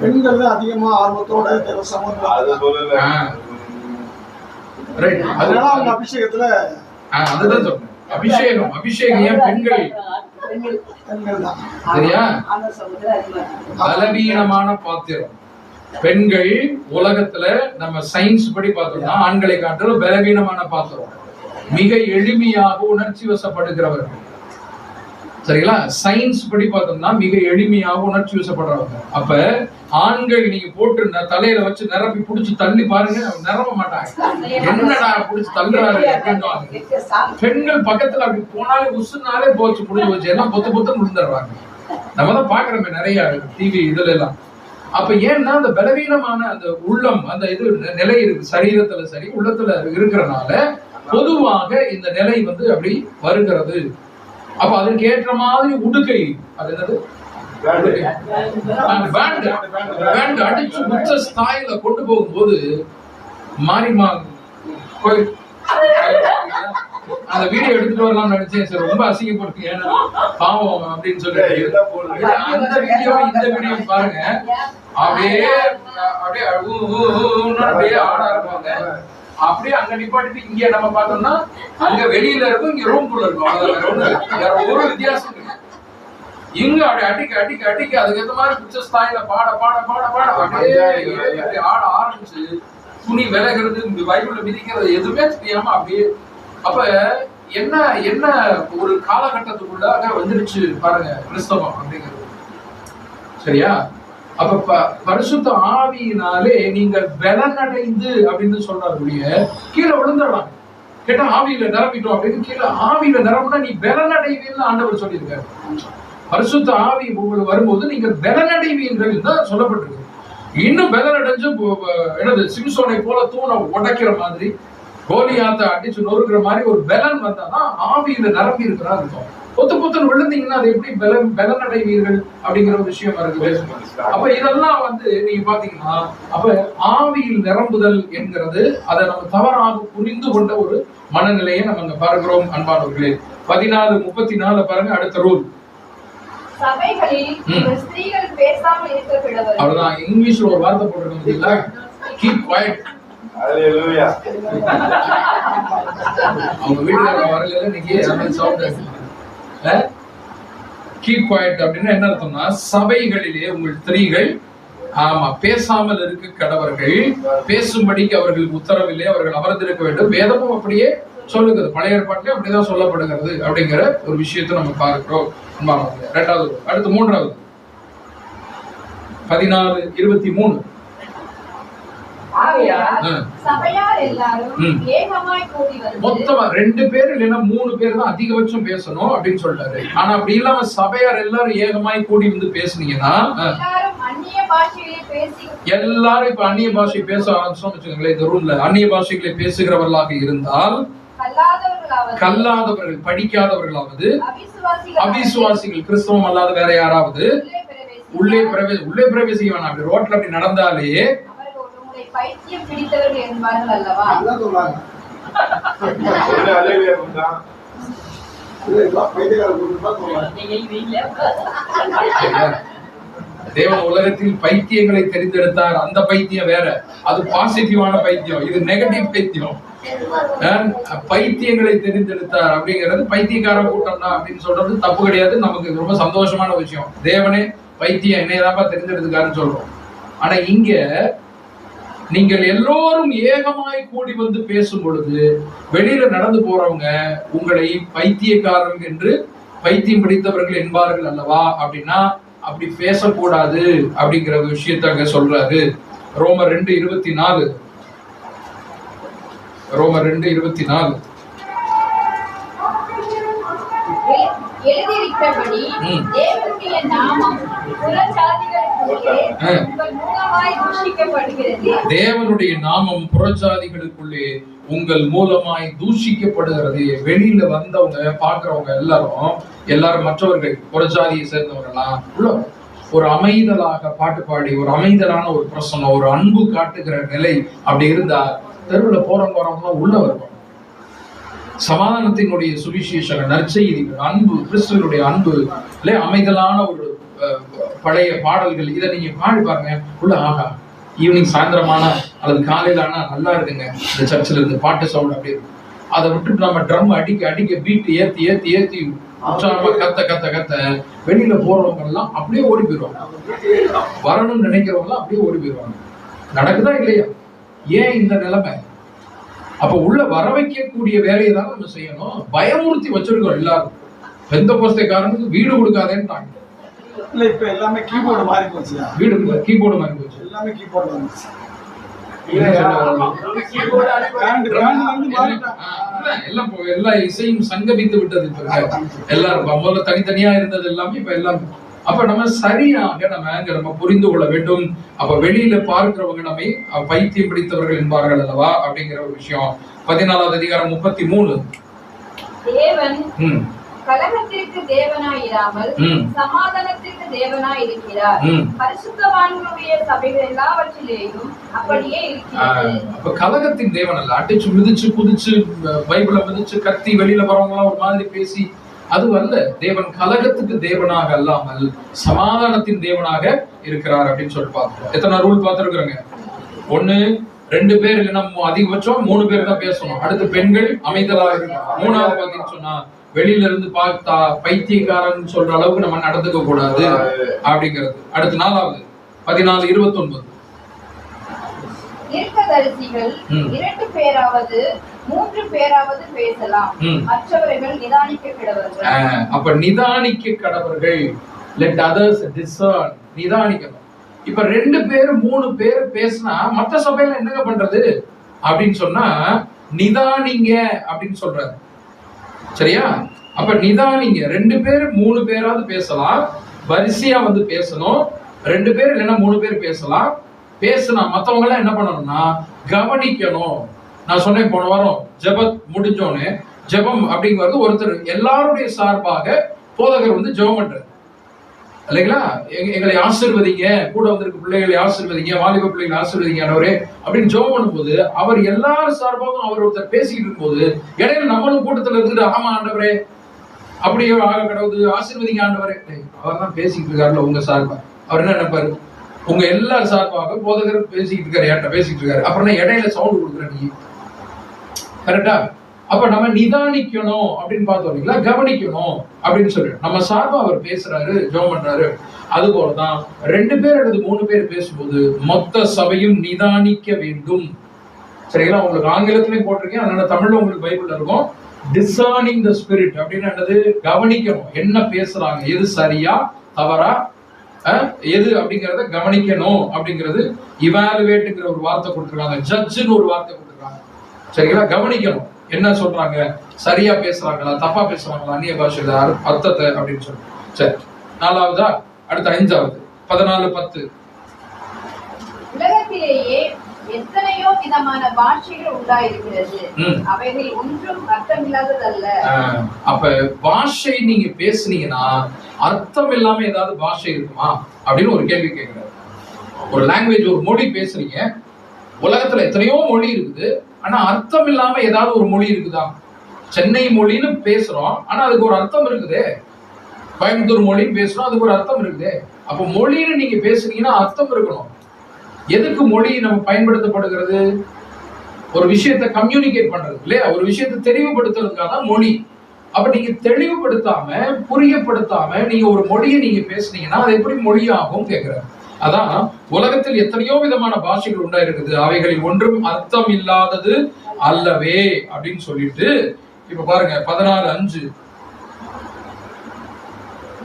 பெண்கள் தான் அதிகமா ஆர்வத்தோட அவங்க அபிஷேகத்துல. அதுதான் சொல்றேன், அபிஷேகம் ஏன் பெண்கள் சரியா? பலவீனமான பாத்திரம். பெண்கள் உலகத்துல நம்ம சயின்ஸ் படி பார்த்தோம்னா ஆண்களை காட்டிலும் பலவீனமான பாத்திரம், மிக எளிமையாக உணர்ச்சி வசப்படுகிறவர்கள். சரிங்களா? சயின்ஸ் படி பார்த்தோம்னா மிக எளிமையாக உணர்ச்சி வசப்படுறவங்க. அப்ப ஆண்கள் நீங்க போட்டு தலையில வச்சு நிரப்பி புடிச்சு தள்ளி பாருங்க, நிரம்ப மாட்டாங்க. என்னடா புடிச்சு தள்ளுறாரு அப்படின்னு. பெண்கள் பக்கத்துல அப்படி போனாலே உசுனாலே போச்சு, புடிச்சு வச்சு எல்லாம் பொத்து பொத்துன்னு விழுந்துடுறாங்க. நம்ம தான் பாக்குறோமே நிறைய டிவி இதுல எல்லாம். அப்ப ஏன்னா அந்த பலவீனமான அந்த உள்ளம், அந்த இது நிலை இருக்கு சரீரத்துல சரி உள்ளத்துல இருக்கிறனால பொதுவாக இந்த நிலை வந்து அப்படி வருகிறது. அப்ப அதுக்கு ஏற்ற மாதிரி உடுக்கை, அது என்னது பேண்ட் அடிச்சு உச்ச ஸ்தாயில கொண்டு போகும்போது மாரிமா கோயில் அந்த வீடியோ எடுத்துட்டு வரலாம்னு நினைச்சேன். சரி, ரொம்ப அசிங்கப்படுத்து ஏன்னா பாவம் அப்படின்னு சொல்லிட்டு அந்த வீடியோ இந்த வீடியோ பாருங்க. அப்படியே அப்படியே அப்படியே ஆட இருப்பாங்க. அப்படியே அங்க நிப்பாட்டிட்டு இங்க நம்ம பார்த்தோம்னா அங்க வெளியில இருக்கும், இங்க ரூம்குள்ள இருக்கும். வேற ஒரு வித்தியாசம் இருக்கு. இங்க அப்படி அடிக்க அடிக்க அடிக்க அதுக்கு ஏற்ற மாதிரி பிச்சை ஸ்தாயில பாட பாட பாட பாட அப்படியே ஆட ஆரம்பிச்சு துணி விலகிறது, பைபிள்ல மிதிக்கிறது எதுவுமே தெரியாம அப்படியே. அப்ப என்ன என்ன ஒரு காலகட்டத்துக்குள்ளாக வந்துருச்சு பாருங்க கிறிஸ்தவம் அப்படிங்கிறது. சரியா? அப்ப பரிசுத்த ஆவியினாலே நீங்கள் பலனடைந்து அப்படின்னு சொல்றாருடைய கீழே விழுந்துடலாம். கேட்டா ஆவியில நிரம்பிட்டோம் அப்படின்னு கீழே ஆவியில நிரம்பினா நீ பலனடைவீன்னு ஆண்டவர் சொல்லியிருக்காரு. பரிசுத்த ஆவி உங்களுக்கு வரும்போது நீங்கள் பலனடைவீர்கள் தான் சொல்லப்பட்டிருக்கு. இன்னும் பலனடைஞ்சு என்னது சிம்சோனை போல தூணை உடைக்கிற மாதிரி கோலியாத்தை அடிச்சு நொறுக்கிற மாதிரி ஒரு பலன் வந்தாதான் ஆவியில நிரம்பி இருக்கிறா இருக்கும். பொத்து பொத்துன்னு விழுந்தீங்கன்னா அது எப்படி பலனடைவீர்கள் அப்படிங்கிற ஒரு விஷயம் இருக்குது. அப்ப இதெல்லாம் வந்து நீங்க பாத்தீங்கன்னா அப்ப ஆவியில் நிரம்புதல் என்கிறது அதை நம்ம தவறாக புரிந்து கொண்ட ஒரு மனநிலையை நம்ம அங்க பார்க்கிறோம். அன்பானவர்களே, 14:34 பாருங்க. அடுத்த ரூல் சபைகளில் உங்கள் ஸ்திரீகள் பேசாமல் இருக்க கிடவர்கள். அவ்வளவுதான். இங்கிலீஷ்ல ஒரு வார்த்தை போட்டிருக்கோம், கீப் குவைட். ஹalleluya. அவங்க வீட்டுல வரல இன்னைக்கு சவுண்ட் கீப் குவைட் அப்படின்னா என்ன அர்த்தம்னா, சபைகளிலே உங்கள் ஸ்திரீகள் பேசாமல் இருக்க கடவர்கள், பேசும்படிக்கு அவர்களுக்கு உத்தரவில்லை, அவர்கள் அமர்ந்திருக்க வேண்டும். வேதமும் அப்படியே சொல்லுகிறது, பழைய ஏற்பாட்டிலே அப்படிதான் சொல்லப்படுகிறது அப்படிங்கிற ஒரு விஷயத்தை நம்ம பார்க்கிறோம். இரண்டாவது. அடுத்து மூன்றாவது 14:23. சபையார் எல்லாரும் ஏகமாய் கூடி வந்து, மொத்தமா 2 பேர் இல்லைன்னா 3 பேர் தான் அதிகபட்சம் பேசணும் அப்படின்னு சொல்றாரு. ஆனா அப்படி இல்லாம சபையார் எல்லாரும் ஏகமாய் கூடி வந்து பேசுனீங்கன்னா எல்லாரும் அந்நிய பாஷையிலே பேசி, எல்லாரும் இப்ப அந்நிய பாஷை பேச ஆரம்பிச்சோம் வச்சுக்கோங்களேன், இந்த ரூம்ல அந்நிய பாஷைகளை பேசுகிறவர்களாக இருந்தால், கல்லாதவர்கள் படிக்காதவர்களாவது, அவிசுவாசிகள் கிறிஸ்தவம் அல்லாத வேற யாராவது உள்ளே பிரவேசிக்க வேணாம். அப்படி ரோட்ல அப்படி நடந்தாலே பைத்தியம் பிடித்தவர்கள் என்பார்கள் அல்லவா? தேவன் உலகத்தில் பைத்தியங்களை தெரிந்தெடுத்தார். அந்த பைத்தியம் வேற, அது பாசிட்டிவான பைத்தியம், இது நெகட்டிவ் பைத்தியம். பைத்தியங்களை தெரிந்தெடுத்தார் அப்படிங்கிறது பைத்தியக்கார கூட்டம் தான் அப்படின்னு சொல்றது தப்பு கிடையாது. நமக்கு ரொம்ப சந்தோஷமான விஷயம். தேவனே பைத்தியம் என்னையதான் தெரிந்தெடுத்துக்காருன்னு சொல்றோம். ஆனா இங்க நீங்கள் எல்லோரும் ஏகமாய் கூடி வந்து பேசும் பொழுது வெளியில நடந்து போறவங்க உங்களை பைத்தியக்காரர்கள் என்று, பைத்தியம் பிடித்தவர்கள் என்பார்கள் அல்லவா? அப்படின்னா அப்படி பேசக்கூடாது அப்படிங்கிற விஷயத்த அங்க சொல்றாரு. ரோமர் 2:24. எழுதியிருக்கிறபடி தேவனுடைய நாமம் தேவனுடைய நாமம் புறஜாதிகளுக்குள்ளே உங்கள் மூலமாய் தூஷிக்கப்படுகிறது. வெளியில வந்தவங்க பாக்குறவங்க எல்லாரும் மற்றவர்கள் புறஜாதியை சேர்ந்தவங்கலாம் உள்ள ஒரு அமைதலாக பாட்டு பாடி, ஒரு அமைதலான ஒரு பிரசனம், ஒரு அன்பு காட்டுகிற நிலை அப்படி இருந்தா தெருவில் போறவங்க உள்ள வருவாங்க. சமாதானத்தினுடைய சுவிசேஷங்கள், நற்செய்திகள், அன்பு, கிறிஸ்துவனுடைய அன்பு, அமைதலான ஒரு பழைய பாடல்கள், இதை நீங்க பாடி பாருங்க. உள்ள ஆகா, ஈவினிங் சாயந்தரமான அல்லது காலையில ஆனா நல்லா இருக்குங்க இந்த சர்ச்சில் இருந்து பாட்டு சவுண்ட் அப்படி இருக்கும். அதை விட்டுட்டு நம்ம ட்ரம் அடிக்க பீட் ஏத்தி உற்சாகமா கத்த வெளியில போறவங்க எல்லாம் அப்படியே ஓடி போயிடுவாங்க. வரணும்னு நினைக்கிறவங்க எல்லாம் அப்படியே ஓடி போயிடுவாங்க. நடக்குதா இல்லையா? ஏன் இந்த நிலைமை? அப்ப உள்ள வர வைக்கக்கூடிய வேலையை தான் நம்ம செய்யணும். பயமுறுத்தி வச்சிருக்கோம் எல்லாரும். பெந்தகோஸ்தேக்காரனுக்கு வீடு கொடுக்காதேன்னு இல்ல, இப்ப எல்லாமே கீபோர்டு மாறி போச்சு. வீடு கீபோர்டு மாறி போச்சு, எல்லாமே கீபோர்டு வந்துச்சு. எல்லா இசையும் சங்கமித்து விட்டது. இப்ப எல்லாரும் முதல்ல தனித்தனியா இருந்தது எல்லாமே இப்ப எல்லாம். அப்ப நம்ம சரியாக நம்ம புரிந்து கொள்ள வேண்டும். அப்ப வெளியில பார்க்கிறவங்க நம்மை பைத்தியம் பிடித்தவர்கள் என்பார்கள் அல்லவா அப்படிங்கிற ஒரு விஷயம். 14வது அதிகாரம் 33. தேவன் கலகத்திற்கு தேவனாயிராமல் சமாதானத்திற்கு தேவனாய் இருக்கிறார். பரிசுத்தவான்களுடைய சபைகள் எல்லாவற்றிலேயும் அப்படியே இருக்கிறது. அப்ப கலகத்தின் தேவன் அல்ல. அடிச்சு மிதிச்சு குதிச்சு பைபிளை மிதிச்சு கத்தி வெளியில வரவங்க எல்லாம் ஒரு மாதிரி பேசி அது அல்ல. தேவன் கலகத்துக்கு தேவனாக அல்லாமல் சமாதானத்தின் தேவனாக இருக்கிறார் அப்படின்னு சொல்லி பார்க்கிறோம். எத்தனை ரூல் பார்த்திருக்கிறோங்க? 1, 2 பேர் இல்லைன்னா அதிகபட்சம் 3 பேர் தான் பேசணும். அடுத்து பெண்கள் அமைதலாக இருக்கணும். 3வது பாத்தீங்கன்னு சொன்னா வெளியில இருந்து பார்த்தா பைத்தியக்காரன் சொல்ற அளவுக்கு நம்ம நடந்துக்க கூடாது அப்படிங்கிறது. அடுத்து 4வது 14:29. தீர்க்கதரிசிகள் 2 பேராவது 3 பேராவது பேசலாம், மற்றவர்கள் நிதானிக்க கடவர்கள். அப்ப நிதானிக்க கடவர்கள். Let others discern. நிதானிக்கணும். இப்ப 2 பேர் 3 பேர் பேசினா மற்ற சபையில என்னங்க பண்றது அப்படின்னு சொன்னா நிதானிங்க அப்படின்னு சொல்றாரு. சரியா? அப்ப நிதானிங்க. 2 பேர் 3 பேராவது பேசலாம், வரிசையா வந்து பேசணும். 2 பேர் இல்லைன்னா 3 பேர் பேசலாம். பேசினா மற்றவங்க எல்லாம் என்ன பண்ணணும்னா கவனிக்கணும். நான் சொன்னேன் போன வாரம் ஜெபம் முடிஞ்சோன்னு ஜெபம் அப்படிங்கிறது ஒருத்தர் எல்லாருடைய சார்பாக போதகர் வந்து ஜெபம் பண்றாரு இல்லைங்களா? எங்களை ஆசீர்வதிங்க, கூட வந்திருக்க பிள்ளைகளை ஆசீர்வதிங்க, வாலிப பிள்ளைகளை ஆசீர்வதிங்க ஆண்டவரே அப்படின்னு ஜெபம் பண்ணும்போது அவர் எல்லாரும் சார்பாகவும் அவர் ஒருத்தர் பேசிக்கிட்டு இருக்கும்போது இடையில நம்மளும் கூட்டத்துல இருந்துட்டு ஆமா ஆண்டவரே அப்படியே ஆக கடவுது ஆசீர்வதிங்க ஆண்டவரே. அவர் தான் பேசிக்கிட்டு இருக்காருல உங்க சார்பா. அவர் என்ன நினைப்பாரு? உங்க எல்லாரும் சார்பாக போதகர் பேசிக்கிட்டு இருக்காரு, என்கிட்ட பேசிக்கிட்டு இருக்காரு, அப்புறம் இடையில சவுண்ட் கொடுக்குற நீ. கரெக்டா? அப்ப நம்ம நிதானிக்கணும் அப்படின்னு பார்த்தோம் இல்லைங்களா, கவனிக்கணும் அப்படின்னு சொல்லி நம்ம சார்பா அவர் பேசுறாரு, ஜெபம் பண்றாரு. அது போலதான் 2 பேர் அல்லது 3 பேர் பேசும்போது மொத்த சபையும் நிதானிக்க வேண்டும். சரிங்களா? உங்களுக்கு ஆங்கிலத்திலையும் போட்டிருக்கேன், அதனால தமிழ்ல உங்களுக்கு பைபிள்ல இருக்கும். டிசர்னிங் த ஸ்பிரிட் அப்படின்னு என்னது? கவனிக்கணும், என்ன பேசுறாங்க, எது சரியா தவறா எது அப்படிங்கறத கவனிக்கணும் அப்படிங்கிறது. இவாலுவேட்ங்கிற ஒரு வார்த்தை கொடுத்துருக்காங்க, ஜட்ஜ்னு ஒரு வார்த்தை கொடுத்துருக்காங்க. சரிங்களா? கவனிக்கணும், என்ன சொல்றாங்க, சரியா பேசுறாங்களா தப்பா பேசுறாங்களா அந்நிய பாஷையில அர்த்தத்தை அப்படின்னு சொல்லி. சரி, 4வதா, அடுத்த 5வது 14:10. உலகத்திலேயே எத்தனையோ விதமான பாஷைகள் உண்டாயிருக்கிறது, அவைகள் ஒன்றும் அர்த்தமில்லாததல்ல. அப்ப பாஷை நீங்க பேசுனீங்கன்னா அர்த்தம் இல்லாம ஏதாவது பாஷை இருக்குமா அப்படின்னு ஒரு கேள்வி கேட்கிறாரு. ஒரு லாங்குவேஜ், ஒரு மொழி பேசுறீங்க, உலகத்துல எத்தனையோ மொழி இருக்குது, ஆனா அர்த்தம் இல்லாம ஏதாவது ஒரு மொழி இருக்குதா? சென்னை மொழின்னு பேசுறோம், ஆனா அதுக்கு ஒரு அர்த்தம் இருக்குது. கோயம்புத்தூர் மொழின்னு பேசுறோம், அதுக்கு ஒரு அர்த்தம் இருக்குது. அப்ப மொழின்னு நீங்க பேசுனீங்கன்னா அர்த்தம் இருக்கணும். எதுக்கு மொழி நம்ம பயன்படுத்தப்படுகிறது? ஒரு விஷயத்தை கம்யூனிகேட் பண்றது இல்லையா, ஒரு விஷயத்தை தெளிவுபடுத்துறதுக்காக தான் மொழி. அப்ப நீங்க தெளிவுபடுத்தாம, புரியப்படுத்தாம நீங்க ஒரு மொழியை நீங்க பேசுனீங்கன்னா அது எப்படி மொழியாகும் கேட்கிறார். அதான் உலகத்தில் எத்தனையோ விதமான பாஷைகள் உண்டாயிருக்குது, அவைகளில் ஒன்றும் அர்த்தம் இல்லாதது அல்லவே அப்படின்னு சொல்லிட்டு இப்ப பாருங்க 14:5.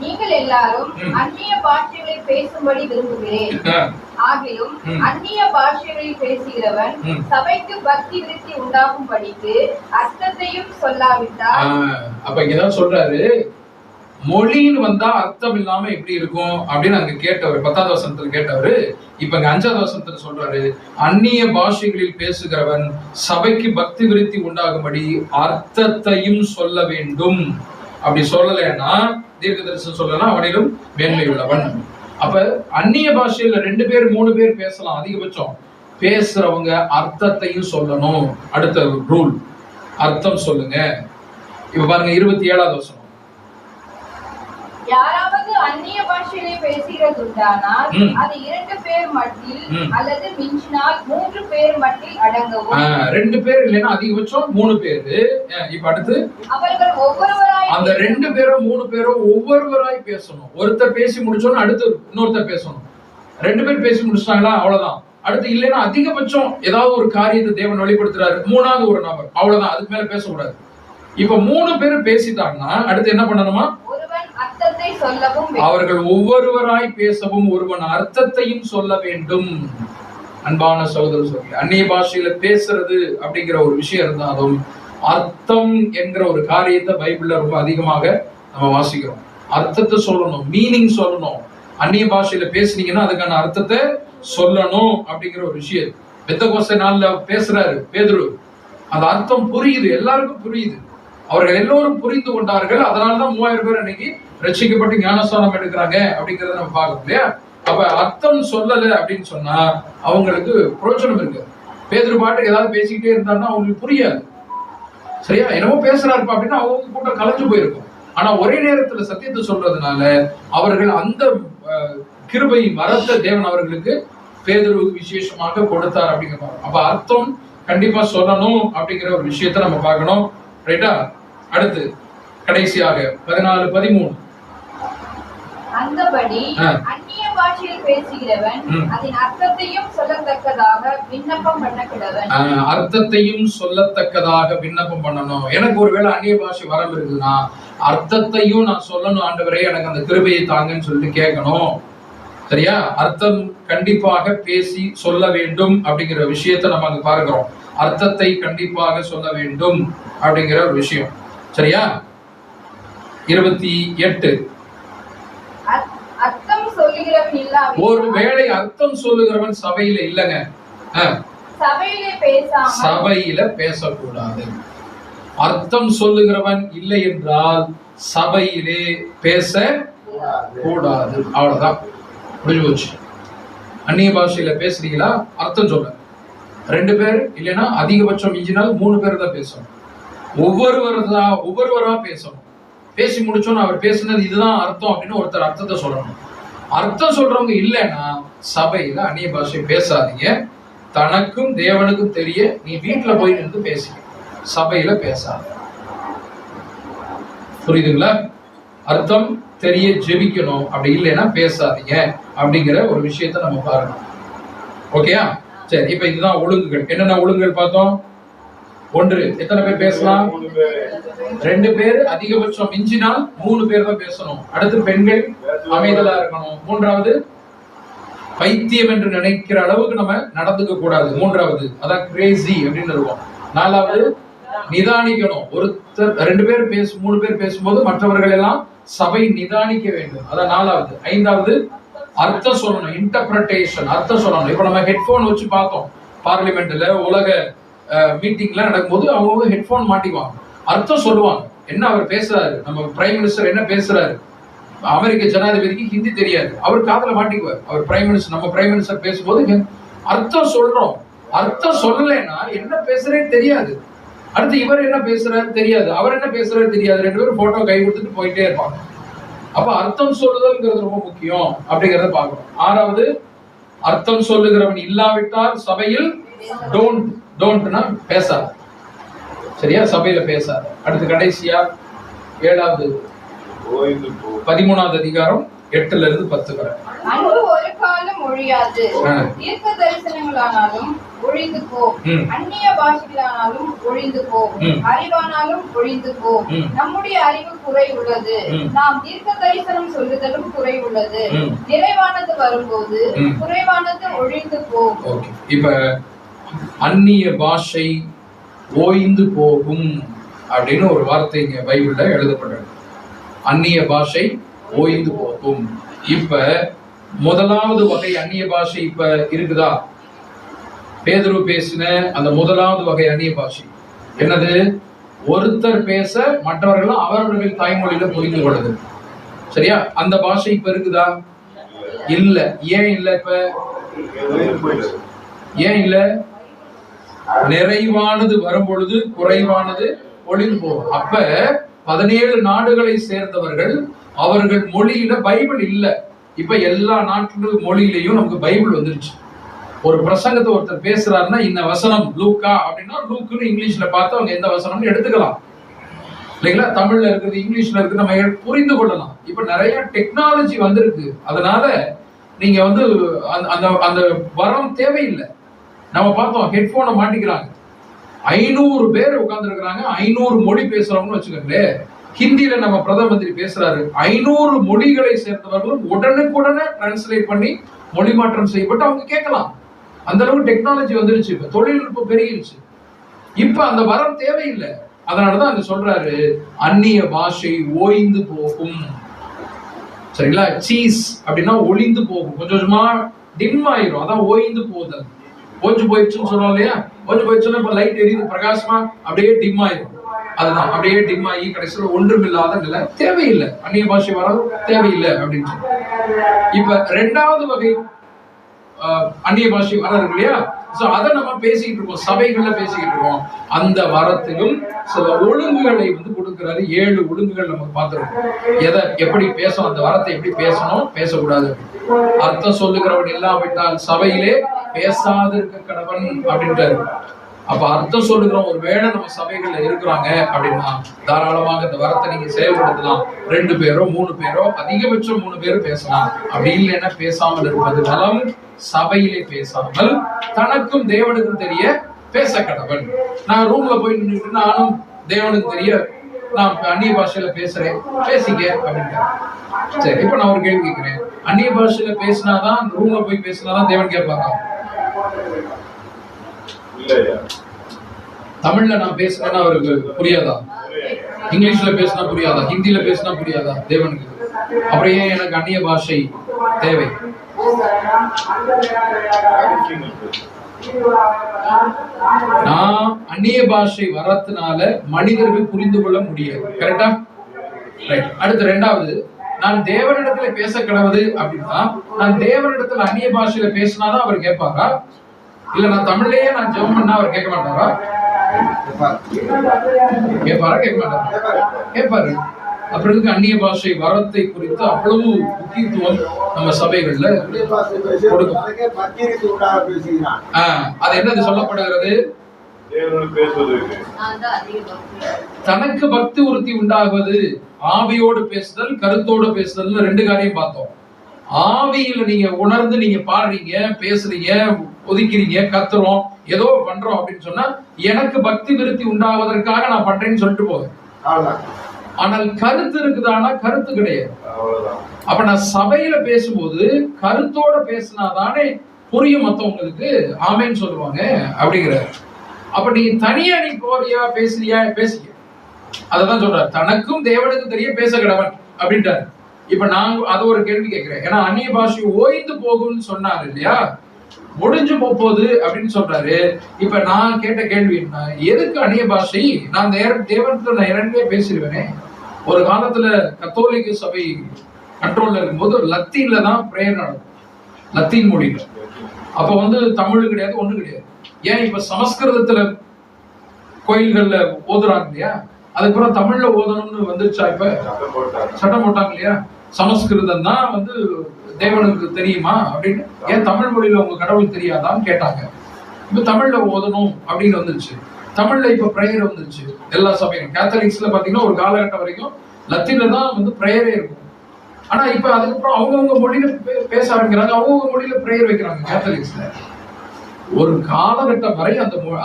நீங்கள் எல்லாரும் அந்நிய பாஷைகளை பேசும்படி விரும்புகிறேன். ஆகிலும் அந்நிய பாஷைகளில் பேசுகிறவன் சபைக்கு பக்தி விருத்தி உண்டாகும்படிக்கு அர்த்தத்தையும் சொல்லாவிட்டால். அப்ப இங்கதான் சொல்றாரு, மொழின்னு வந்தா அர்த்தம் இல்லாம எப்படி இருக்கும் அப்படின்னு அங்க கேட்டவர், 10வது வசனத்துல கேட்டவரு. இப்ப இங்க 5வது வசனத்துல சொல்றாரு, அந்நிய பாஷைகளில் பேசுகிறவன் சபைக்கு பக்தி விருத்தி உண்டாகும்படி அர்த்தத்தையும் சொல்ல வேண்டும். அப்படி சொல்லலைன்னா தீர்க்க தரிசனம் சொல்லலாம், அவனிலும் மேன்மை உள்ளவன். அப்ப அந்நிய பாஷையில 2 பேர் 3 பேர் பேசலாம், அதிகபட்சம் பேசுறவங்க அர்த்தத்தையும் சொல்லணும். அடுத்த ரூல், அர்த்தம் சொல்லுங்க. இப்ப பாருங்க 27வது வசனம். யாராவது அந்நிய பாஷையை பேசுகிறதுண்டானால் அது 2 பேர் மட்டில் அல்லது மிஞ்சினால் 3 பேர் மட்டில் அடங்கவும். 2 பேர் இல்லைன்னா அதிகபட்சம் 3 பேரு. இப்ப அடுத்து அவர்கள் ஒவ்வொருவராய், அந்த 2 பேரோ 3 பேரோ ஒவ்வொருவராய் பேசணும். ஒருத்தர் பேசி முடிச்சோன்னு அடுத்து இன்னொருத்தர் பேசணும். 2 பேர் பேசி முடிச்சிட்டாங்களா, அவ்வளவுதான். அடுத்து இல்லைன்னா அதிகபட்சம் ஏதாவது ஒரு காரியத்தை தேவன் வெளிப்படுத்துறாரு, 3வது ஒரு நபர், அவ்வளவுதான், அதுக்கு மேல பேசக்கூடாது. இப்ப 3 பேர் பேசிட்டாங்கன்னா அடுத்து என்ன பண்ணணுமா? அர்த்தத்தை சொல்லவும், அவர்கள் ஒவ்வொருவராய் பேசவும் ஒருவன் அர்த்தத்தையும் சொல்ல வேண்டும். அன்பான சகோதரர் சொல்லி, அந்நிய பாஷையில பேசுறது அப்படிங்கிற ஒரு விஷயம் இருந்தாலும் அர்த்தம் என்கிற ஒரு காரியத்தை பைபிள்ல ரொம்ப அதிகமாக நம்ம வாசிக்கிறோம். அர்த்தத்தை சொல்லணும், மீனிங் சொல்லணும். அந்நிய பாஷையில பேசுனீங்கன்னா அதுக்கான அர்த்தத்தை சொல்லணும் அப்படிங்கிற ஒரு விஷயம். பெந்தெகோஸ்தே நாள்ல பேசுறாரு பேதுரு, அந்த அர்த்தம் புரியுது, எல்லாருக்கும் புரியுது. அவர்கள் எல்லோரும் புரிந்து கொண்டார்கள். அதனாலதான் 3000 பேர் இன்னைக்கு ரட்சிக்கப்பட்டு ஞானஸ்தானம் எடுக்கிறாங்க அப்படிங்கறத நம்ம பார்க்கணும் இல்லையா. அப்ப அர்த்தம் சொல்லல அப்படின்னு சொன்னா அவங்களுக்கு பிரயோஜனம் இருக்கு. பேதுரு பாட்டுக்கு ஏதாவது பேசிக்கிட்டே இருந்தாருன்னா அவங்களுக்கு புரியாது. சரியா, என்னமோ பேசுறாருப்பா அப்படின்னா அவங்க கூட்டம் கலைஞ்சு போயிருக்கும். ஆனா ஒரே நேரத்துல சத்தியத்தை சொல்றதுனால அவர்கள் அந்த கிருபை வரத்த தேவன் அவர்களுக்கு பேதுருவுக்கு விசேஷமாக கொடுத்தார் அப்படிங்கிறாங்க. அப்ப அர்த்தம் கண்டிப்பா சொல்லணும் அப்படிங்கிற ஒரு விஷயத்த நம்ம பார்க்கணும். ரைட்டா? அடுத்து கடைசியாக 14-13. அந்தபடி அந்நிய பாஷையில் பேசுகிறவன் அதன் அர்த்தத்தையும் சொல்லத்தக்கதாக விண்ணப்பம் பண்ணக்கிடவன். அர்த்தத்தையும் சொல்லத்தக்கதாக விண்ணப்பம் பண்ணணும். எனக்கு ஒருவேளை அந்நிய பாஷை வரம்பு இருக்குதுன்னா அர்த்தத்தையும் நான் சொல்லணும், ஆண்டவரே எனக்கு அந்த கிருபையை தாங்கன்னு சொல்லிட்டு கேட்கணும். சரியா? அர்த்தம் கண்டிப்பாக பேசி சொல்ல வேண்டும் அப்படிங்கிற விஷயத்தை நம்ம அங்க பார்க்கிறோம். அர்த்தத்தை கண்டிப்பாக சொல்ல வேண்டும் அப்படிங்கிற ஒரு விஷயம். சரியா? 28. அர்த்தம் சொல்லுகிறவன் இல்ல, ஒருவேளை அர்த்தம் சொல்லுகிறவன் சபையில இல்லங்க, சபையில பேசக்கூடாது. அர்த்தம் சொல்லுகிறவன் இல்லை என்றால் சபையிலே பேச கூடாது. அவ்வளவுதான், முடிஞ்சு போச்சு. அந்நிய பாஷையில பேசுறீங்களா, அர்த்தம் சொல்ல. 2 பேர் இல்லைன்னா அதிகபட்சம் மிஞ்சினால் 3 பேர் தான் பேசணும். ஒவ்வொருவரா பேசணும். பேசி முடிச்சோன்னு அவர் பேசுனது இதுதான் அர்த்தம் அப்படின்னு ஒருத்தர் அர்த்தத்தை சொல்லணும். அர்த்தம் சொல்றவங்க இல்லைன்னா சபையில அந்நிய பாஷை பேசாதீங்க. தனக்கும் தேவனுக்கும் தெரிய நீ வீட்டுல போய் நின்று பேசிக்க, சபையில பேசாத. புரியுதுங்களா? அர்த்தம் தெரிய ஜெபிக்கணும், அப்படி இல்லைன்னா பேசாதீங்க அப்படிங்கிற ஒரு விஷயத்த நம்ம பாருங்க. ஓகேயா? சரி, இப்ப இதுதான் ஒழுங்குகள். என்னென்ன ஒழுங்குகள் பார்த்தோம்? 1, எத்தனை பேர் பேசலாம்? 2 பேர், அதிகபட்சம் மிஞ்சினால் 3 பேர் தான் பேசணும். அடுத்து பெண்கள் அமைதலா இருக்கணும். 3வது பைத்தியம் என்று நினைக்கிற அளவுக்கு நம்ம நடந்துக்க கூடாது. 3வது அதான் கிரேசி அப்படின்னு இருக்கும். 4வது நிதானிக்கணும். ஒருத்தர் 2 பேர் 3 பேர் பேசும்போது மற்றவர்கள் எல்லாம் சபை நிதானிக்க வேண்டும். அதான் 4வது. 5வது அர்த்தம் சொல்லணும், இன்டர்பிரேஷன், அர்த்தம் சொல்லணும். இப்ப நம்ம ஹெட்போன் வச்சு பார்த்தோம், பார்லிமெண்ட்ல உலக மீட்டிங்ல நடக்கும்போது அவங்க ஹெட்போன் மாட்டிக்குவாங்க, அர்த்தம் சொல்லுவாங்க. என்ன அவர் பேசுறாரு, நம்ம பிரைம் மினிஸ்டர் என்ன பேசுறாரு, அமெரிக்க ஜனாதிபதிக்கு ஹிந்தி தெரியாது, அவர் காதுல மாட்டிக்குவார். அவர் பிரைம் மினிஸ்டர், நம்ம பிரைம் மினிஸ்டர் பேசும்போது அர்த்தம் சொல்றோம். அர்த்தம் சொல்லலைன்னா என்ன பேசுறேன்னு தெரியாது. அடுத்து இவர் என்ன பேசுறாரு தெரியாது, அவர் என்ன பேசுறாரு தெரியாது. 2 பேரும் போட்டோ கை கொடுத்துட்டு போயிட்டே இருப்பாங்க. அப்ப அர்த்தம் சொல்லுதல்ங்கிறது ரொம்ப முக்கியம் அப்படிங்கறத பார்க்கணும். 6வது அர்த்தம் சொல்லுகிறவன் இல்லாவிட்டால் சபையில் டோன்ட்னா பேசாது. சரியா? சபையில பேசாது. அடுத்து கடைசியா 7வது 13வது அதிகாரம் 8ல இருந்து 10 வரை. அன்பு ஒரு காலம் ஒழியாது, தீர்க்க தரிசனங்களானாலும் ஒழிந்து போ, அந்நிய பாஷைகளானாலும் ஒழிந்து போ, அறிவானாலும் ஒழிந்து போ. நம்முடைய அறிவு குறை உள்ளது, நாம் தீர்க்க தரிசனம் சொல்லுதலும் குறை உள்ளது. நிறைவானது வரும்போது குறைவானது ஒழிந்து போ. இப்ப அந்நிய பாஷை ஓய்ந்து போகும் அப்படின்னு ஒரு வார்த்தை இங்க பைபிள்ல எழுதப்பட்டது. அந்நிய பாஷை ஓய்ந்து போகும். இப்ப முதலாவது வகை அந்நிய பாஷை இப்ப இருக்குதா? பேதுரு பேசின அந்த முதலாவது வகை அந்நிய பாஷை என்னது? ஒருத்தர் பேச மற்றவர்கள் அவரவர்கள் தாய்மொழியில புரிந்து கொள்ளுது. சரியா? அந்த பாஷை இப்ப இருக்குதா? இல்ல. ஏன் இல்ல? இப்ப ஏன் இல்ல? நிறைவானது வரும்பொழுது குறைவானது ஒளிந்து போகும். அப்ப 17 நாடுகளை சேர்ந்தவர்கள் அவர்கள் மொழியில பைபிள் இல்ல. இப்ப எல்லா நாட்டு மொழியிலையும் நமக்கு பைபிள் வந்துருச்சு. ஒரு பிரசங்கத்தை ஒருத்தர் பேசுறாருன்னா இந்த வசனம் லூக்கா அப்படின்னா லூக்குன்னு இங்கிலீஷ்ல பார்த்து அவங்க எந்த வசனம்னு எடுத்துக்கலாம் இல்லைங்களா? தமிழ்ல இருக்குது, இங்கிலீஷ்ல இருக்கு, நம்ம புரிந்து கொள்ளலாம். இப்ப நிறைய டெக்னாலஜி வந்திருக்கு. அதனால நீங்க வந்து அந்த அந்த வரம் தேவையில்லை. நம்ம பார்த்தோம், ஹெட்போனை மாட்டிக்கிறாங்க, 500 பேர் உட்கார்ந்து இருக்கிறாங்க, 500 மொழி பேசுறவங்கன்னு வச்சுக்கோங்களேன். ஹிந்தியில நம்ம பிரதம மந்திரி பேசுறாரு, 500 மொழிகளை சேர்ந்தவர்களும் உடனுக்குடனே டிரான்ஸ்லேட் பண்ணி மொழி மாற்றம் செய்யப்பட்டு அவங்க கேட்கலாம். அந்த அளவுக்கு டெக்னாலஜி வந்துருச்சு, இப்ப தொழில்நுட்பம் பெருகிருச்சு. இப்ப அந்த வரம் தேவையில்லை. அதனாலதான் அங்க சொல்றாரு அந்நிய பாஷை ஓய்ந்து போகும். சரிங்களா? சீஸ் அப்படின்னா ஒளிந்து போகும், கொஞ்சம் கொஞ்சமா டிம் ஆயிரும். அதான் ஓய்ந்து போதல். ஓஞ்சு போயிடுச்சுன்னு சொல்றோம் இல்லையா? ஓஞ்சு போயிடுச்சுன்னா இப்ப லைட் எரியுது பிரகாசமா, அப்படியே டிம் ஆயிரும். அதுதான் அப்படியே டிம் ஆகி கடைசியில் ஒன்றுமில்லாத நிலை. தேவையில்லை, அந்நிய பாஷை வர தேவையில்லை அப்படின்னு சொல்லி. இப்ப 2வது வகை அந்நிய பாஷை வர இருக்கு இல்லையா? சோ அதை நம்ம பேசிக்கிட்டு இருக்கோம், சபைகள்ல பேசிக்கிட்டு இருக்கோம். அந்த வரத்திலும் சில ஒழுங்குகளை வந்து கொடுக்கிறாரு. 7 ஒழுங்குகள் நம்ம பார்த்திருக்கோம். எதை எப்படி பேசணும், அந்த வரத்தை எப்படி பேசணும், பேசக்கூடாது. அர்த்தம் சொல்லுகிறவன் இல்லாவிட்டால் சபையிலே பேசாதிருக்க கடவன் அப்படின்ட்டாரு. அப்ப அர்த்தம் சொல்லுகிறோம் ஒரு வேளை நம்ம சபைகள்ல இருக்கிறாங்க அப்படின்னா தாராளமாக இந்த வரத்தை நீங்க செயல்படுத்தலாம். 2 பேரோ 3 பேரோ, அதிகபட்சம் 3 பேரும் பேசலாம். அப்படி இல்லைன்னா பேசாமல் இருப்பது நலம். சபையிலே பேசாமல் தனக்கும் தேவனுக்கும் தெரிய பேச கடவன். நான் ரூம்ல போய் நின்றுட்டு நானும் தேவனுக்கு தெரிய நான் அந்நிய பாஷையில பேசுறேன், பேசிக்க அப்படின்ட்டு. சரி, இப்ப நான் ஒரு கேள்வி கேட்கிறேன், அந்நிய பாஷையில பேசினாதான், ரூம்ல போய் பேசினாதான் தேவன் கேட்பாங்க? தமிழ்ல நான் பேசுறேன்னா அவருக்கு புரியாதா? இங்கிலீஷ்ல பேசினா புரியாதா? ஹிந்தியில பேசினா புரியாதா தேவனுக்கு? அப்புறம் ஏன் எனக்கு அந்நிய பாஷை தேவை? நான் அந்நிய பாஷை வரத்தினால மனிதர்கள் புரிந்து கொள்ள முடியாது. கரெக்டா? ரைட். அடுத்து 2வது, நான் தேவனிடத்துல பேச கடவுது அப்படின்னா நான் தேவனிடத்துல அந்நிய பாஷையில பேசினாதான் அவர் கேட்பாரா? இல்ல நான் தமிழ்லயே நான் ஜெபம் பண்ணா அவர் கேட்க மாட்டாரா? கேட்பாரா? கேட்க மாட்டாரா? கேட்பாரு. அப்புறம் அந்நிய பாஷை வரத்தை குறித்து அவ்வளவு முக்கியத்துவம் நம்ம சபைகள்ல கொடுக்கும். அது என்னது சொல்லப்படுகிறது? தனக்கு பக்தி உறுதி உண்டாகுவது, ஆவியோடு பேசுதல், கருத்தோடு பேசுதல், 2 காரியம் பார்த்தோம். ஆவியில நீங்க உணர்ந்து நீங்க பாடுறீங்க, பேசுறீங்க, ஒதுக்கிறீங்க, கத்துறோம், ஏதோ பண்றோம் அப்படின்னு சொன்னா எனக்கு பக்தி விருத்தி உண்டாவதற்காக நான் பண்றேன்னு சொல்லிட்டு போவேன். ஆனால் கருத்து இருக்குதானா? கருத்து கிடையாது. அப்ப நான் சபையில பேசும்போது கருத்தோட பேசினாதானே புரியும் மத்தவங்களுக்கு, ஆமேன்னு சொல்லுவாங்க அப்படிங்கிற. அப்ப நீ தனியா நீ போறியா பேசுறியா பேசிக்க, அததான் சொல்றாரு. தனக்கும் தேவனுக்கும் தெரிய பேச கிடவன் அப்படின்ட்டாரு. இப்ப நான் அது ஒரு கேள்வி கேட்கிறேன். ஏன்னா அந்நிய பாஷை ஓய்ந்து போகும்னு சொன்னாரு இல்லையா, முடிஞ்சு போகுது அப்படின்னு சொல்றாரு. இப்ப நான் கேட்ட கேள்வி என்ன, எதுக்கு அந்நிய பாஷை? நான் தேவனுக்கு நான் இரண்டே பேசிடுவேனே. ஒரு காலத்துல கத்தோலிக்க சபை கண்ட்ரோல்ல இருக்கும்போது லத்தீன்ல தான் பிரேயர் நடக்கும், லத்தீன் மொழியில. அப்ப தமிழ் கிடையாது, ஒண்ணு கிடையாது. ஏன் இப்ப சமஸ்கிருதத்துல கோயில்கள்ல ஓதுறாங்க இல்லையா, அதுக்கப்புறம் தமிழ்ல ஓதணும்னு வந்துருச்சா? இப்ப சட்டம் போட்டாங்க இல்லையா, சமஸ்கிருதம் தான் தேவனுக்கு தெரியுமா அப்படின்னு. ஏன் தமிழ் மொழியில உங்க கடவுள் தெரியாதான்னு கேட்டாங்க. இப்ப தமிழ்ல ஓதணும் அப்படின்னு வந்துருச்சு. தமிழ்ல இப்ப பிரேயர் வந்துருச்சு எல்லா சபையும். கேத்தலிக்ஸ்ல பாத்தீங்கன்னா ஒரு காலகட்டம் வரைக்கும் லத்தீன்ல தான் பிரேயரே இருக்கும். ஆனா இப்ப அதுக்கப்புறம் அவங்கவுங்க மொழியில பேச ஆரம்பிக்கிறாங்க, அவங்கவுங்க மொழியில பிரேயர் வைக்கிறாங்க கேத்தலிக்ஸ்ல. ஒரு காலகட்டம் வரை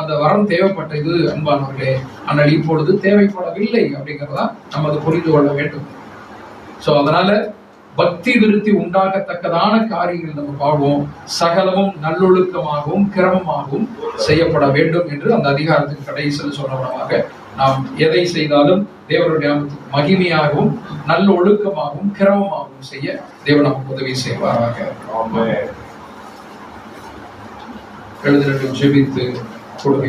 அந்த வரம் தேவைப்பட்டது அன்பானவர்களே, ஆனால் இப்பொழுது தேவைப்படவில்லை அப்படிங்கிறதா நம்ம அதை புரிந்து கொள்ள வேண்டும். சோ அதனால பக்தி விருத்தி உண்டாகத்தக்கதான காரியங்கள் நம்ம பாடுவோம். சகலமும் நல்லொழுக்கமாகவும் கிரமமாகவும் செய்யப்பட வேண்டும் என்று அந்த அதிகாரத்தின் கடைசியில் சொன்னவனமாக நாம் எதை செய்தாலும் தேவனுடைய மகிமையாகவும் நல்ல ஒழுக்கமாகவும் கிரமமாகவும் செய்ய தேவன் நமக்கு உதவி செய்வாராக. எழுதிட்டு ஜெபித்து கொடுங்க.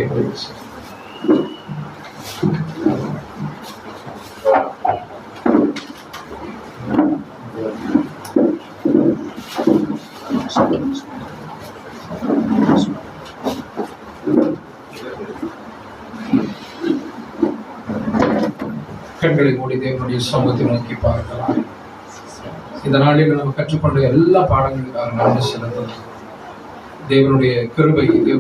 கண்களை மூடி தேவனுடைய சமூகத்தை நோக்கி பார்க்கலாம். இந்த நாளில் நம்ம கற்றுக்கொண்ட எல்லா பாடங்களுக்காக நன்றி செலுத்தலாம். தேவனுடைய கிருபை, தேவனுடைய